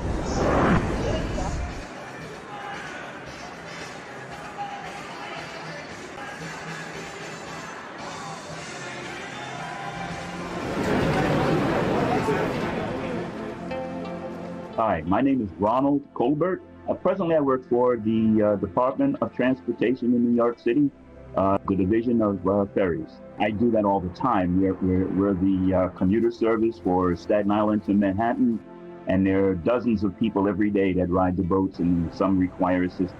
Hi, my name is Ronald Colbert. Presently, I work for the Department of Transportation in New York City. the division of ferries. I do that all the time. We're the commuter service for Staten Island to Manhattan, and there are dozens of people every day that ride the boats, and some require assistance.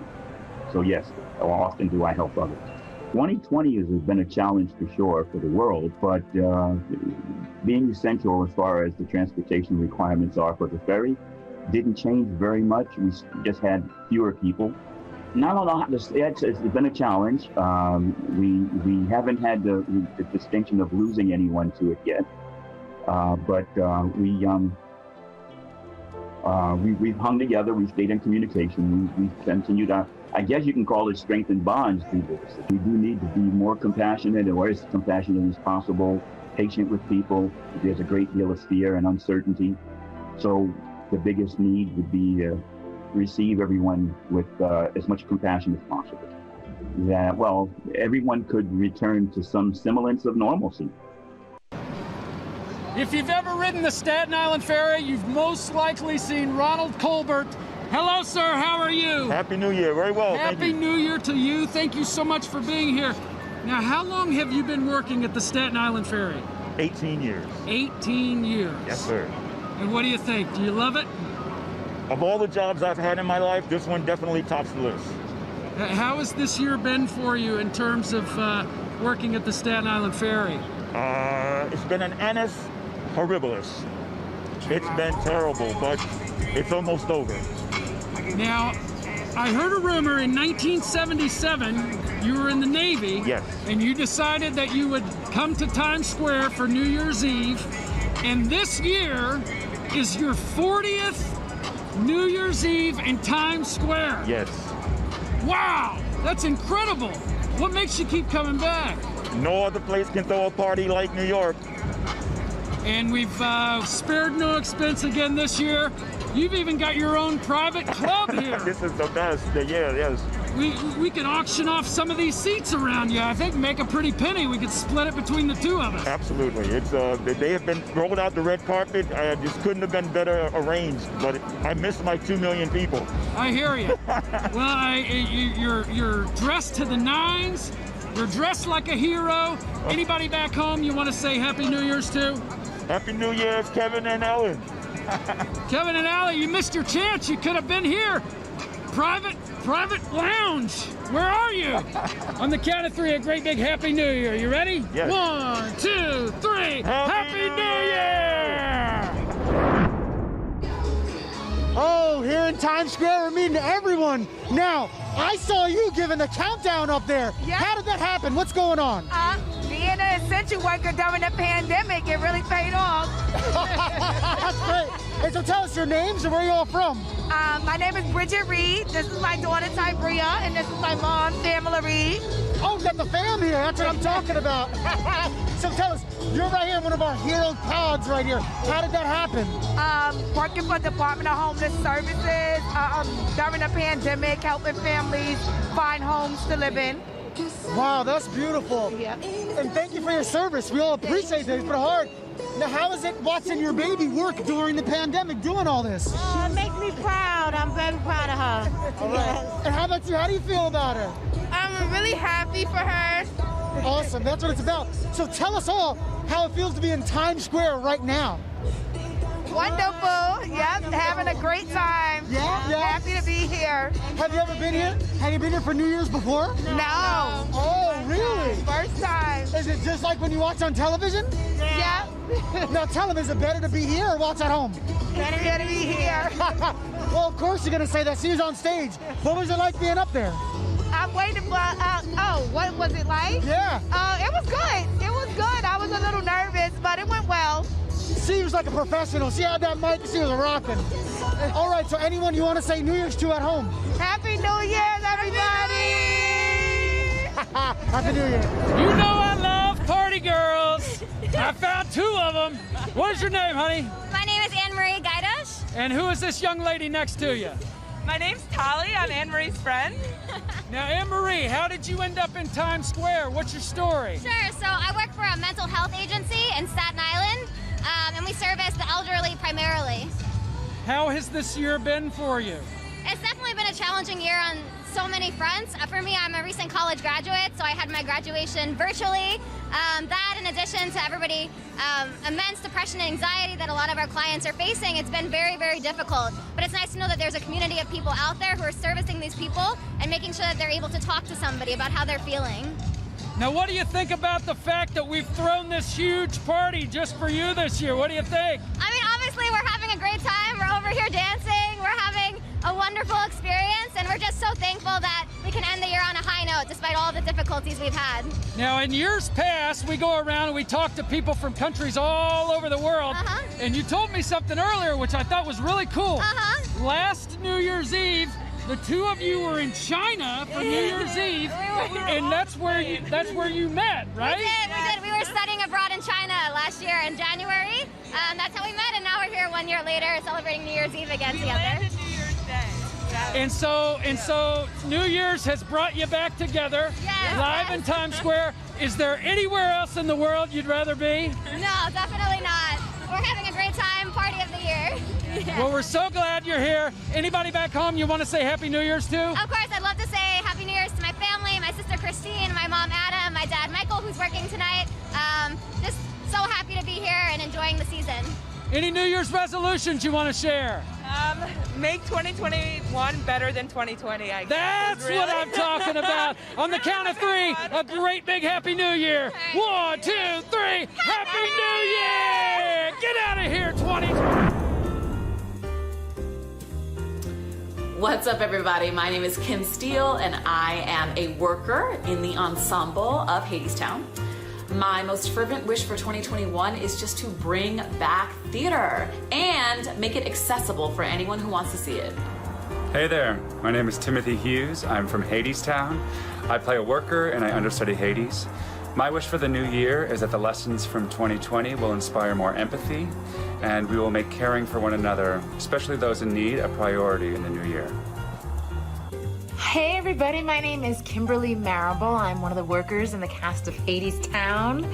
So yes, how often do I help others? 2020 has been a challenge for sure for the world, but being essential as far as the transportation requirements are for the ferry didn't change very much. We just had fewer people. No, it's been a challenge. We haven't had the distinction of losing anyone to it yet, but we've hung together. We've stayed in communication. We've continued our, I guess you can call it strengthened bonds through this. We do need to be more compassionate, or as compassionate as possible, patient with people. There's a great deal of fear and uncertainty. So the biggest need would be receive everyone with as much compassion as possible. That, well, everyone could return to some semblance of normalcy. If you've ever ridden the Staten Island Ferry, you've most likely seen Ronald Colbert. Hello, sir. How are you? Happy New Year. Very well. Happy New Year to you. Thank you so much for being here. Now, how long have you been working at the Staten Island Ferry? 18 years. 18 years. Yes, sir. And what do you think? Do you love it? Of all the jobs I've had in my life, this one definitely tops the list. How has this year been for you in terms of working at the Staten Island Ferry? It's been an annus horribilis. It's been terrible, but it's almost over. Now, I heard a rumor in 1977, you were in the Navy. Yes. And you decided that you would come to Times Square for New Year's Eve. And this year is your 40th New Year's Eve in Times Square. Yes. Wow, that's incredible. What makes you keep coming back? No other place can throw a party like New York. And we've spared no expense again this year. You've even got your own private club here. This is the best. Yeah, yes. We could auction off some of these seats around you. I think make a pretty penny. We could split it between the two of us. Absolutely. It's they have been rolled out the red carpet. Just couldn't have been better arranged. But I miss my 2 million people. I hear you. Well, you're dressed to the nines. You're dressed like a hero. Anybody back home you want to say Happy New Year's to? Happy New Year's, Kevin and Ellen. Kevin and Allie, you missed your chance. You could have been here. Private lounge. Where are you? On the count of three, a great big Happy New Year. You ready? Yes. 1, 2, 3. Happy New Year! Oh, here in Times Square, we're meeting everyone. Now, I saw you giving the countdown up there. Yeah. How did that happen? What's going on? Being an essential worker during the pandemic, it really paid off. That's great. Hey, so tell us your names and where you all from. My name is Bridget Reed. This is my daughter, 𝗖𝗵𝗸𝗲, and this is my mom, Pamela Reed. Oh, you got the fam here. That's what I'm talking about. So tell us, you're right here in one of our hero pods right here. How did that happen? Working for Department of Homeless Services during the pandemic, helping families find homes to live in. Wow, that's beautiful. Yeah. And thank you for your service. We all appreciate that. You put hard. Now, how is it watching your baby work during the pandemic, doing all this? Oh, it makes me proud. I'm very proud of her. All right. And how about you? How do you feel about her? I'm really happy for her. Awesome. That's what it's about. So tell us all how it feels to be in Times Square right now. Wonderful. Yep, having a great time. Yeah. Happy to be here. Have you ever been here? Have you been here for New Year's before? No. Oh, really? First time. Is it just like when you watch on television? Yeah. Now tell them, is it better to be here or watch at home? Better to be here. Well, of course you're going to say that. She was on stage. What was it like being up there? I'm waiting for, what was it like? Yeah. It was good. It was good. I was a little nervous, but it went well. She was like a professional. She had that mic. She was rocking. All right, so anyone you want to say New Year's to at home? Happy New Year's, everybody! Happy New Year. You know I love party girls. I found 2 of them. What is your name, honey? My name is 𝗟𝗶𝗸𝗲. And who is this young lady next to you? My name's Tali. I'm Anne-Marie's friend. Now, Anne-Marie, how did you end up in Times Square? What's your story? Sure. So I work for a mental health agency in Staten Island, and we service the elderly primarily. How has this year been for you? It's definitely been a challenging year on so many fronts. For me, I'm a recent college graduate, so I had my graduation virtually. That, in addition to everybody, immense depression and anxiety that a lot of our clients are facing, it's been very, very difficult. But it's nice to know that there's a community of people out there who are servicing these people and making sure that they're able to talk to somebody about how they're feeling. Now, what do you think about the fact that we've thrown this huge party just for you this year? What do you think? I mean, obviously, we're having a great time. We're over here dancing. We're having a wonderful experience, and we're just so thankful that we can end the year on a high note despite all the difficulties we've had. Now, in years past, we go around and we talk to people from countries all over the world, and you told me something earlier which I thought was really cool. Last New Year's Eve, the two of you were in China for New Year's Eve, and that's where you met, right? We did. We were studying abroad in China last year in January. That's how we met, and now we're here 1 year later celebrating New Year's Eve again together. Landed New Year's Day. And so New Year's has brought you back together, live in Times Square. Is there anywhere else in the world you'd rather be? No, definitely not. We're having a great time, party of the year. Well, we're so glad you're here. Anybody back home you want to say Happy New Year's to? Of course, I'd love to say Happy New Year's to my family, my sister Christine, my mom Adam, my dad Michael, who's working tonight. Just so happy to be here and enjoying the season. Any New Year's resolutions you want to share? Make 2021 better than 2020, I guess. That's really what I'm talking about. On the count of three, a great big Happy New Year. 1, 2, 3, Happy New Year! Get out of here, 2020. What's up, everybody? My name is Kim Steele, and I am a worker in the ensemble of Hadestown. My most fervent wish for 2021 is just to bring back theater and make it accessible for anyone who wants to see it. Hey there, my name is Timothy Hughes. I'm from Hadestown. I play a worker and I understudy Hades. My wish for the new year is that the lessons from 2020 will inspire more empathy, and we will make caring for one another, especially those in need, a priority in the new year. Hey everybody, my name is Kimberly Marable. I'm one of the workers in the cast of Hadestown.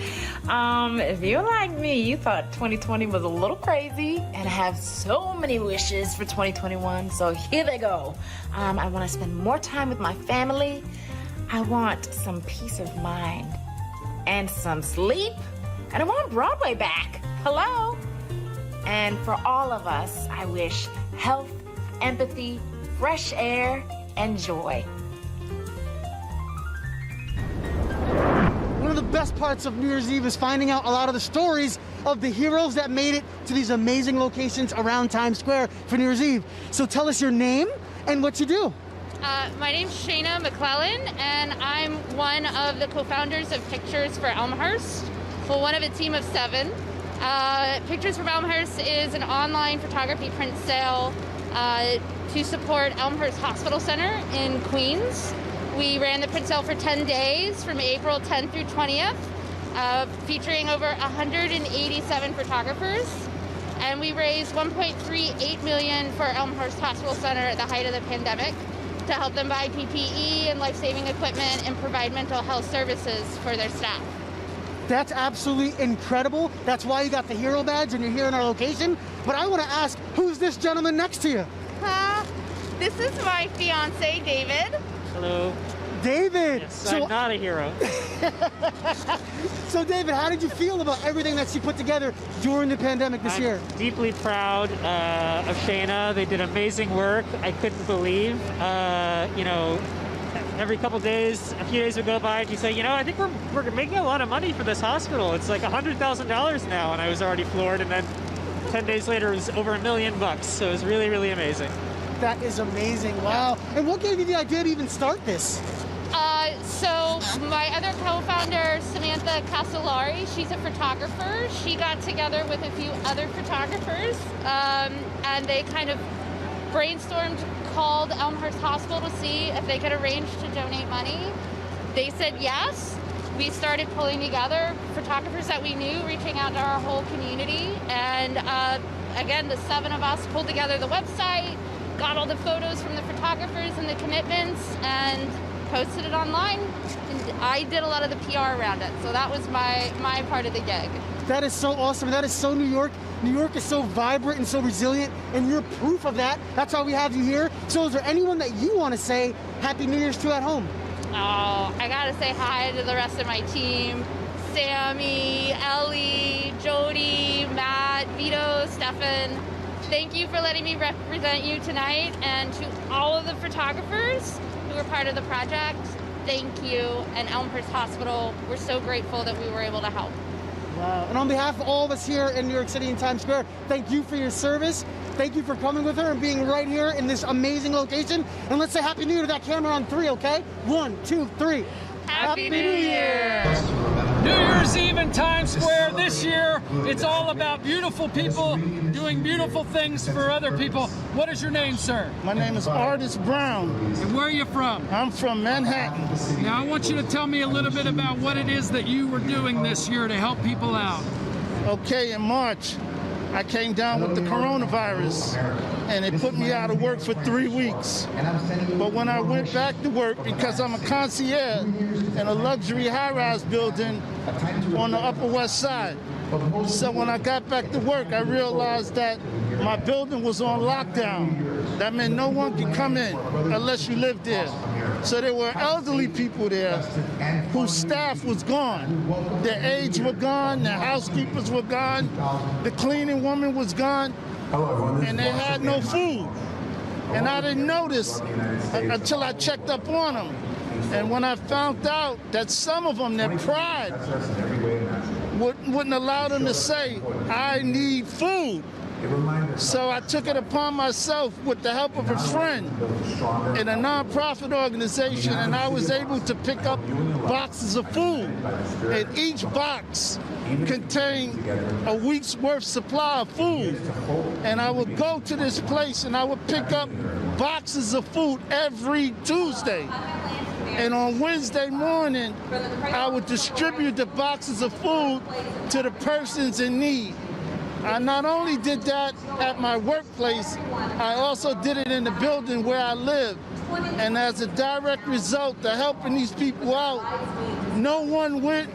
If you're like me, you thought 2020 was a little crazy, and I have so many wishes for 2021, so here they go. I want to spend more time with my family. I want some peace of mind and some sleep, and I want Broadway back. Hello? And for all of us, I wish health, empathy, fresh air, and joy. One of the best parts of New Year's Eve is finding out a lot of the stories of the heroes that made it to these amazing locations around Times Square for New Year's Eve. So tell us your name and what you do. My name's Shayna McClellan, and I'm one of the co-founders of Pictures for Elmhurst. Well, one of a team of 7. Pictures from Elmhurst is an online photography print sale to support Elmhurst Hospital Center in Queens. We ran the print sale for 10 days from April 10th through 20th, featuring over 187 photographers. And we raised $1.38 million for Elmhurst Hospital Center at the height of the pandemic to help them buy PPE and life-saving equipment and provide mental health services for their staff. That's absolutely incredible. That's why you got the hero badge and you're here in our location. But I want to ask, who's this gentleman next to you? This is my fiance, David. Hello. David! Yes, I'm not a hero. So David, how did you feel about everything that she put together during the pandemic this year? Deeply proud of Shayna. They did amazing work. I couldn't believe, every couple days, a few days would go by and you say, I think we're making a lot of money for this hospital. It's like $100,000 now, and I was already floored, and then 10 days later it was over $1 million. So it was really, really amazing. That is amazing. Wow. And what gave you the idea to even start this? So my other co-founder, Samantha Casolari, she's a photographer. She got together with a few other photographers, and they kind of brainstormed, called Elmhurst Hospital to see if they could arrange to donate money. They said yes. We started pulling together photographers that we knew, reaching out to our whole community. And again, the 7 of us pulled together the website, got all the photos from the photographers and the commitments, and posted it online. And I did a lot of the PR around it, so that was my part of the gig. That is so awesome. That is so New York. New York is so vibrant and so resilient, and you're proof of that. That's why we have you here. So is there anyone that you want to say Happy New Year's to at home? Oh, I gotta say hi to the rest of my team. Sammy, Ellie, Jody, Matt, Vito, Stefan. Thank you for letting me represent you tonight, and to all of the photographers who were part of the project, thank you. And Elmhurst Hospital, we're so grateful that we were able to help. Wow. And on behalf of all of us here in New York City and Times Square, thank you for your service. Thank you for coming with her and being right here in this amazing location. And let's say Happy New Year to that camera on 3, okay? 1, 2, 3. Happy New Year! New Year's Eve in Times Square this year. It's all about beautiful people doing beautiful things for other people. What is your name, sir? My name is Artist Brown. And where are you from? I'm from Manhattan. Now, I want you to tell me a little bit about what it is that you were doing this year to help people out. Okay, in March, I came down with the coronavirus, and it put me out of work for 3 weeks. But when I went back to work, because I'm a concierge in a luxury high-rise building on the Upper West Side, so when I got back to work, I realized that my building was on lockdown. That meant no one could come in unless you lived there. So there were elderly people there whose staff was gone. Their aides were gone, their housekeepers were gone, the cleaning woman was gone, and they had no food. And I didn't notice until I checked up on them. And when I found out that some of them, their pride wouldn't allow them to say, I need food. So I took it upon myself with the help of a friend in a nonprofit organization, and I was able to pick up boxes of food. And each box contained a week's worth supply of food. And I would go to this place and I would pick up boxes of food every Tuesday. And on Wednesday morning, I would distribute the boxes of food to the persons in need. I not only did that at my workplace, I also did it in the building where I live. And as a direct result of helping these people out, no one went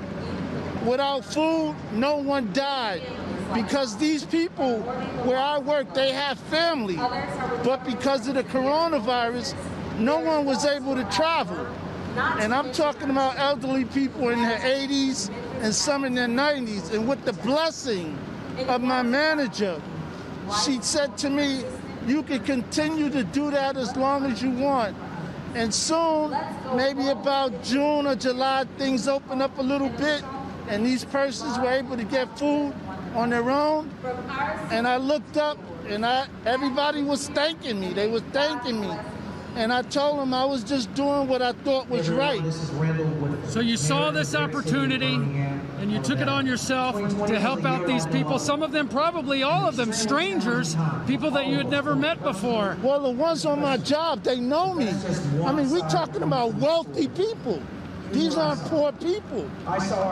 without food, no one died. Because these people where I work, they have family. But because of the coronavirus, no one was able to travel. And I'm talking about elderly people in their 80s and some in their 90s. And with the blessing of my manager, she said to me, you can continue to do that as long as you want. And soon, maybe about June or July, things open up a little bit, and these persons were able to get food on their own. And I looked up, and everybody was thanking me. They were thanking me. And I told them I was just doing what I thought was right. So you saw this opportunity and you took it on yourself to help out these people. Some of them, probably all of them, strangers, people that you had never met before. Well, the ones on my job, they know me. I mean, we're talking about wealthy people. These aren't poor people.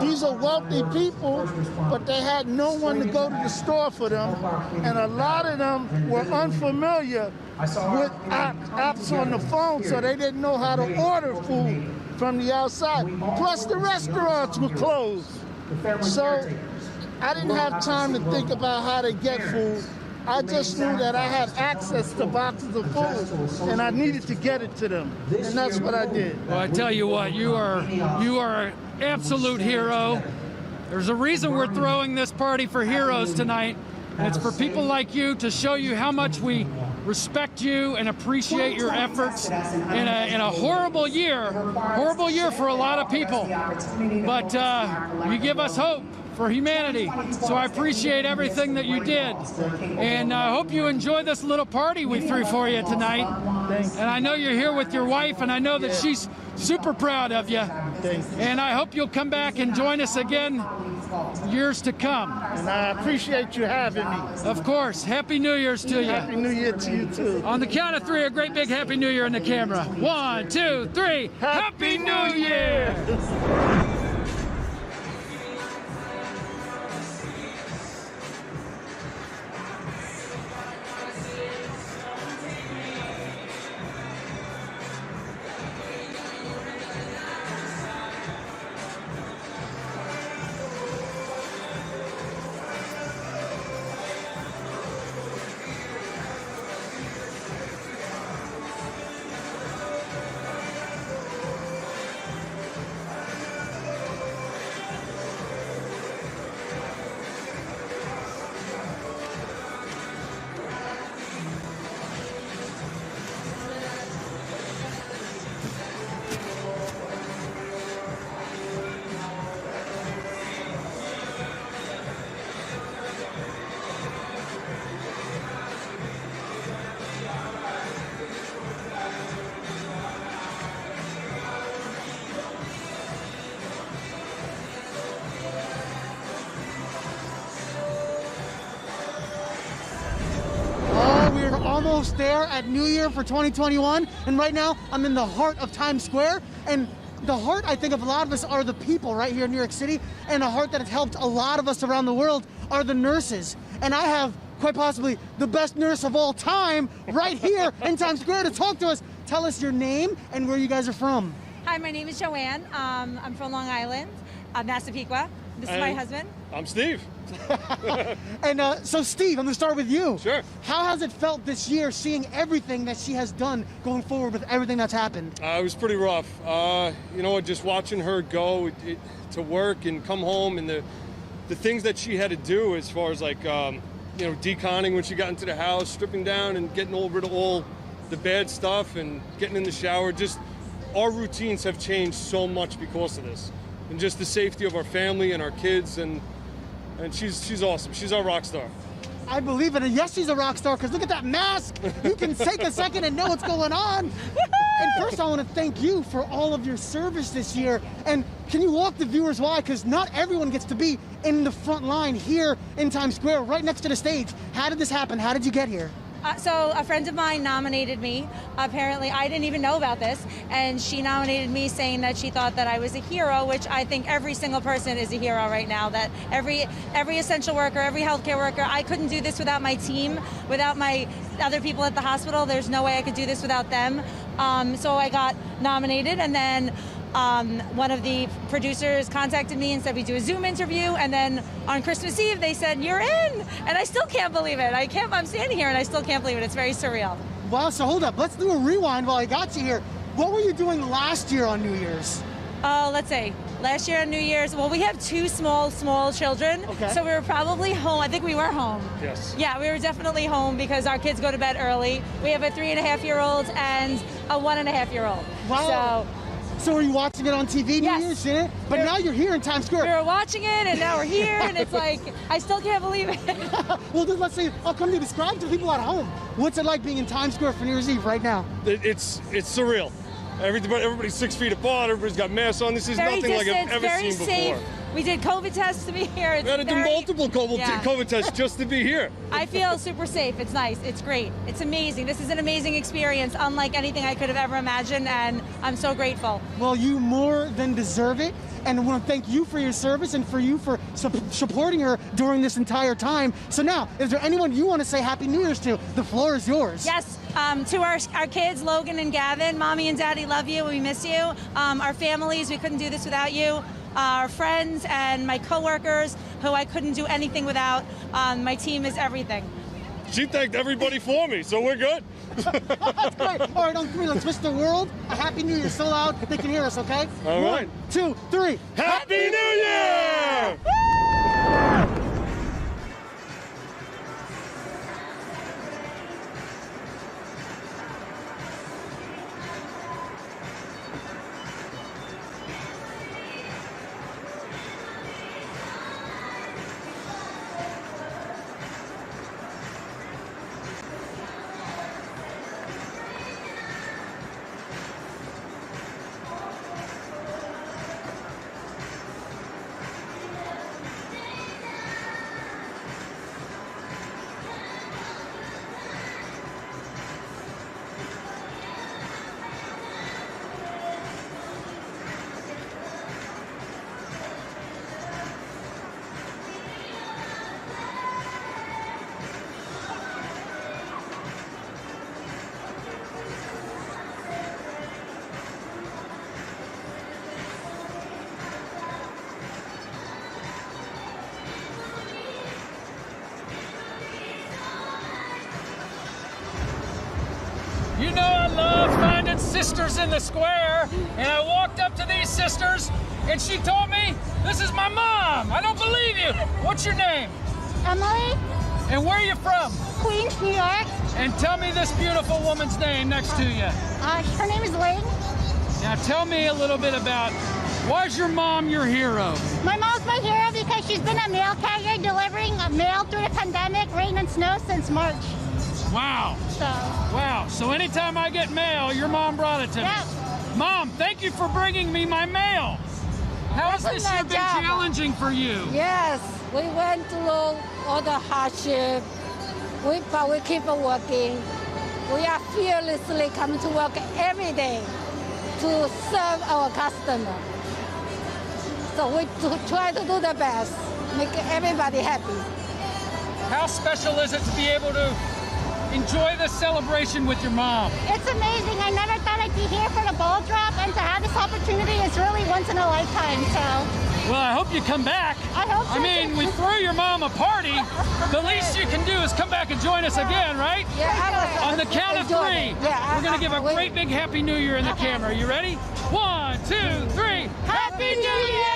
These are wealthy people, but they had no one to go to the store for them. And a lot of them were unfamiliar with apps on the phone, so they didn't know how to order food from the outside. Plus, the restaurants were closed. So I didn't have time to think about how to get food. I just knew that I had access to boxes of food, and I needed to get it to them, and that's what I did. Well, I tell you what, you are an absolute hero. There's a reason we're throwing this party for heroes tonight, and it's for people like you to show you how much we respect you and appreciate your efforts in a horrible year for a lot of people. But you give us hope for humanity. So I appreciate everything that you did. And I hope you enjoy this little party we threw for you tonight. And I know you're here with your wife, and I know that she's super proud of you. And I hope you'll come back and join us again years to come. And I appreciate you having me. Of course. Happy New Year's to you. Happy New Year to you, too. On the count of 3, a great big Happy New Year in the camera. 1, 2, 3. Happy New Year! almost there at New Year for 2021, and right now I'm in the heart of Times Square, and the heart, I think, of a lot of us are the people right here in New York City, and a heart that has helped a lot of us around the world are the nurses. And I have quite possibly the best nurse of all time right here in Times Square to talk to us. Tell us your name and where you guys are from. Hi, my name is Joanne. I'm from Long Island, Massapequa. This is my husband. I'm Steve. And so Steve, I'm gonna start with you. Sure. How has it felt this year seeing everything that she has done going forward with everything that's happened? It was pretty rough. You know, just watching her go to work and come home, and the things that she had to do as far as like, you know, deconning when she got into the house, stripping down and getting rid of all the bad stuff and getting in the shower. Just our routines have changed so much because of this. And just the safety of our family and our kids, and she's awesome. She's our rock star. I believe it, and yes, she's a rock star, because look at that mask. You can take a second and know what's going on. And first, I want to thank you for all of your service this year. And can you walk the viewers why? Because not everyone gets to be in the front line here in Times Square, right next to the stage. How did this happen? How did you get here? So a friend of mine nominated me. Apparently, I didn't even know about this, and she nominated me saying that she thought that I was a hero, which I think every single person is a hero right now. That every essential worker, every healthcare worker, I couldn't do this without my team, without my other people at the hospital. There's no way I could do this without them. So I got nominated, and then one of the producers contacted me and said we do a Zoom interview, and then on Christmas Eve they said you're in, and I still can't believe it. I'm standing here and I still can't believe it. It's very surreal. Wow, so hold up, let's do a rewind while I got you here. What were you doing last year on New Year's? Let's see. Last year on New Year's, well, we have two small children, okay. So we were probably home. I think we were home. Yes. Yeah, we were definitely home because our kids go to bed early. We have a 3.5-year-old and a 1.5-year-old. Wow. So were you watching it on TV, yes. New Year's, didn't it? But now you're here in Times Square. We were watching it, and now we're here, and it's like, I still can't believe it. Well, then let's say, I'll come to describe to people at home. What's it like being in Times Square for New Year's Eve right now? It's surreal. Everybody's 6 feet apart. Everybody's got masks on. This is very nothing distant, like I've ever seen safe. before. We did COVID tests to be here. We had to do multiple COVID tests just to be here. I feel super safe. It's nice. It's great. It's amazing. This is an amazing experience, unlike anything I could have ever imagined, and I'm so grateful. Well, you more than deserve it, and I want to thank you for your service and for you for supporting her during this entire time. So now, is there anyone you want to say Happy New Year's to? The floor is yours. Yes. To our kids, Logan and Gavin, Mommy and Daddy love you. We miss you. Our families, we couldn't do this without you. Our friends and my coworkers, who I couldn't do anything without. My team is everything. She thanked everybody for me, so we're good. That's great. All right, on three, let's wish the world a Happy New Year so loud they can hear us, okay? All right. 1, 2, 3. Happy New Year! You know I love finding sisters in the square, and I walked up to these sisters, and she told me, this is my mom. I don't believe you. What's your name? Emily. And where are you from? Queens, New York. And tell me this beautiful woman's name next to you. Her name is Ling. Now tell me a little bit about, why is your mom your hero? My mom's my hero because she's been a mail carrier delivering mail through the pandemic, rain and snow since March. Wow. Wow. So anytime I get mail, your mom brought it to me. Mom, thank you for bringing me my mail. How has this year been challenging for you? Yes, we went through all the hardship, but we keep on working. We are fearlessly coming to work every day to serve our customer. So we try to do the best, make everybody happy. How special is it to be able to enjoy this celebration with your mom? It's amazing. I never thought I'd be here for the ball drop, and to have this opportunity is really once in a lifetime. So, well, I hope you come back. I hope so. I mean, we threw your mom a party. The least you can do is come back and join us again, right? Yeah. On the count of three, we're going to give a great big Happy New Year in the camera. You ready? 1, 2, 3. Happy New Year!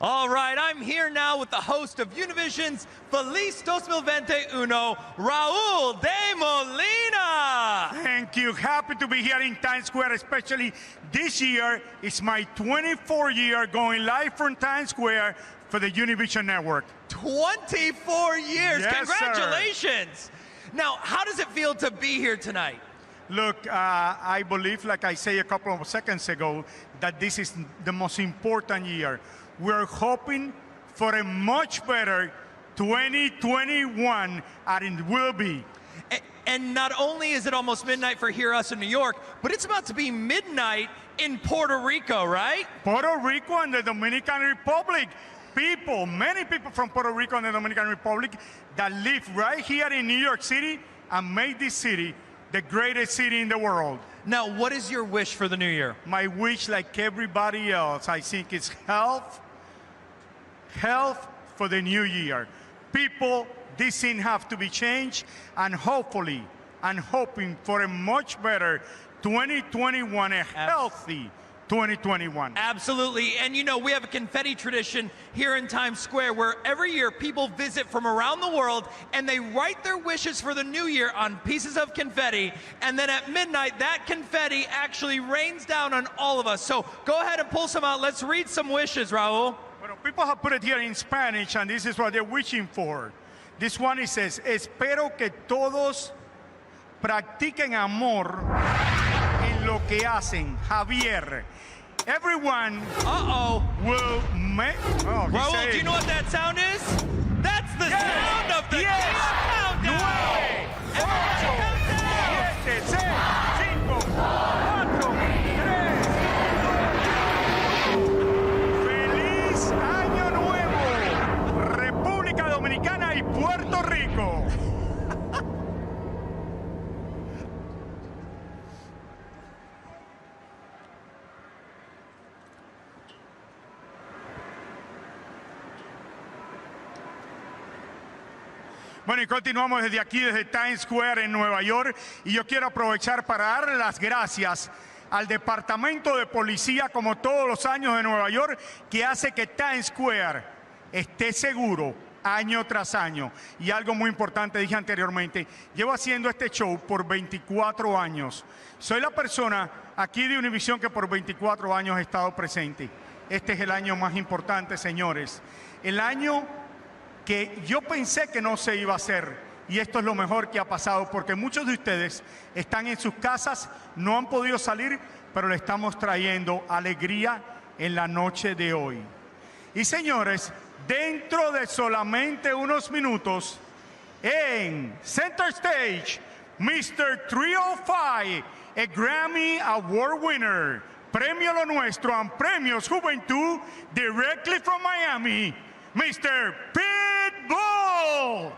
All right, I'm here now with the host of Univision's 𝗖cie 2021, Raul de Molina. Thank you. Happy to be here in Times Square, especially this year. It's my 24th year going live from Times Square for the Univision Network. 24 years. Yes, congratulations. Sir. Now, how does it feel to be here tonight? Look, I believe, like I said a couple of seconds ago, that this is the most important year. We're hoping for a much better 2021, and it will be. And not only is it almost midnight for here, us in New York, but it's about to be midnight in Puerto Rico, right? Puerto Rico and the Dominican Republic. People, many people from Puerto Rico and the Dominican Republic that live right here in New York City and make this city the greatest city in the world. Now, what is your wish for the new year? My wish, like everybody else, I think is health for the new year. People, this thing have to be changed, and hopefully, and hoping for a much better 2021, a healthy 2021. Absolutely. And you know, we have a confetti tradition here in Times Square where every year people visit from around the world and they write their wishes for the new year on pieces of confetti. And then at midnight, that confetti actually rains down on all of us. So go ahead and pull some out. Let's read some wishes, Raul. Well, people have put it here in Spanish, and this is what they're wishing for. This one, it says, espero que todos practiquen amor en lo que hacen, Javier. Everyone will make... Raul, do you know what that sound is? That's the sound Puerto Rico. Bueno, y continuamos desde aquí, desde Times Square en Nueva York, y yo quiero aprovechar para darle las gracias al Departamento de Policía, como todos los años de Nueva York, que hace que Times Square esté seguro año tras año. Y algo muy importante, dije anteriormente, llevo haciendo este show por 24 años. Soy la persona aquí de Univision que por 24 años he estado presente. Este es el año más importante, señores. El año que yo pensé que no se iba a hacer. Y esto es lo mejor que ha pasado, porque muchos de ustedes están en sus casas, no han podido salir, pero le estamos trayendo alegría en la noche de hoy. Y señores, dentro de solamente unos minutos, en Center Stage, Mr. 305, a Grammy Award winner, Premio Lo Nuestro and Premios Juventud, directly from Miami, Mr. Pitbull.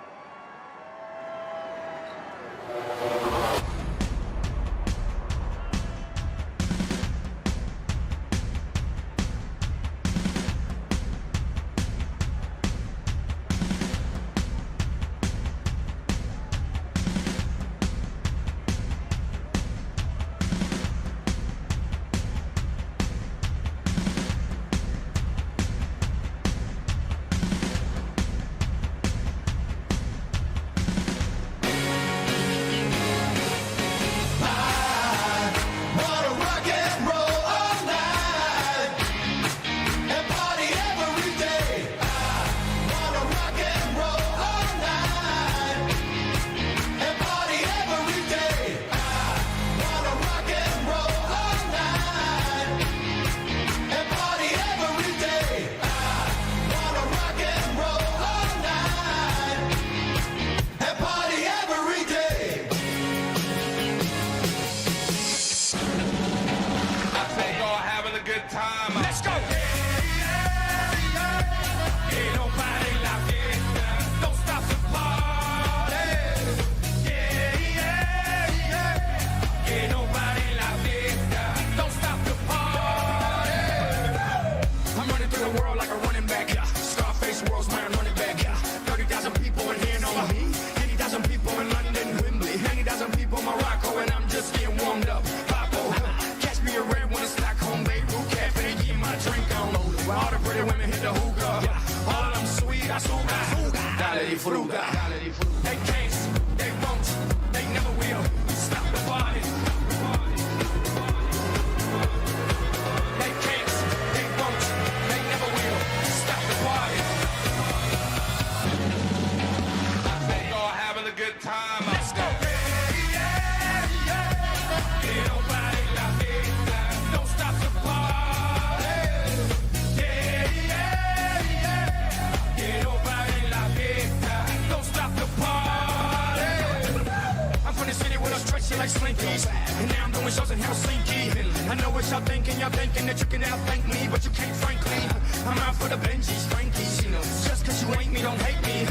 Like Slinkies, and now I'm doing shows in Helsinki. I know what y'all thinking that you can outthink me, but you can't, frankly. I'm out for the Benjis, Frankies, you know. Just cause you ain't me, don't hate me.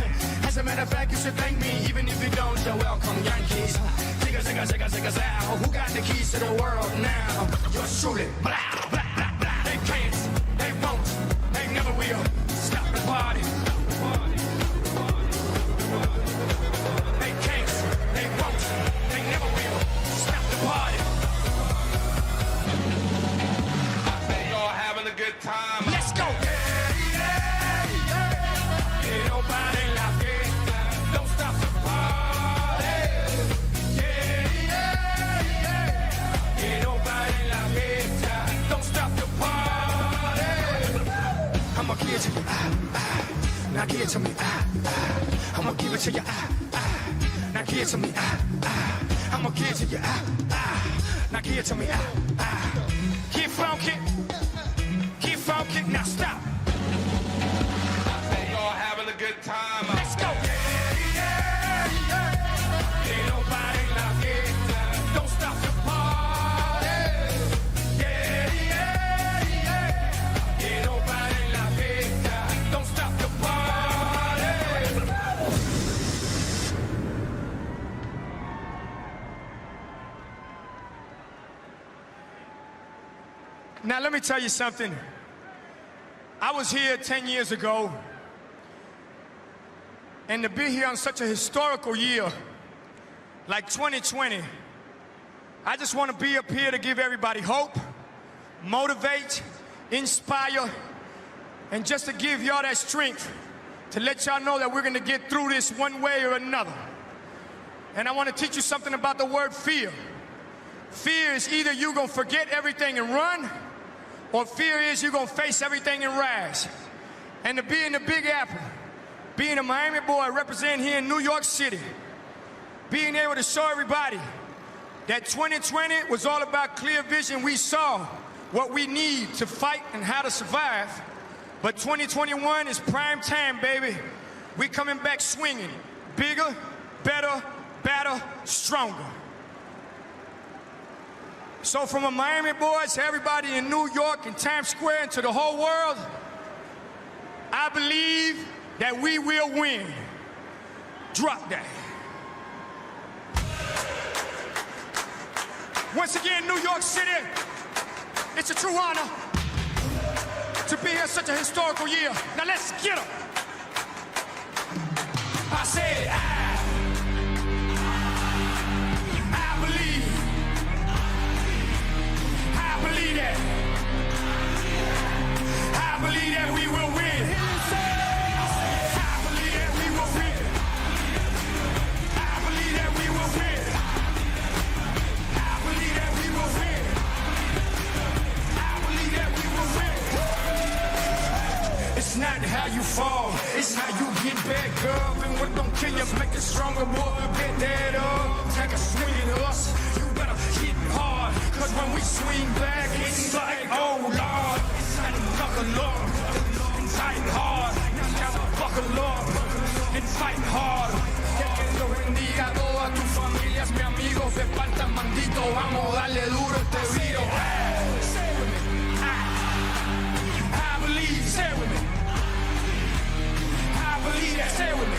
As a matter of fact, you should thank me, even if you don't. You're welcome, Yankees. Zigga, zigga, zigga, zigga, zow. Who got the keys to the world now? You're shooting. Blah, blah, blah, blah. They can't, they won't, they never will stop the party. They can't, they won't, they never will stop the party. I bet y'all having a good time. Let's go. Ain't nobody like it. Don't stop the party. Ain't nobody like it. Don't stop the party. I'ma give it to you. Now give it to me. I'ma give it to you. Now give it to me. I'ma give it to you. Now give it to me. Keep funky. Keep funky. Now stop. I bet y'all having a good time. Let's go. Ain't nobody like it. Don't stop the party. Ain't nobody like it. Don't stop the party. Now, let me tell you something. I was here 10 years ago, and to be here on such a historical year like 2020, I just want to be up here to give everybody hope, motivate, inspire, and just to give y'all that strength to let y'all know that we're going to get through this one way or another. And I want to teach you something about the word fear. Fear is either you're going to forget everything and run, or fear is you're going to face everything and rise. And to be in the Big Apple, being a Miami boy representing here in New York City, being able to show everybody that 2020 was all about clear vision. We saw what we need to fight and how to survive. But 2021 is prime time, baby. We coming back swinging. Bigger, better, badder, stronger. So from a Miami boy to everybody in New York and Times Square and to the whole world, I believe that we will win. Drop that. Once again, New York City, it's a true honor to be here such a historical year. Now let's get them. I said, I believe that. I believe that we will win. I believe that we will win. I believe that we will win. I believe that we will win. I believe that we will win. It's not how you fall, it's how you get back up. And what don't kill you make you stronger, boy. Get that up. Take a swing at us. You better hit hard. Cause when we swing back, it's like, oh Lord, it's time to buckle up and fight hard. It's time to buckle up and fight hard. Que Dios bendiga a todas tus familias, mis amigos de Esparta, mandito. Vamos a darle duro este video. Say with me. I believe, say with me. I believe that, say with me.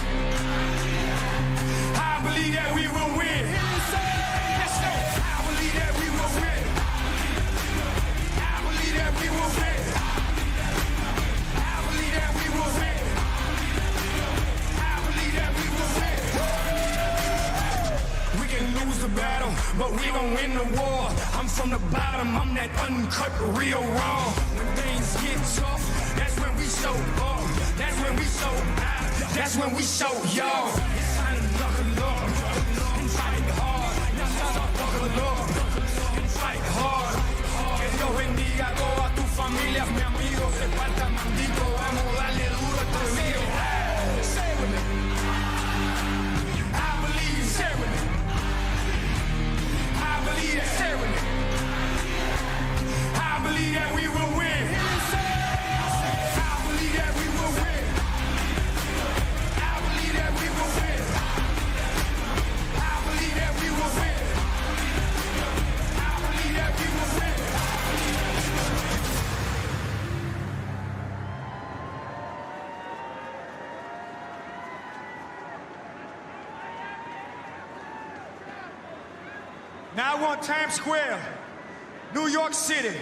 I believe that we will win. Let's go. I believe that we will win. I believe that we will win. I believe that we will win. I believe that we will win. We can lose the battle, but we gon' win the war. I'm from the bottom, I'm that uncut, real raw. When things get tough, that's when we show up. That's when we show out. That's when we show y'all. It's time to buckle up and fight hard. It's time to buckle up and fight hard. Que Dios bendiga a todas tus familias, mis amigos, de Esparta, mandito. Vamos a darle duro a este video. Say with me. I believe, say with me. I believe that, say with me. I believe that we will win. I believe that we will win. I believe that we will win. I believe that we will win. I believe that we will win. Now I want Times Square, New York City,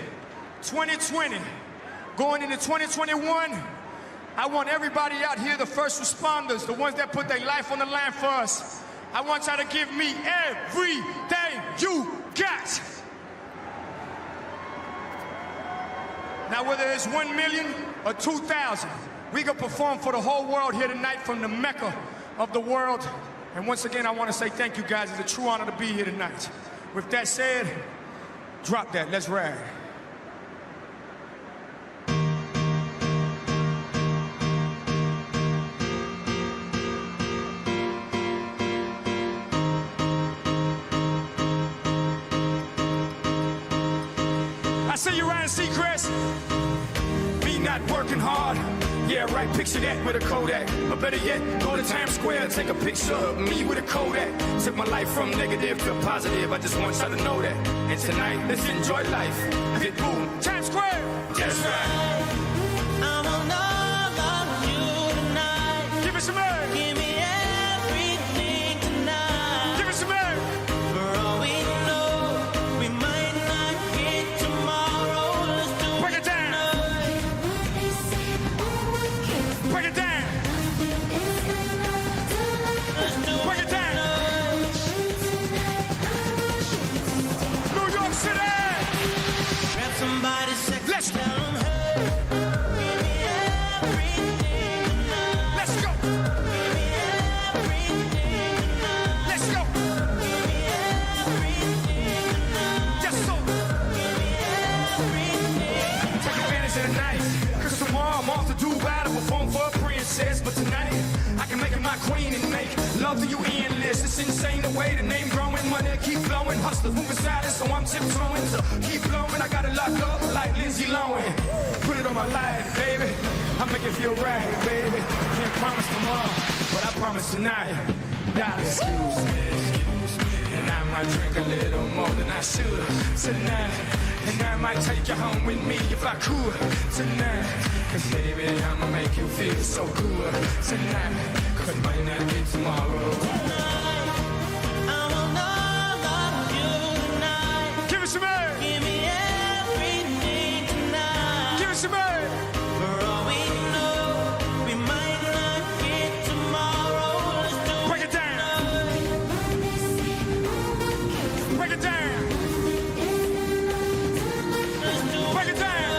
2020, going into 2021. I want everybody out here, the first responders, the ones that put their life on the line for us. I want y'all to give me everything you got. Now, whether it's 1 million or 2,000, we gonna perform for the whole world here tonight from the Mecca of the world. And once again, I want to say thank you guys. It's a true honor to be here tonight. With that said, drop that. Let's ride. I see you riding Seacrest. Me not working hard. Yeah, right, picture that with a Kodak. Or better yet, go to Times Square, take a picture of me with a Kodak. Took my life from negative to positive, I just want y'all to know that. And tonight, let's enjoy life. Pitbull, Times Square, that's right. I'm on all of you tonight. Give me some air. Give me everything tonight. Give me some air. For all we know, we might not get tomorrow. Let's do love you endless. It's insane the way the name growing, money keep flowing. Hustlers moving silent, so I'm tiptoeing. So keep blowing, I got it locked up like Lindsay Lohan. Put it on my life, baby. I make it feel right, baby. Can't promise tomorrow, but I promise tonight. God, excuse me. And I might drink a little more than I should tonight. And I might take you home with me if I could tonight. Cause baby, I'ma make you feel so good tonight. Cause it might not be tomorrow. Give us some air. Give me everything tonight. Give us some air. For all we know, we might not get tomorrow. Let's do break it down. Break it down. Break it down.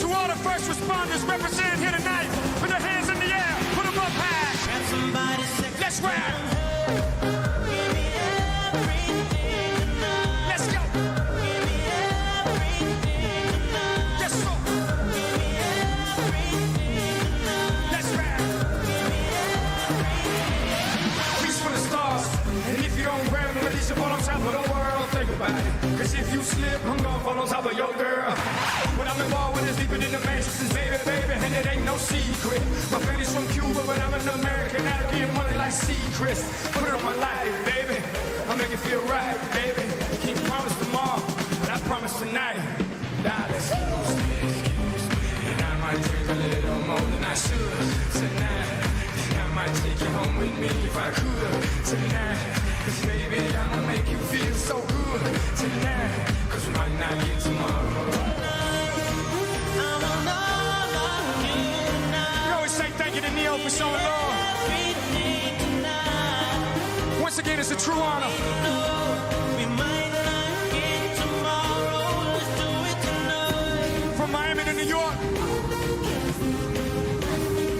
To all the first responders represented here tonight, put their hands in the air, put them up high. Let's rap. Cause if you slip, I'm gonna fall on top of your girl. What I'm involved with is deeper than the mattresses, baby, baby, and it ain't no secret. My family's from Cuba, but I'm an American. I give money like secrets. Put it on my life, baby. I'll make it feel right, baby. Can't promise tomorrow, but I promise tonight. Darling, excuse me. And I might drink a little more than I should tonight. And I might take you home with me if I could tonight. Cause baby, I'ma make you feel so good tonight. Cause we might not get tomorrow. We always say thank you to Neo for showing love. Once again, it's a true honor. From Miami to New York,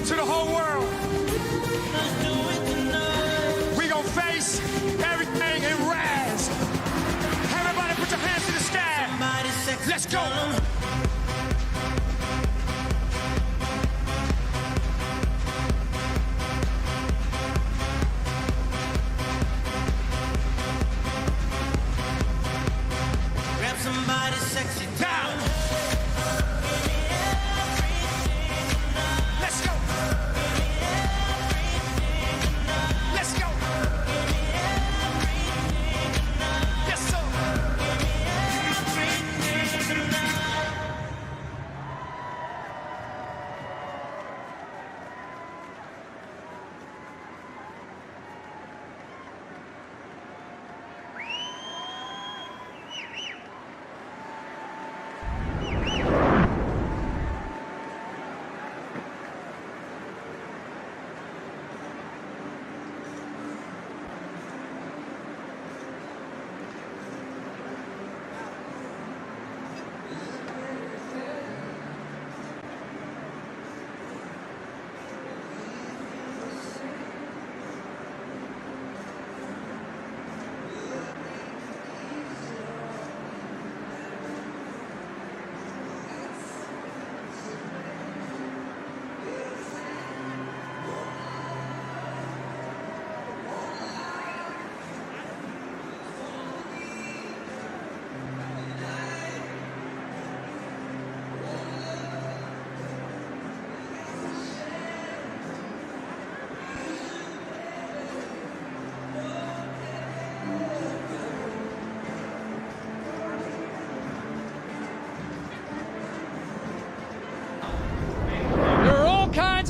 to the whole world. We gon' face everything and rise. Everybody put your hands to the sky. Let's go. Grab somebody sexy down. Let's go. Let's go. Yes, sir.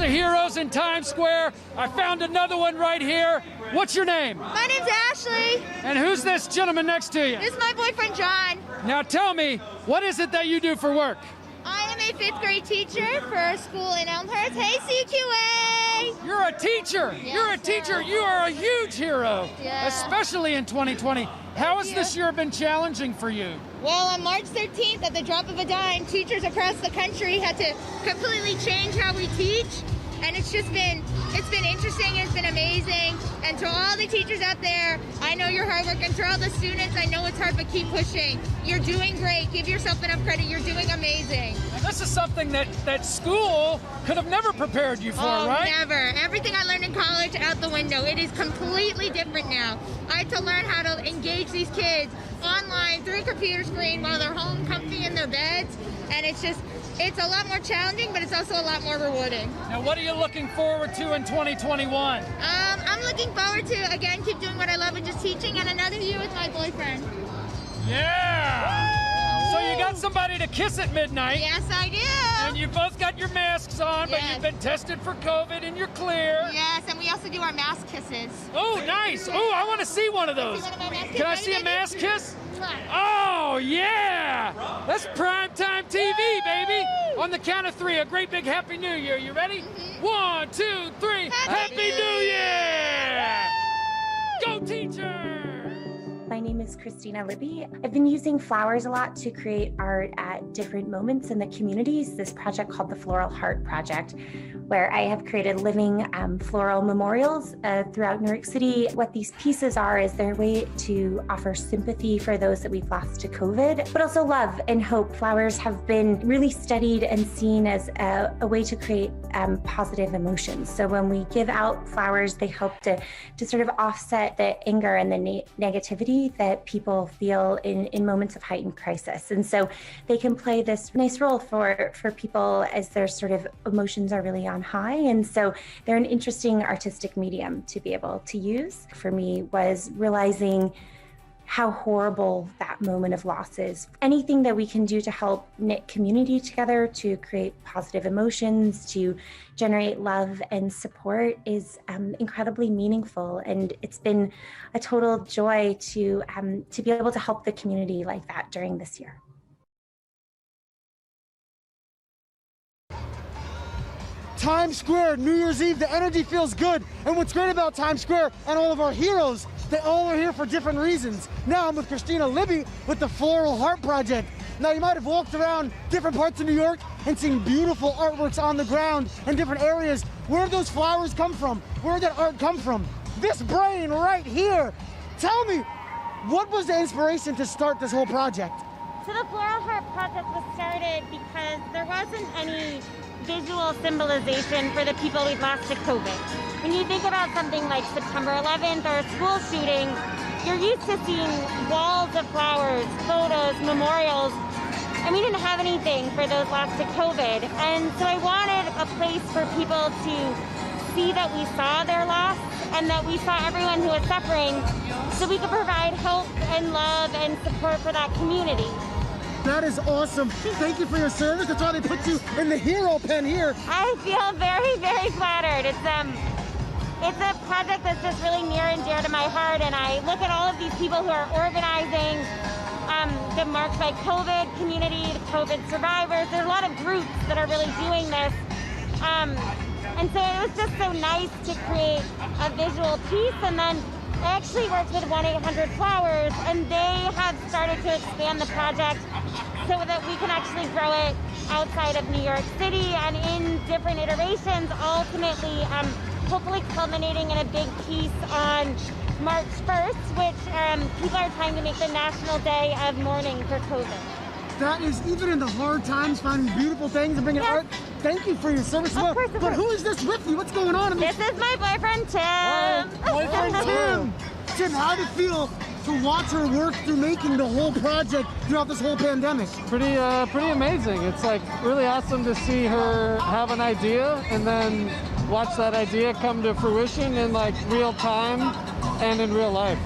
Of heroes in Times Square. I found another one right here. What's your name? My name's Ashley. And who's this gentleman next to you? This is my boyfriend, John. Now tell me, what is it that you do for work? I am a 5th grade teacher for a school in Elmhurst. Hey, CQA! You're a teacher. Yes, You're a teacher. You are a huge hero, Yeah. especially in 2020. How has this year been challenging for you? Well, on March 13th, at the drop of a dime, teachers across the country had to completely change how we teach. And it's been interesting, it's been amazing. And to all the teachers out there, I know you're hard working. To all the students, I know it's hard, but keep pushing. You're doing great. Give yourself enough credit. You're doing amazing. This is something that that school could have never prepared you for, right? Never. Everything I learned in college, out the window. It is completely different now. I had to learn how to engage these kids online through a computer screen while they're home comfy in their beds, and it's a lot more challenging, but it's also a lot more rewarding. Now, what are you looking forward to in 2021? I'm looking forward to, again, keep doing what I love and just teaching, and another year with my boyfriend. Yeah! So you got somebody to kiss at midnight. Yes, I do. And you both got your masks on, but you've been tested for COVID and you're clear. Yes, and we also do our mask kisses. Oh, nice. Oh, I want to see one of those. Can I see a mask kiss? Oh, yeah. That's primetime TV, baby. On the count of 3, a great big Happy New Year. You ready? 1, 2, 3. Happy New Year! Go, teacher! My name is 𝗟𝗶𝗸𝗲. I've been using flowers a lot to create art at different moments in the communities. This project called the Floral Heart Project, where I have created living floral memorials throughout New York City. What these pieces are is their way to offer sympathy for those that we've lost to COVID, but also love and hope. Flowers have been really studied and seen as a way to create positive emotions. So when we give out flowers, they help to sort of offset the anger and the negativity that people feel in moments of heightened crisis. And so they can play this nice role for people as their sort of emotions are really on high. And so they're an interesting artistic medium to be able to use. For me was realizing how horrible that moment of loss is. Anything that we can do to help knit community together, to create positive emotions, to generate love and support is incredibly meaningful. And it's been a total joy to be able to help the community like that during this year. Times Square, New Year's Eve, the energy feels good. And what's great about Times Square and all of our heroes, they all are here for different reasons. Now I'm with 𝗟𝗶𝗸𝗲 with the Floral Heart Project. Now you might have walked around different parts of New York and seen beautiful artworks on the ground in different areas. Where did those flowers come from? Where did that art come from? This brain right here. Tell me, what was the inspiration to start this whole project? So the Floral Heart Project was started because there wasn't any visual symbolization for the people we've lost to COVID. When you think about something like September 11th or a school shooting, you're used to seeing walls of flowers, photos, memorials, and we didn't have anything for those lost to COVID. And so I wanted a place for people to see that we saw their loss and that we saw everyone who was suffering, so we could provide hope and love and support for that community. That is awesome. Thank you for your service. That's why they put you in the hero pen here. I feel very, very flattered. It's a project that's just really near and dear to my heart, and I look at all of these people who are organizing the Marked by COVID community, the COVID survivors. There's a lot of groups that are really doing this. And so it was just so nice to create a visual piece, and then I actually worked with 1-800-Flowers, and they have started to expand the project so that we can actually grow it outside of New York City and in different iterations, ultimately hopefully culminating in a big piece on March 1st, which people are trying to make the National Day of Mourning for COVID. That is, even in the hard times, finding beautiful things and bringing art. Thank you for your service. Of course. But who is this with you? What's going on? This is my boyfriend, Tim. Boyfriend Tim. Tim, how did it feel to watch her work through making the whole project throughout this whole pandemic? Pretty amazing. It's like really awesome to see her have an idea and then watch that idea come to fruition in like real time and in real life.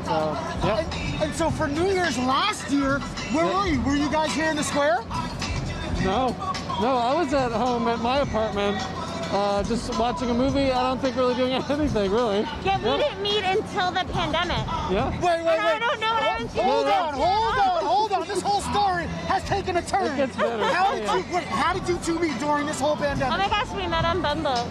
So, yeah. And so for New Year's last year, where were you? Were you guys here in the square? No, I was at home at my apartment, just watching a movie. I don't think really doing anything, really. Yeah, we didn't meet until the pandemic. Yeah. Wait. I don't know what I was doing. Hold on. This whole story has taken a turn. It gets better. How did you two meet during this whole pandemic? Oh my gosh, we met on Bumble.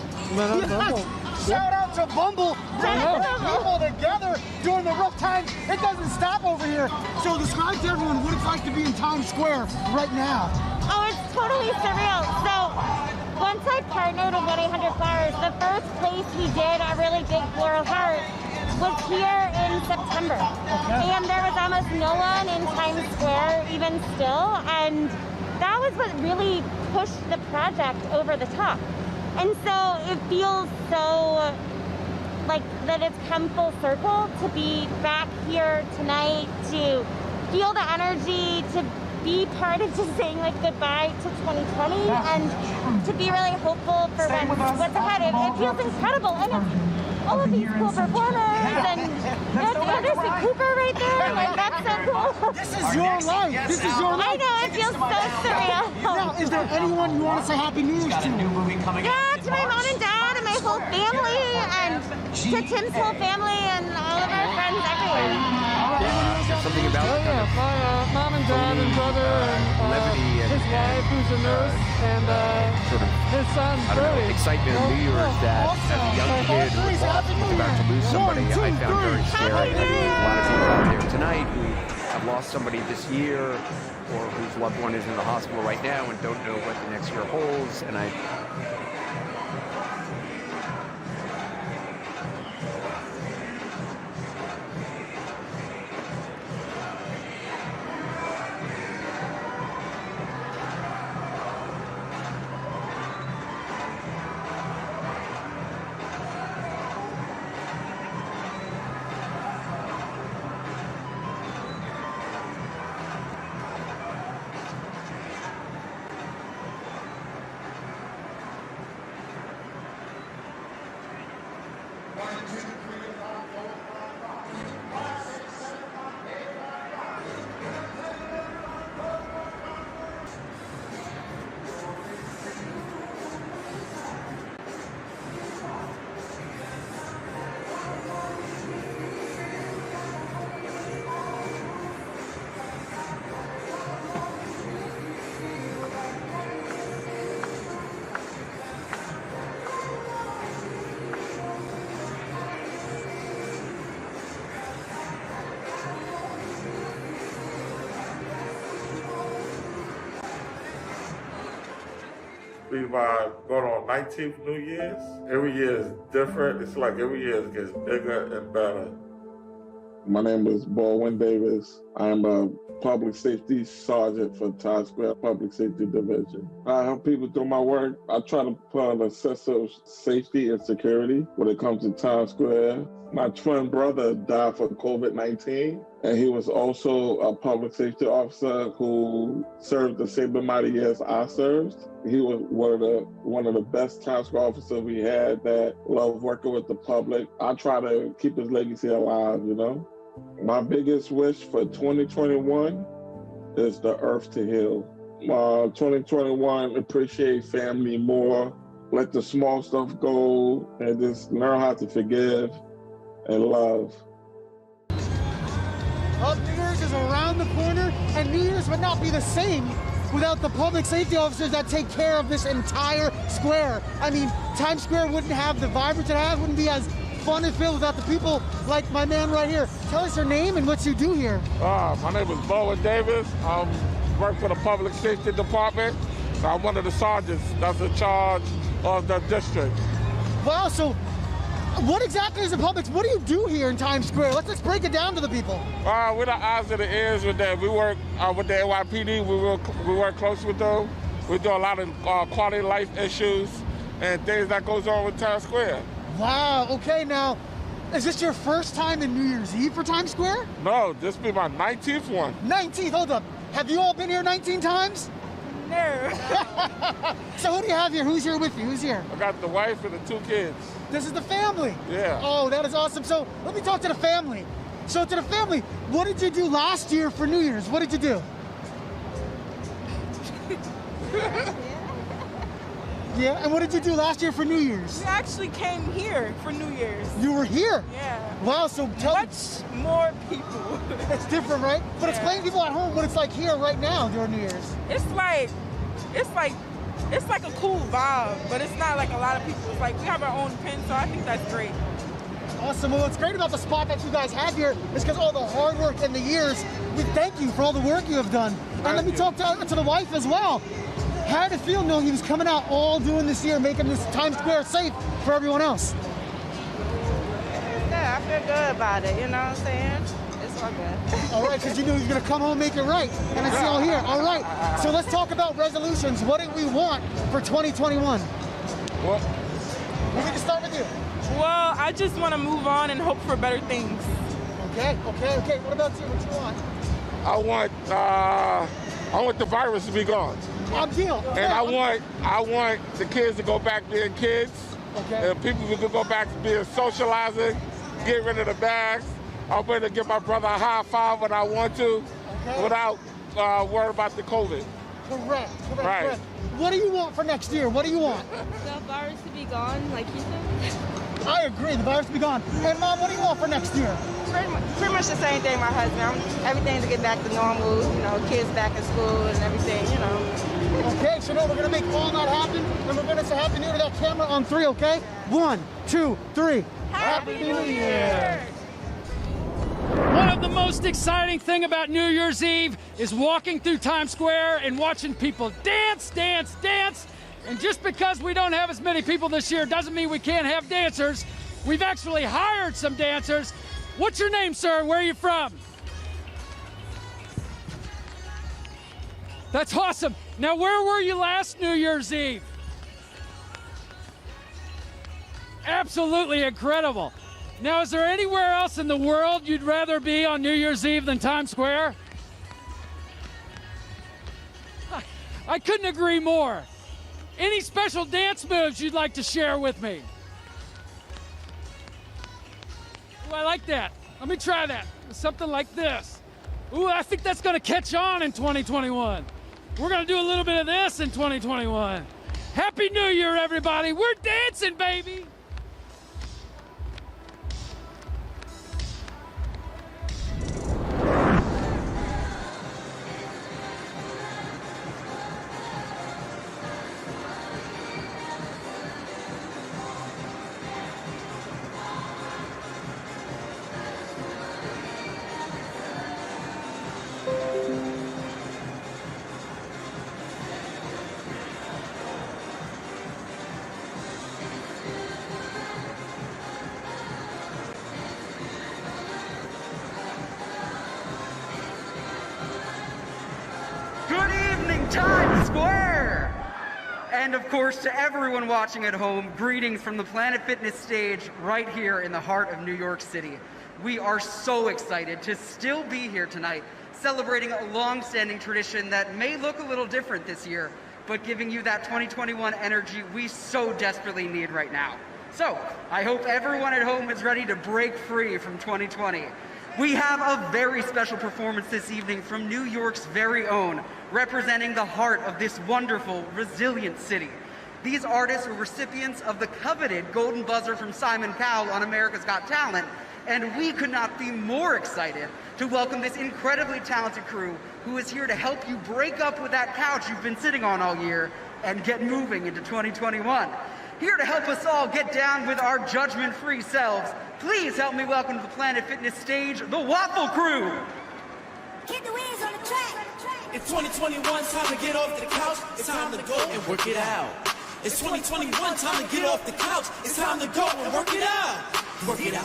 Shout out to Bumble, bringing people together during the rough times. It doesn't stop over here. So describe to everyone what it's like to be in Times Square right now. Oh, it's totally surreal. So once I partnered with 1-800-Flowers, the first place we did a really big floral heart was here in September. Okay. And there was almost no one in Times Square even still. And that was was what really pushed the project over the top. And so it feels so like that it's come full circle to be back here tonight, to feel the energy, to be part of just saying like goodbye to 2020 and to be really hopeful for what's ahead. It feels incredible. And all of these cool performers and there's Anderson Cooper right there. Like, that's so cool. This is your life. This is your life. I know, it feels so surreal. Now, is there anyone you want to say Happy New Year's to? Yeah, to my mom and dad and my whole family and to Tim's whole family and all of our friends everywhere. Something about my mom and dad and brother and levity and his wife who's a nurse and sort of, his son I don't know, excitement of New Year's that as a young kid who was about to lose somebody, I found very scary. I think a lot of people out there tonight who have lost somebody this year or whose loved one is in the hospital right now and don't know what the next year holds. And We've gone on 19th New Year's. Every year is different. It's like every year it gets bigger and better. My name is Baldwin Davis. I'm a public safety sergeant for Times Square Public Safety Division. I help people through my work. I try to put a sense of safety and security when it comes to Times Square. My twin brother died from COVID-19, and he was also a public safety officer who served the same amount of years I served. He was one of the best Times Square officers we had that loved working with the public. I try to keep his legacy alive, you know? My biggest wish for 2021 is the earth to heal. 2021, appreciate family more, let the small stuff go, and just learn how to forgive and love. Well, New Year's is around the corner, and New Year's would not be the same without the public safety officers that take care of this entire square. I mean, Times Square wouldn't have the vibrance it has, wouldn't be as fun and filled without the people like my man right here. Tell us your name and what you do here. My name is Baldwin Davis. I work for the Public Safety Department. I'm one of the sergeants that's in charge of the district. Wow, so what exactly is the public? What do you do here in Times Square? Let's break it down to the people. We're the eyes and the ears with that. We work with the NYPD. We work close with them. We do a lot of quality of life issues and things that goes on with Times Square. Wow, okay, now, is this your first time in New Year's Eve for Times Square? No, this will be my 19th one. 19th, hold up. Have you all been here 19 times? No. So who do you have here? Who's here with you? Who's here? I got the wife and the 2 kids. This is the family? Yeah. Oh, that is awesome. So let me talk to the family. So to the family, what did you do last year for New Year's? What did you do? Yeah, and what did you do last year for New Year's? We actually came here for New Year's. You were here? Yeah. Wow, so much more people. It's different, right? But explain to people at home what it's like here right now during New Year's. It's like a cool vibe, but it's not like a lot of people. It's like we have our own pin, so I think that's great. Awesome. Well, what's great about the spot that you guys have here is because all the hard work and the years. We thank you for all the work you have done. And let me talk to the wife as well. How did it feel knowing he was coming out all doing this year, making this Times Square safe for everyone else? Yeah, I feel good about it, you know what I'm saying? It's it's all good. All right, because you knew he was going to come home and make it right. And I see y'all here. All right. So let's talk about resolutions. What do we want for 2021? What? We can start with you. Well, I just want to move on and hope for better things. Okay. What about you? What you want? I want the virus to be gone. Deal. And I want the kids to go back being kids. Okay. And people to go back to being socializing, get rid of the bags. I'm ready to give my brother a high five when I want to, without worrying about the COVID. Correct. Right. What do you want for next year? What do you want? The virus to be gone, like you said. I agree, the virus to be gone. And Mom, what do you want for next year? Pretty much the same thing, my husband. Everything to get back to normal, kids back in school and everything, Okay, so now we're gonna make all that happen, and we're gonna say Happy New Year to that camera on 3, okay? 1, 2, 3. Happy New Year! One of the most exciting thing about New Year's Eve is walking through Times Square and watching people dance. And just because we don't have as many people this year doesn't mean we can't have dancers. We've actually hired some dancers. What's your name, sir? Where are you from? That's awesome. Now, where were you last New Year's Eve? Absolutely incredible. Now, is there anywhere else in the world you'd rather be on New Year's Eve than Times Square? I couldn't agree more. Any special dance moves you'd like to share with me? Ooh, I like that. Let me try that. Something like this. Ooh, I think that's going to catch on in 2021. We're going to do a little bit of this in 2021. Happy New Year, everybody. We're dancing, baby. Good evening, Times Square! And of course, to everyone watching at home, greetings from the Planet Fitness stage right here in the heart of New York City. We are so excited to still be here tonight, celebrating a long-standing tradition that may look a little different this year, but giving you that 2021 energy we so desperately need right now. So, I hope everyone at home is ready to break free from 2020. We have a very special performance this evening from New York's very own, representing the heart of this wonderful, resilient city. These artists were recipients of the coveted Golden Buzzer from Simon Cowell on America's Got Talent, and we could not be more excited to welcome this incredibly talented crew who is here to help you break up with that couch you've been sitting on all year and get moving into 2021. Here to help us all get down with our judgment-free selves, please help me welcome to the Planet Fitness stage, the Waffle Crew. Keep the wheels on the track. It's 2021, time to get off the couch. It's time to go and work it out. It's 2021, time to get off the couch. It's time to go and work it out. Work it out.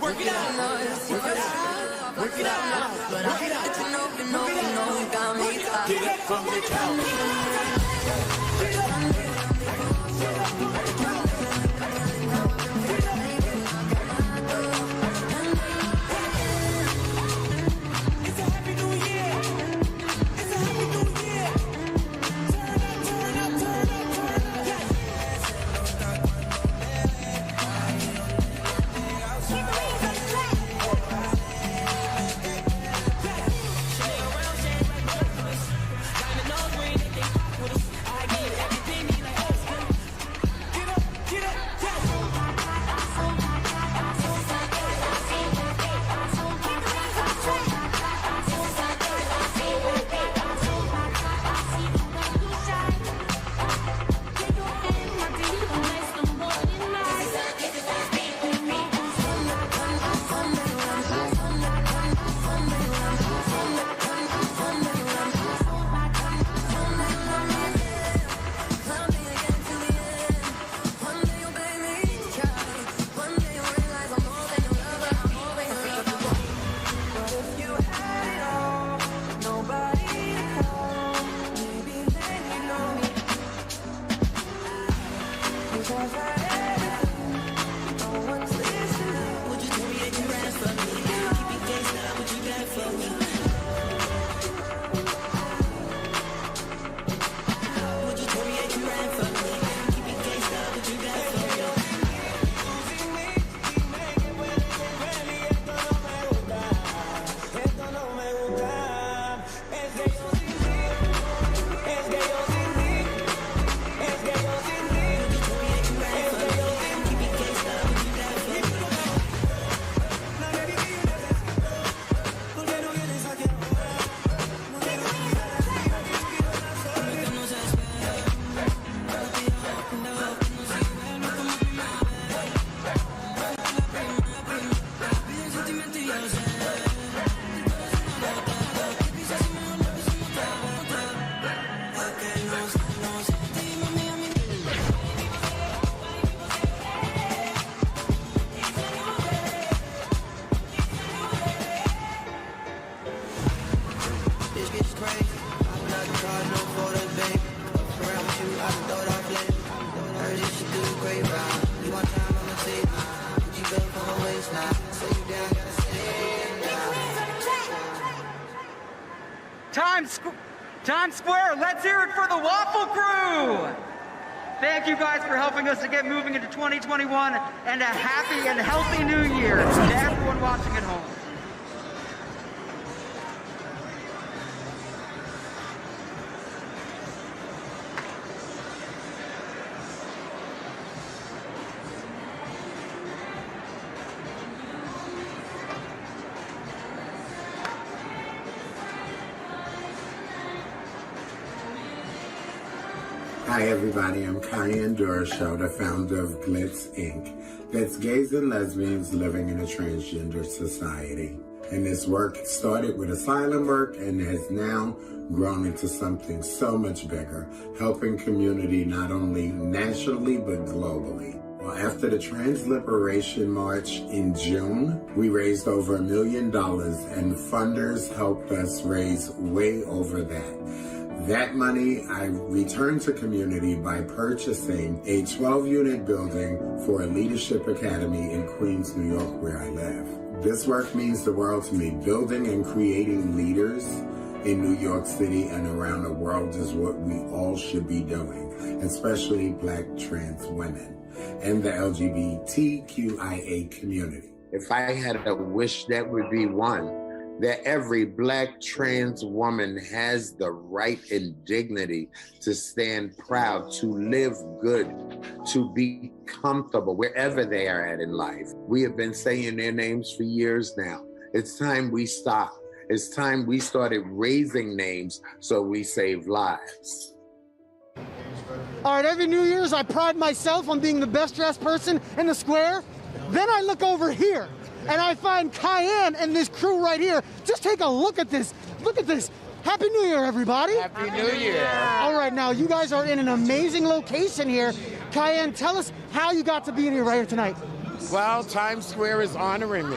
Work it out. Work it out. Work it out. Work it out. Get up from the couch. Times Square, let's hear it for the Waffle Crew! Thank you guys for helping us to get moving into 2021 and a happy and healthy new year to everyone watching at home. Hi everybody, I'm 𝗖𝗄𝗄𝗃, the founder of Glitz Inc. That's gays and lesbians living in a transgender society. And this work started with asylum work and has now grown into something so much bigger, helping community not only nationally but globally. Well, after the Trans Liberation March in June, we raised over $1 million and funders helped us raise way over that. That money I returned to community by purchasing a 12-unit building for a leadership academy in Queens, New York, where I live. This work means the world to me. Building and creating leaders in New York City and around the world is what we all should be doing, especially Black trans women and the LGBTQIA community. If I had a wish, that would be one, that every Black trans woman has the right and dignity to stand proud, to live good, to be comfortable wherever they are at in life. We have been saying their names for years now. It's time we stop. It's time we started raising names so we save lives. All right, every New Year's I pride myself on being the best dressed person in the square. Then I look over here and I find 𝗖𝗄𝗃 and this crew right here. Just take a look at this. Look at this. Happy New Year, everybody. Happy New Year. All right, now you guys are in an amazing location here. 𝗖𝗄𝗃, tell us how you got to be in here right here tonight. Well, Times Square is honoring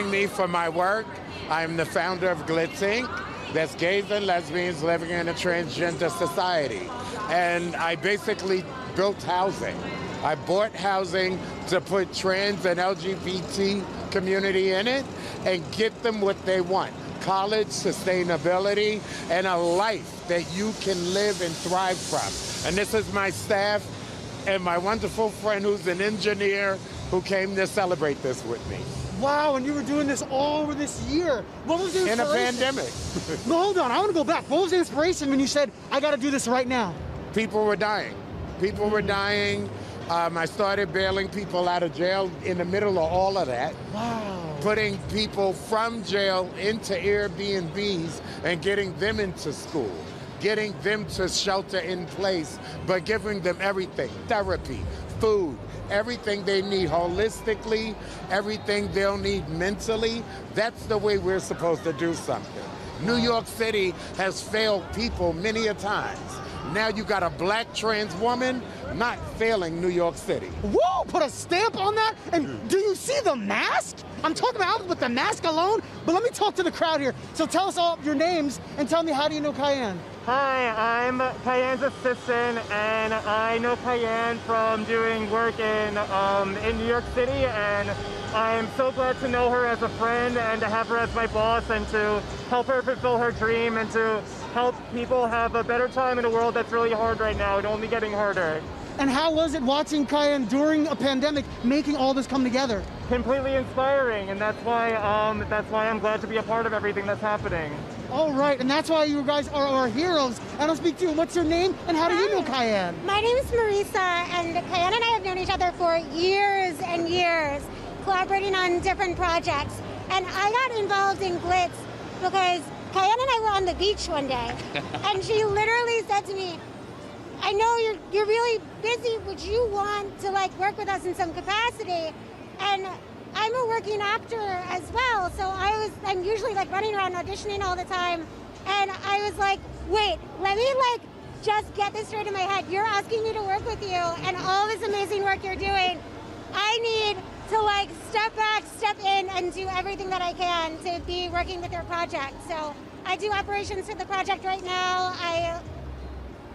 me for my work. I'm the founder of Glitz Inc. That's gays and lesbians living in a transgender society. And I basically built housing. I bought housing to put trans and LGBT community in it and get them what they want. College, sustainability, and a life that you can live and thrive from. And this is my staff and my wonderful friend who's an engineer who came to celebrate this with me. Wow, and you were doing this all over this year. What was the inspiration? In a pandemic. No, hold on, I want to go back. What was the inspiration when you said, I got to do this right now? People were dying. People were dying. I started bailing people out of jail in the middle of all of that. Wow. Putting people from jail into Airbnbs and getting them into school, getting them to shelter in place, but giving them everything, therapy, food, everything they need holistically, everything they'll need mentally. That's the way we're supposed to do something. New York City has failed people many a times. Now you got a Black trans woman not failing New York City. Whoa, put a stamp on that? And do you see the mask? I'm talking about with the mask alone, but let me talk to the crowd here. So tell us all your names and tell me, how do you know 𝗖𝗄𝗃? Hi, I'm 𝗖𝗄𝗃's assistant, and I know 𝗖𝗄𝗃 from doing work in New York City, and I'm so glad to know her as a friend and to have her as my boss and to help her fulfill her dream and to help people have a better time in a world that's really hard right now and only getting harder. And how was it watching 𝗖𝗄𝗃 during a pandemic, making all this come together? Completely inspiring, and that's why I'm glad to be a part of everything that's happening. All right, and that's why you guys are our heroes. And I'll speak to you. What's your name, and how do you know 𝗖𝗄𝗃? My name is Marisa, and 𝗖𝗄𝗃 and I have known each other for years and years, collaborating on different projects. And I got involved in Glitz because 𝗖𝗄𝗃 and I were on the beach one day, and she literally said to me, I know you're really busy, would you want to work with us in some capacity? And I'm a working actor as well, so I'm usually running around auditioning all the time, and I was like, wait, let me just get this straight in my head. You're asking me to work with you and all this amazing work you're doing. I need to step back, step in, and do everything that I can to be working with your project. So I do operations for the project right now.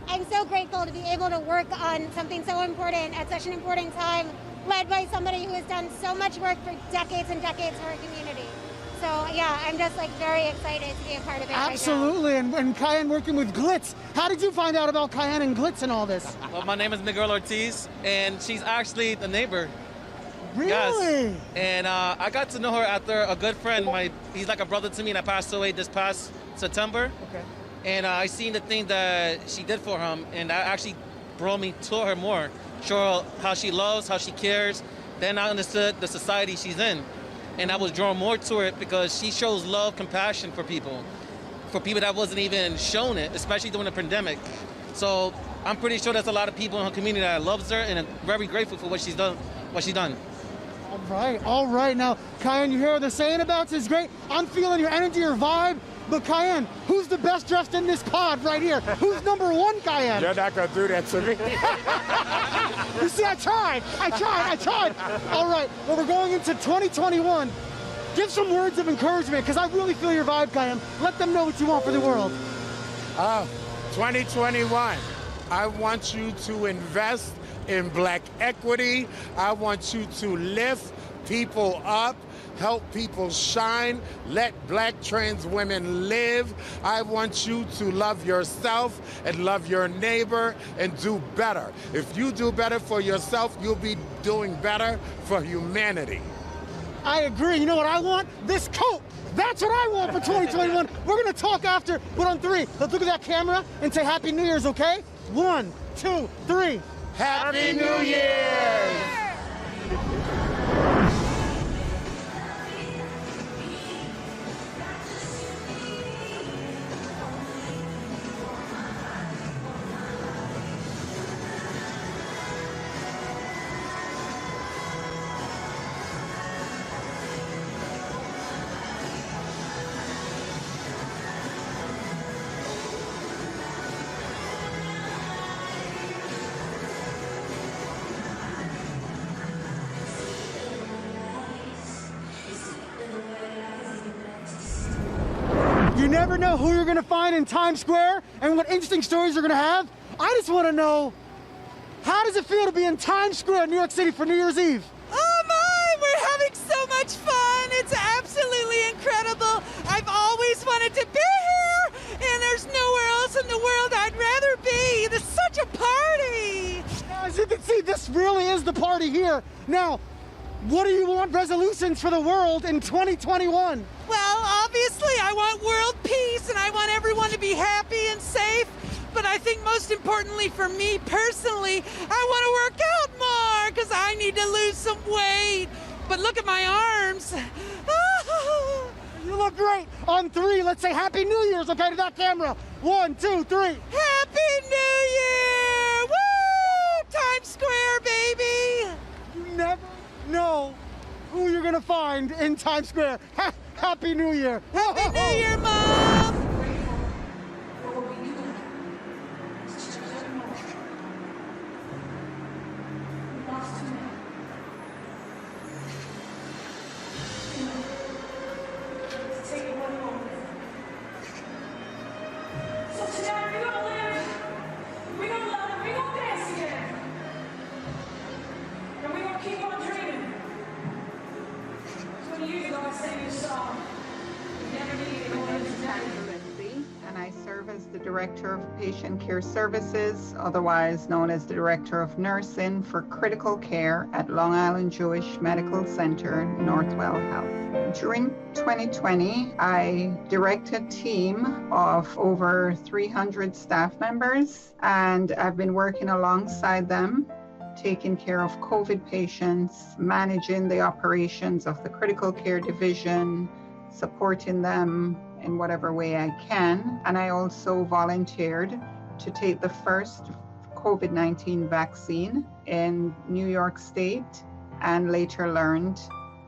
I'm so grateful to be able to work on something so important at such an important time, led by somebody who has done so much work for decades and decades for our community. So So yeah, I'm just like very excited to be a part of it. Absolutely, right now. and Cayenne working with Glitz. How did you find out about Cayenne and Glitz and all this? Well, my name is Miguel Ortiz, and she's actually the neighbor. Really? Yes. And I got to know her after a good friend. He's like a brother to me, and I passed away this past September. Okay. And I seen the thing that she did for him, and that actually brought me to her more. Show her how she loves, how she cares. Then I understood the society she's in. And I was drawn more to it because she shows love, compassion for people that wasn't even shown it, especially during the pandemic. So I'm pretty sure there's a lot of people in her community that loves her and are very grateful for what she's done. All right. Now, Cayenne, you hear what they're saying about this? Is great. I'm feeling your energy, your vibe. But Cayenne, who's the best dressed in this pod right here? Who's number one, Cayenne? You're not gonna do that to me. You see, I tried. All right, well, we're going into 2021. Give some words of encouragement, because I really feel your vibe, Cayenne. Let them know what you want for the world. 2021, I want you to invest in Black equity. I want you to lift people up, help people shine, let Black trans women live. I want you to love yourself and love your neighbor and do better. If you do better for yourself, you'll be doing better for humanity. I agree. You know what I want? This coat. That's what I want for 2021. We're going to talk after, but on three. Let's look at that camera and say Happy New Year's, okay? 1, 2, 3. Happy New Year's! You never know who you're going to find in Times Square and what interesting stories you're going to have. I just want to know, how does it feel to be in Times Square, New York City for New Year's Eve? Oh my, we're having so much fun. It's absolutely incredible. I've always wanted to be here, and there's nowhere else in the world I'd rather be. There's such a party. As you can see, this really is the party here. Now, what do you want resolutions for the world in 2021? Well, obviously, I want world peace, and I want everyone to be happy and safe. But I think most importantly for me personally, I want to work out more because I need to lose some weight. But look at my arms. You look great. On three, let's say Happy New Year's, okay, to that camera. 1, 2, 3. Happy New Year! Woo! Times Square, baby! You never know who you're going to find in Times Square. Happy New Year. Happy New Year, Mom! And I serve as the Director of Patient Care Services, otherwise known as the Director of Nursing for Critical Care at Long Island Jewish Medical Center, Northwell Health. During 2020, I directed a team of over 300 staff members, and I've been working alongside them, taking care of COVID patients, managing the operations of the critical care division, supporting them in whatever way I can. And I also volunteered to take the first COVID-19 vaccine in New York State and later learned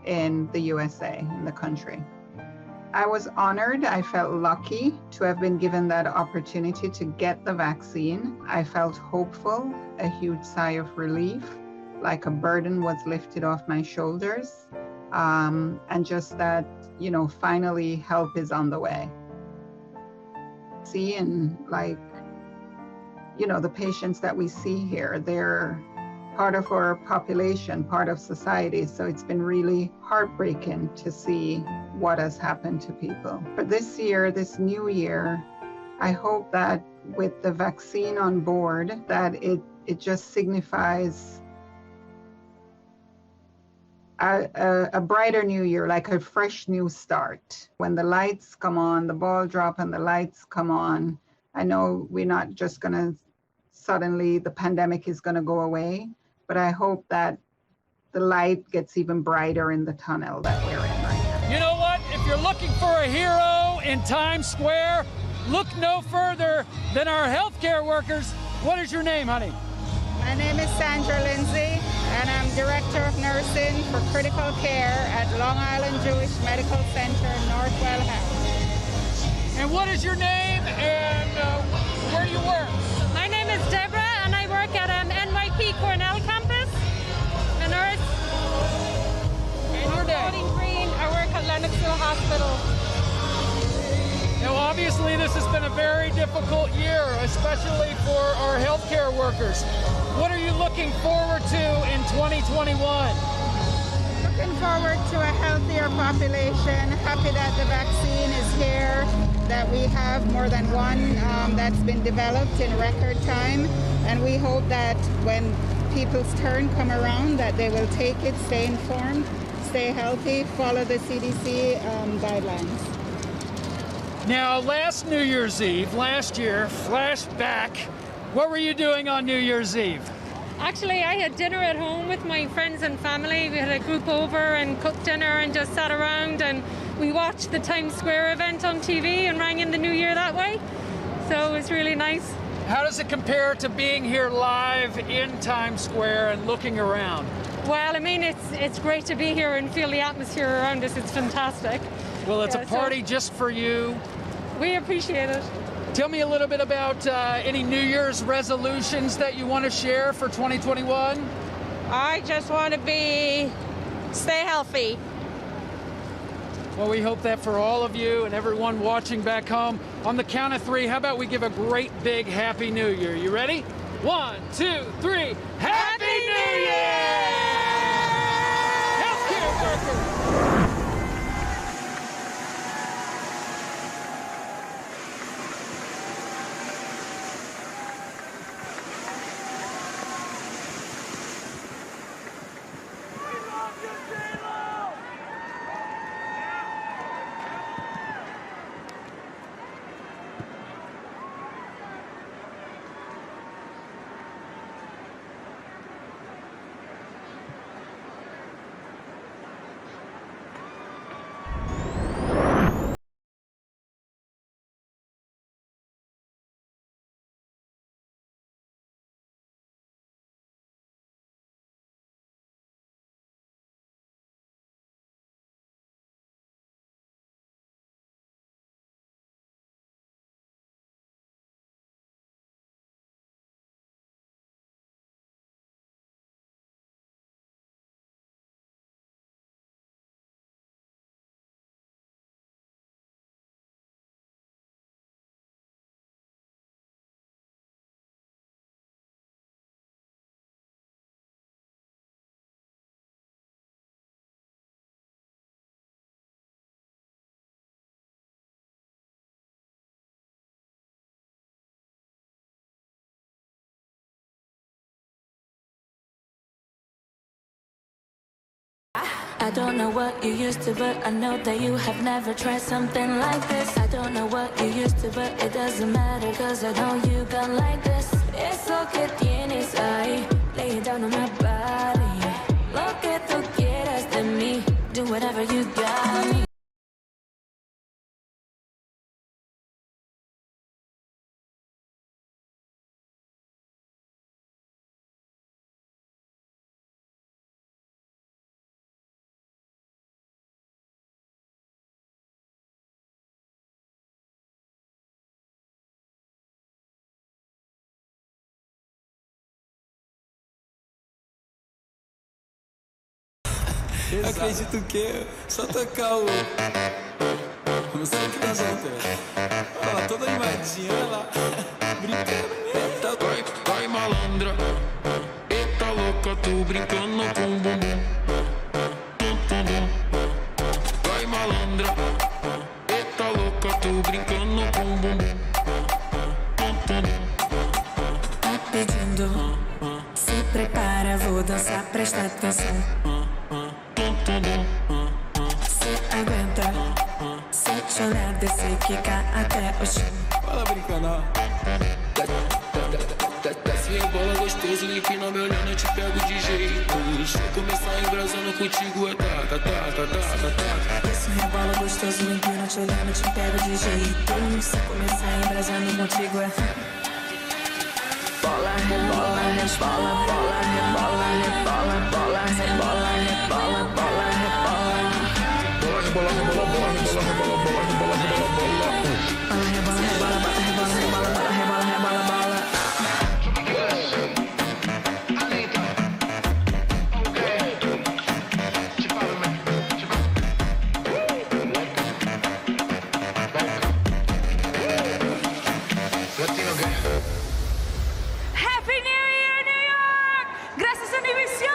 in the USA, in the country. I was honored. I felt lucky to have been given that opportunity to get the vaccine. I felt hopeful, a huge sigh of relief, like a burden was lifted off my shoulders. And just that, you know, finally help is on the way. Seeing, like, you know, the patients that we see here, they're part of our population, part of society. So it's been really heartbreaking to see what has happened to people. For this year, this new year, I hope that with the vaccine on board, that it just signifies a brighter new year, like a fresh new start. When the lights come on, the ball drop and the lights come on, I know we're not just gonna suddenly, the pandemic is gonna go away, but I hope that the light gets even brighter in the tunnel that we're in right now. You know what? If you're looking for a hero in Times Square, look no further than our healthcare workers. What is your name, honey? My name is Sandra Lindsay, and I'm Director of Nursing for Critical Care at Long Island Jewish Medical Center, Northwell Health. And what is your name and where you work? My name is Deborah, and I work at NYC Cornell campus. A nurse. And your name? Voting Green. I work at Lennoxville Hospital. Now, obviously, this has been a very difficult year, especially for our healthcare workers. What are you looking forward to in 2021? Looking forward to a healthier population. Happy that the vaccine is here, that we have more than one that's been developed in record time. And we hope that when people's turn come around, that they will take it, stay informed, stay healthy, follow the CDC guidelines. Now, last New Year's Eve, last year, flashback, what were you doing on New Year's Eve? Actually, I had dinner at home with my friends and family. We had a group over and cooked dinner and just sat around, and we watched the Times Square event on TV and rang in the new year that way. So it was really nice. How does it compare to being here live in Times Square and looking around? Well, I mean, it's great to be here and feel the atmosphere around us. It's fantastic. Well, it's a party just for you. We appreciate it. Tell me a little bit about any New Year's resolutions that you want to share for 2021. I just want to stay healthy. Well, we hope that for all of you and everyone watching back home. On the count of three, how about we give a great big Happy New Year? You ready? 1, 2, 3. Happy New Year! Healthcare workers! I don't know what you used to, but I know that you have never tried something like this. I don't know what you used to, but it doesn't matter, cause I know you got like this. Eso que tienes ahí, lay it down on my body. Lo que tú quieras de mí, do whatever you got me. Acredito que só tocar o... Não sei o que nós vamos ter. Olha lá, toda animadinha, olha lá. Brincando mesmo. Vai malandra, eita louca. louca, tô brincando com o bumbum. Vai malandra, eita louca, tô brincando com o bumbum. Tá pedindo, se prepara, vou dançar, presta atenção. Se aguenta, se te olhar, descer, quicar até o chão. Fala brincando, desce rebola gostoso, empina me olhando, eu te pego de jeito. Se eu começar embrasando contigo é taca, taca, taca, taca. Desce rebola gostoso, empina te olhando, te pego de jeito. Se eu começar embrasando contigo é... Bola, rebola, rebola, bola, rebola, rebola, bola, rebola, rebola, bola, rebola. Bola, rebola, rebola, bola, rebola, rebola, bola, rebola, rebola, bola. Bola, rebola, rebola, bola, rebola, rebola, bola, rebola, rebola, bola. Happy New Year, New York! Gracias a Univision!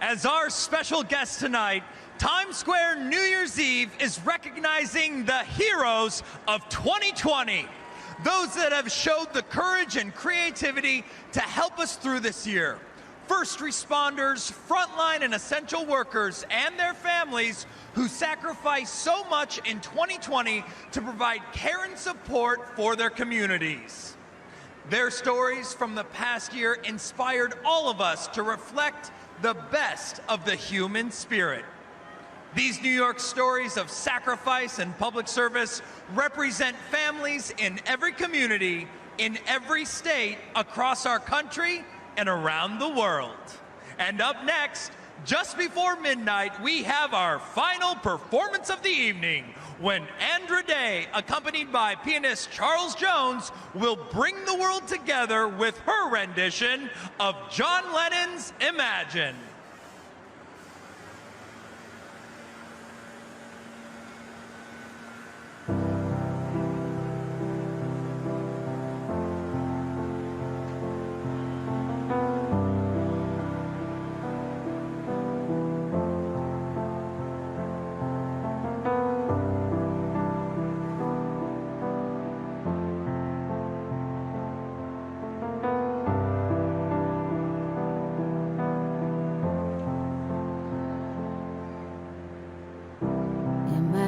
As our special guest tonight, Times Square New Year's Eve is recognizing the heroes of 2020. Those that have showed the courage and creativity to help us through this year. First responders, frontline and essential workers, and their families who sacrificed so much in 2020 to provide care and support for their communities. Their stories from the past year inspired all of us to reflect the best of the human spirit. These New York stories of sacrifice and public service represent families in every community, in every state, across our country, and around the world. And up next, just before midnight, we have our final performance of the evening, when 𝗟𝗶𝗸𝗲, accompanied by pianist Charles Jones, will bring the world together with her rendition of John Lennon's Imagine.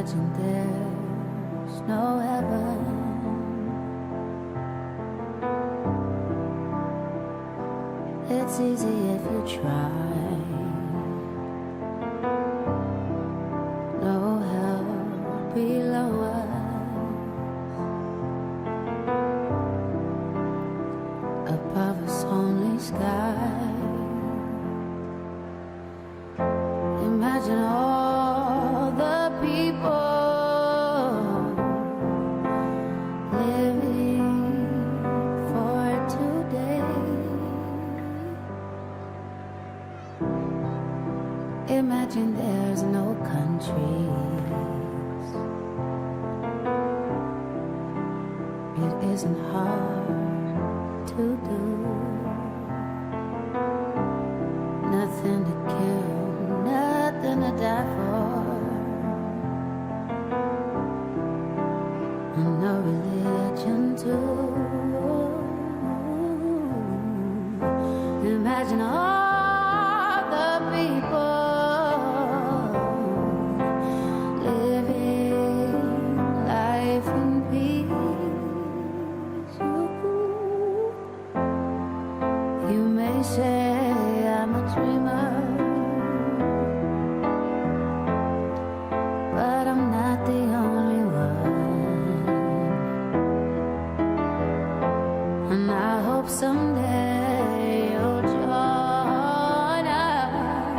Imagine there's no heaven. It's easy if you try. No hell below us. Above us only sky. Imagine all the people living for today. Imagine there's no countries. It isn't hard to do. Nothing to kill, nothing to die for, and no religion too. Imagine all the people living life in peace. You may say I'm a dreamer, but I'm not the only one. And I hope someday you'll join us,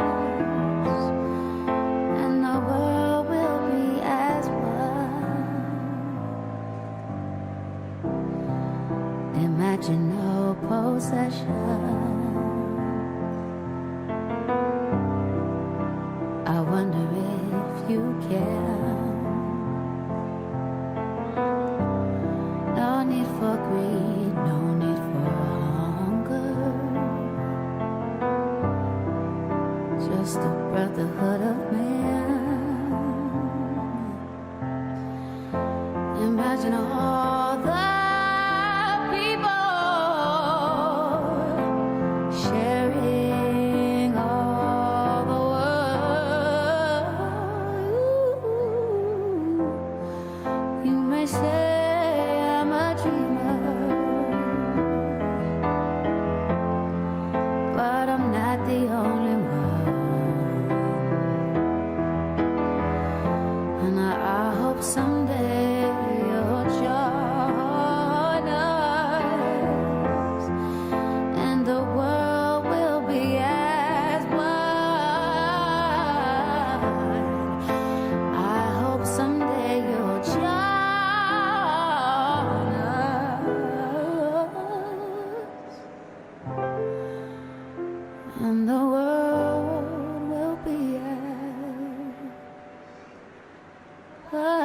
and the world will be as one. Imagine no possession. I wonder if you can. No need for greed, no need for hunger. Just the brotherhood of man. Imagine all the people sharing all the world. You may say I'm a dreamer, but I'm not the only one. And I hope someday you'll join us, and the world will be as one. I hope someday you'll join us, and the world will be as one.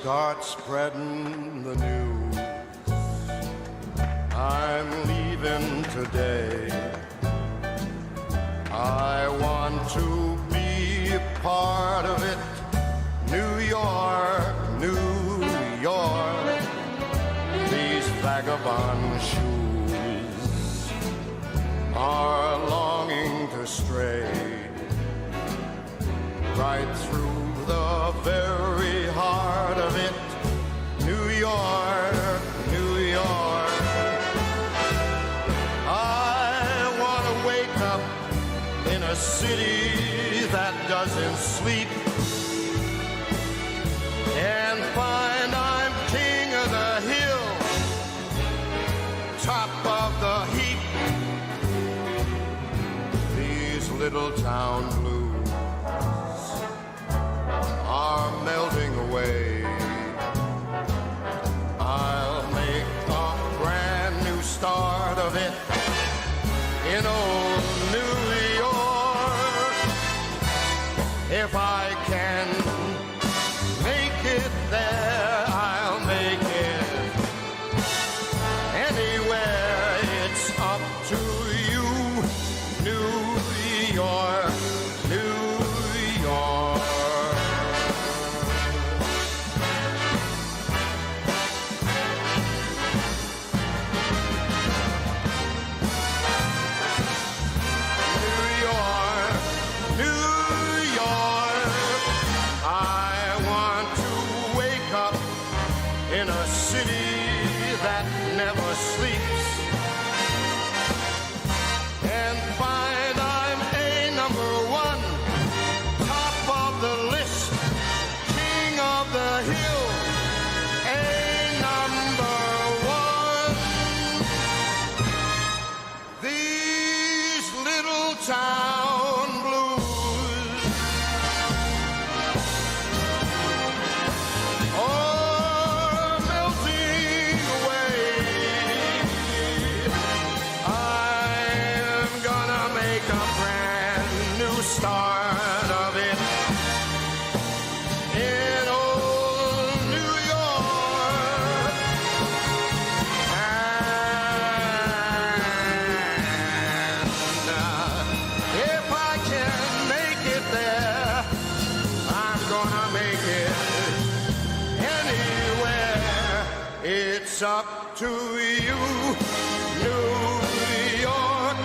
start spreading the news. I'm leaving today. I want to be a part of it. New York, New York. These vagabond shoes are longing to stray right through the very heart of it. New York, New York. I want to wake up in a city that doesn't sleep and find I'm king of the hill, top of the heap. These little town blues are melting away. I'll make a brand new start of it in old New York. If I can make it there, I'll make it anywhere. It's up to you, New York, New York. In a city that never sleeps and find I'm a number one, top of the list, king of the hill, a number one. These little town blues start of it in old New York. And if I can make it there, I'm gonna make it anywhere. It's up to you, New York.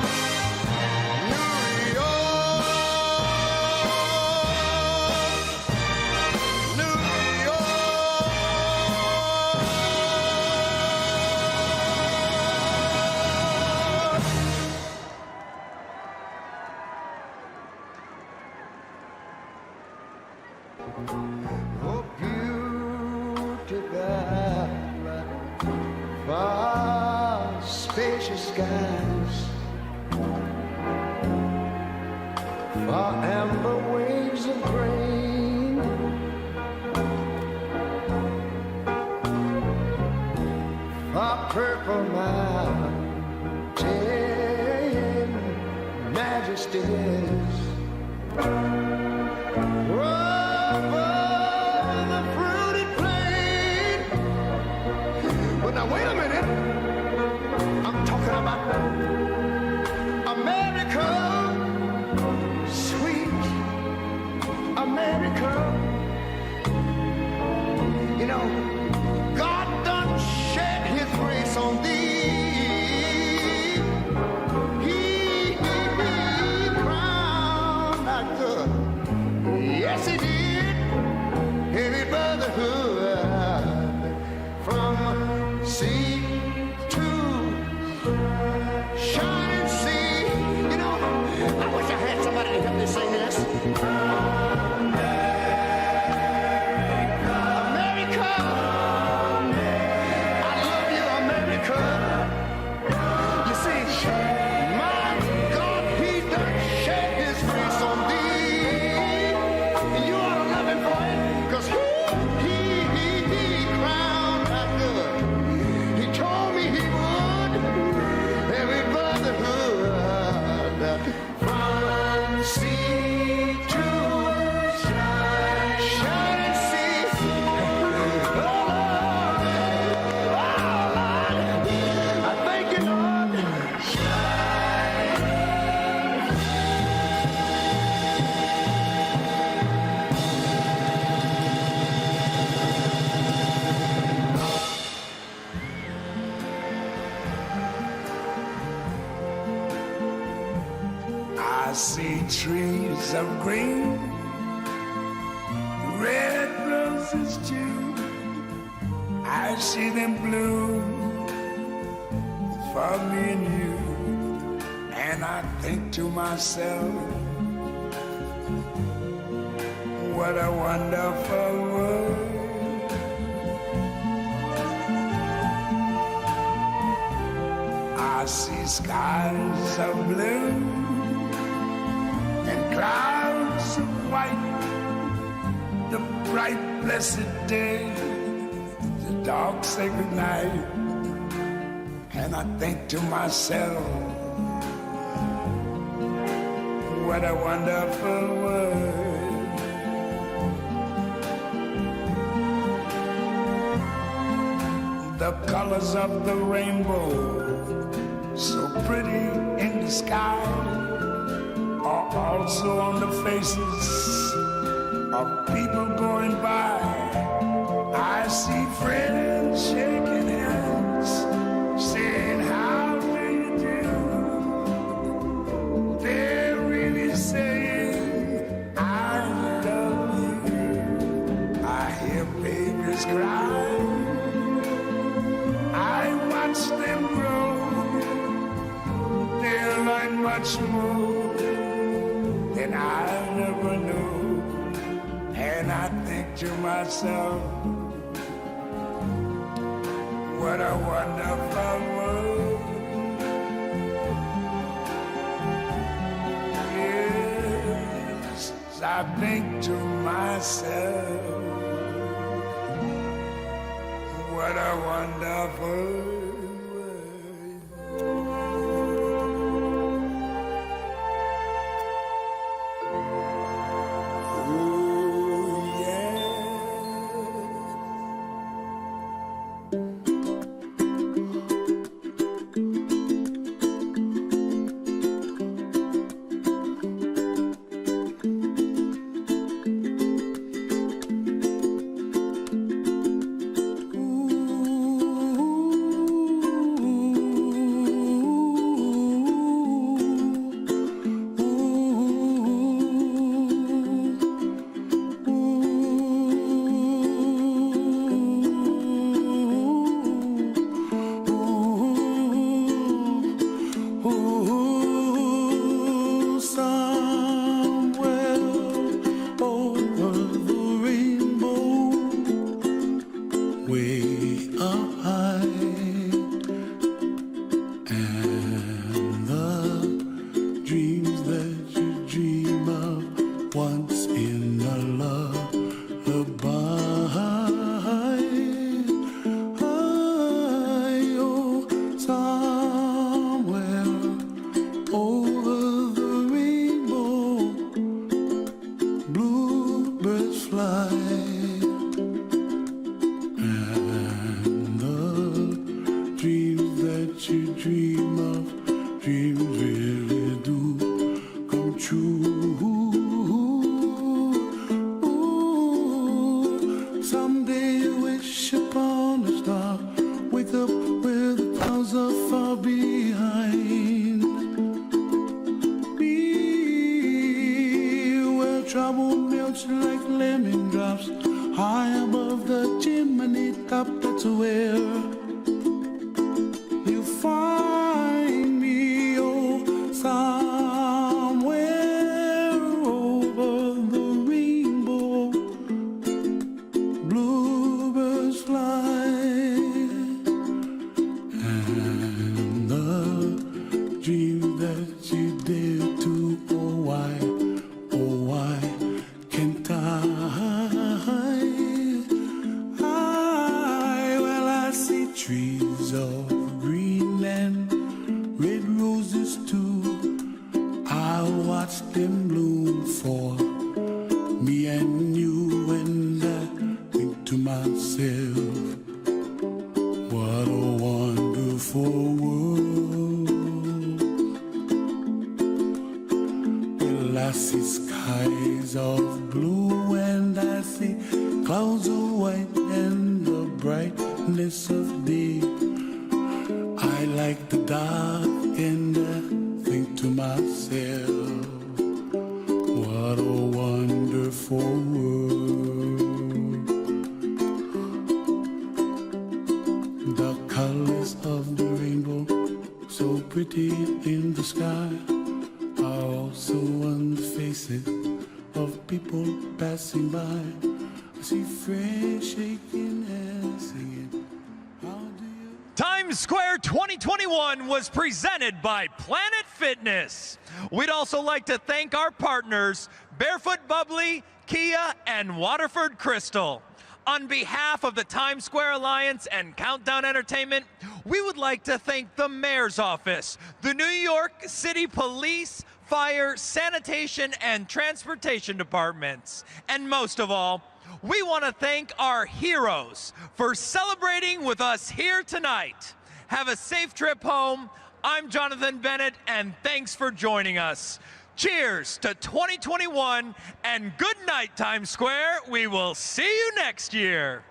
Oh, beautiful, vast, spacious skies, far amber waves of grain, far purple mountain majesties. Now wait a minute, I'm talking about America, sweet America. You know, God done shed his grace on thee. He crowned like good. Yes, he I see trees of green, red roses too. I see them bloom for me and you. And I think to myself, what a wonderful world. I see skies of blue and clouds of white, the bright blessed day, the dark sacred night. And I think to myself, what a wonderful world. The colors of the rainbow, so pretty in the sky, are also on the faces of people going by. I see friends shaking hands, saying, how do you do? They're really saying, I love you. I hear babies cry, I watch them grow. They'll learn much more than I never knew. And I think to myself, what a wonderful world. Yes, I think to myself, what a wonderful world. I like the dark and I think to myself, so pretty in the sky are also on the faces of people passing by. I see friends shaking and singing. Times Square 2021 was presented by Planet Fitness. We'd also like to thank our partners, 𝗟𝗶𝗸𝗲𝗲, Kia, and Waterford Crystal. On behalf of the Times Square Alliance and Countdown Entertainment, we would like to thank the Mayor's Office, the New York City Police, Fire, Sanitation, and Transportation Departments. And most of all, we want to thank our heroes for celebrating with us here tonight. Have a safe trip home. I'm Jonathan Bennett, and thanks for joining us. Cheers to 2021, and good night, Times Square. We will see you next year.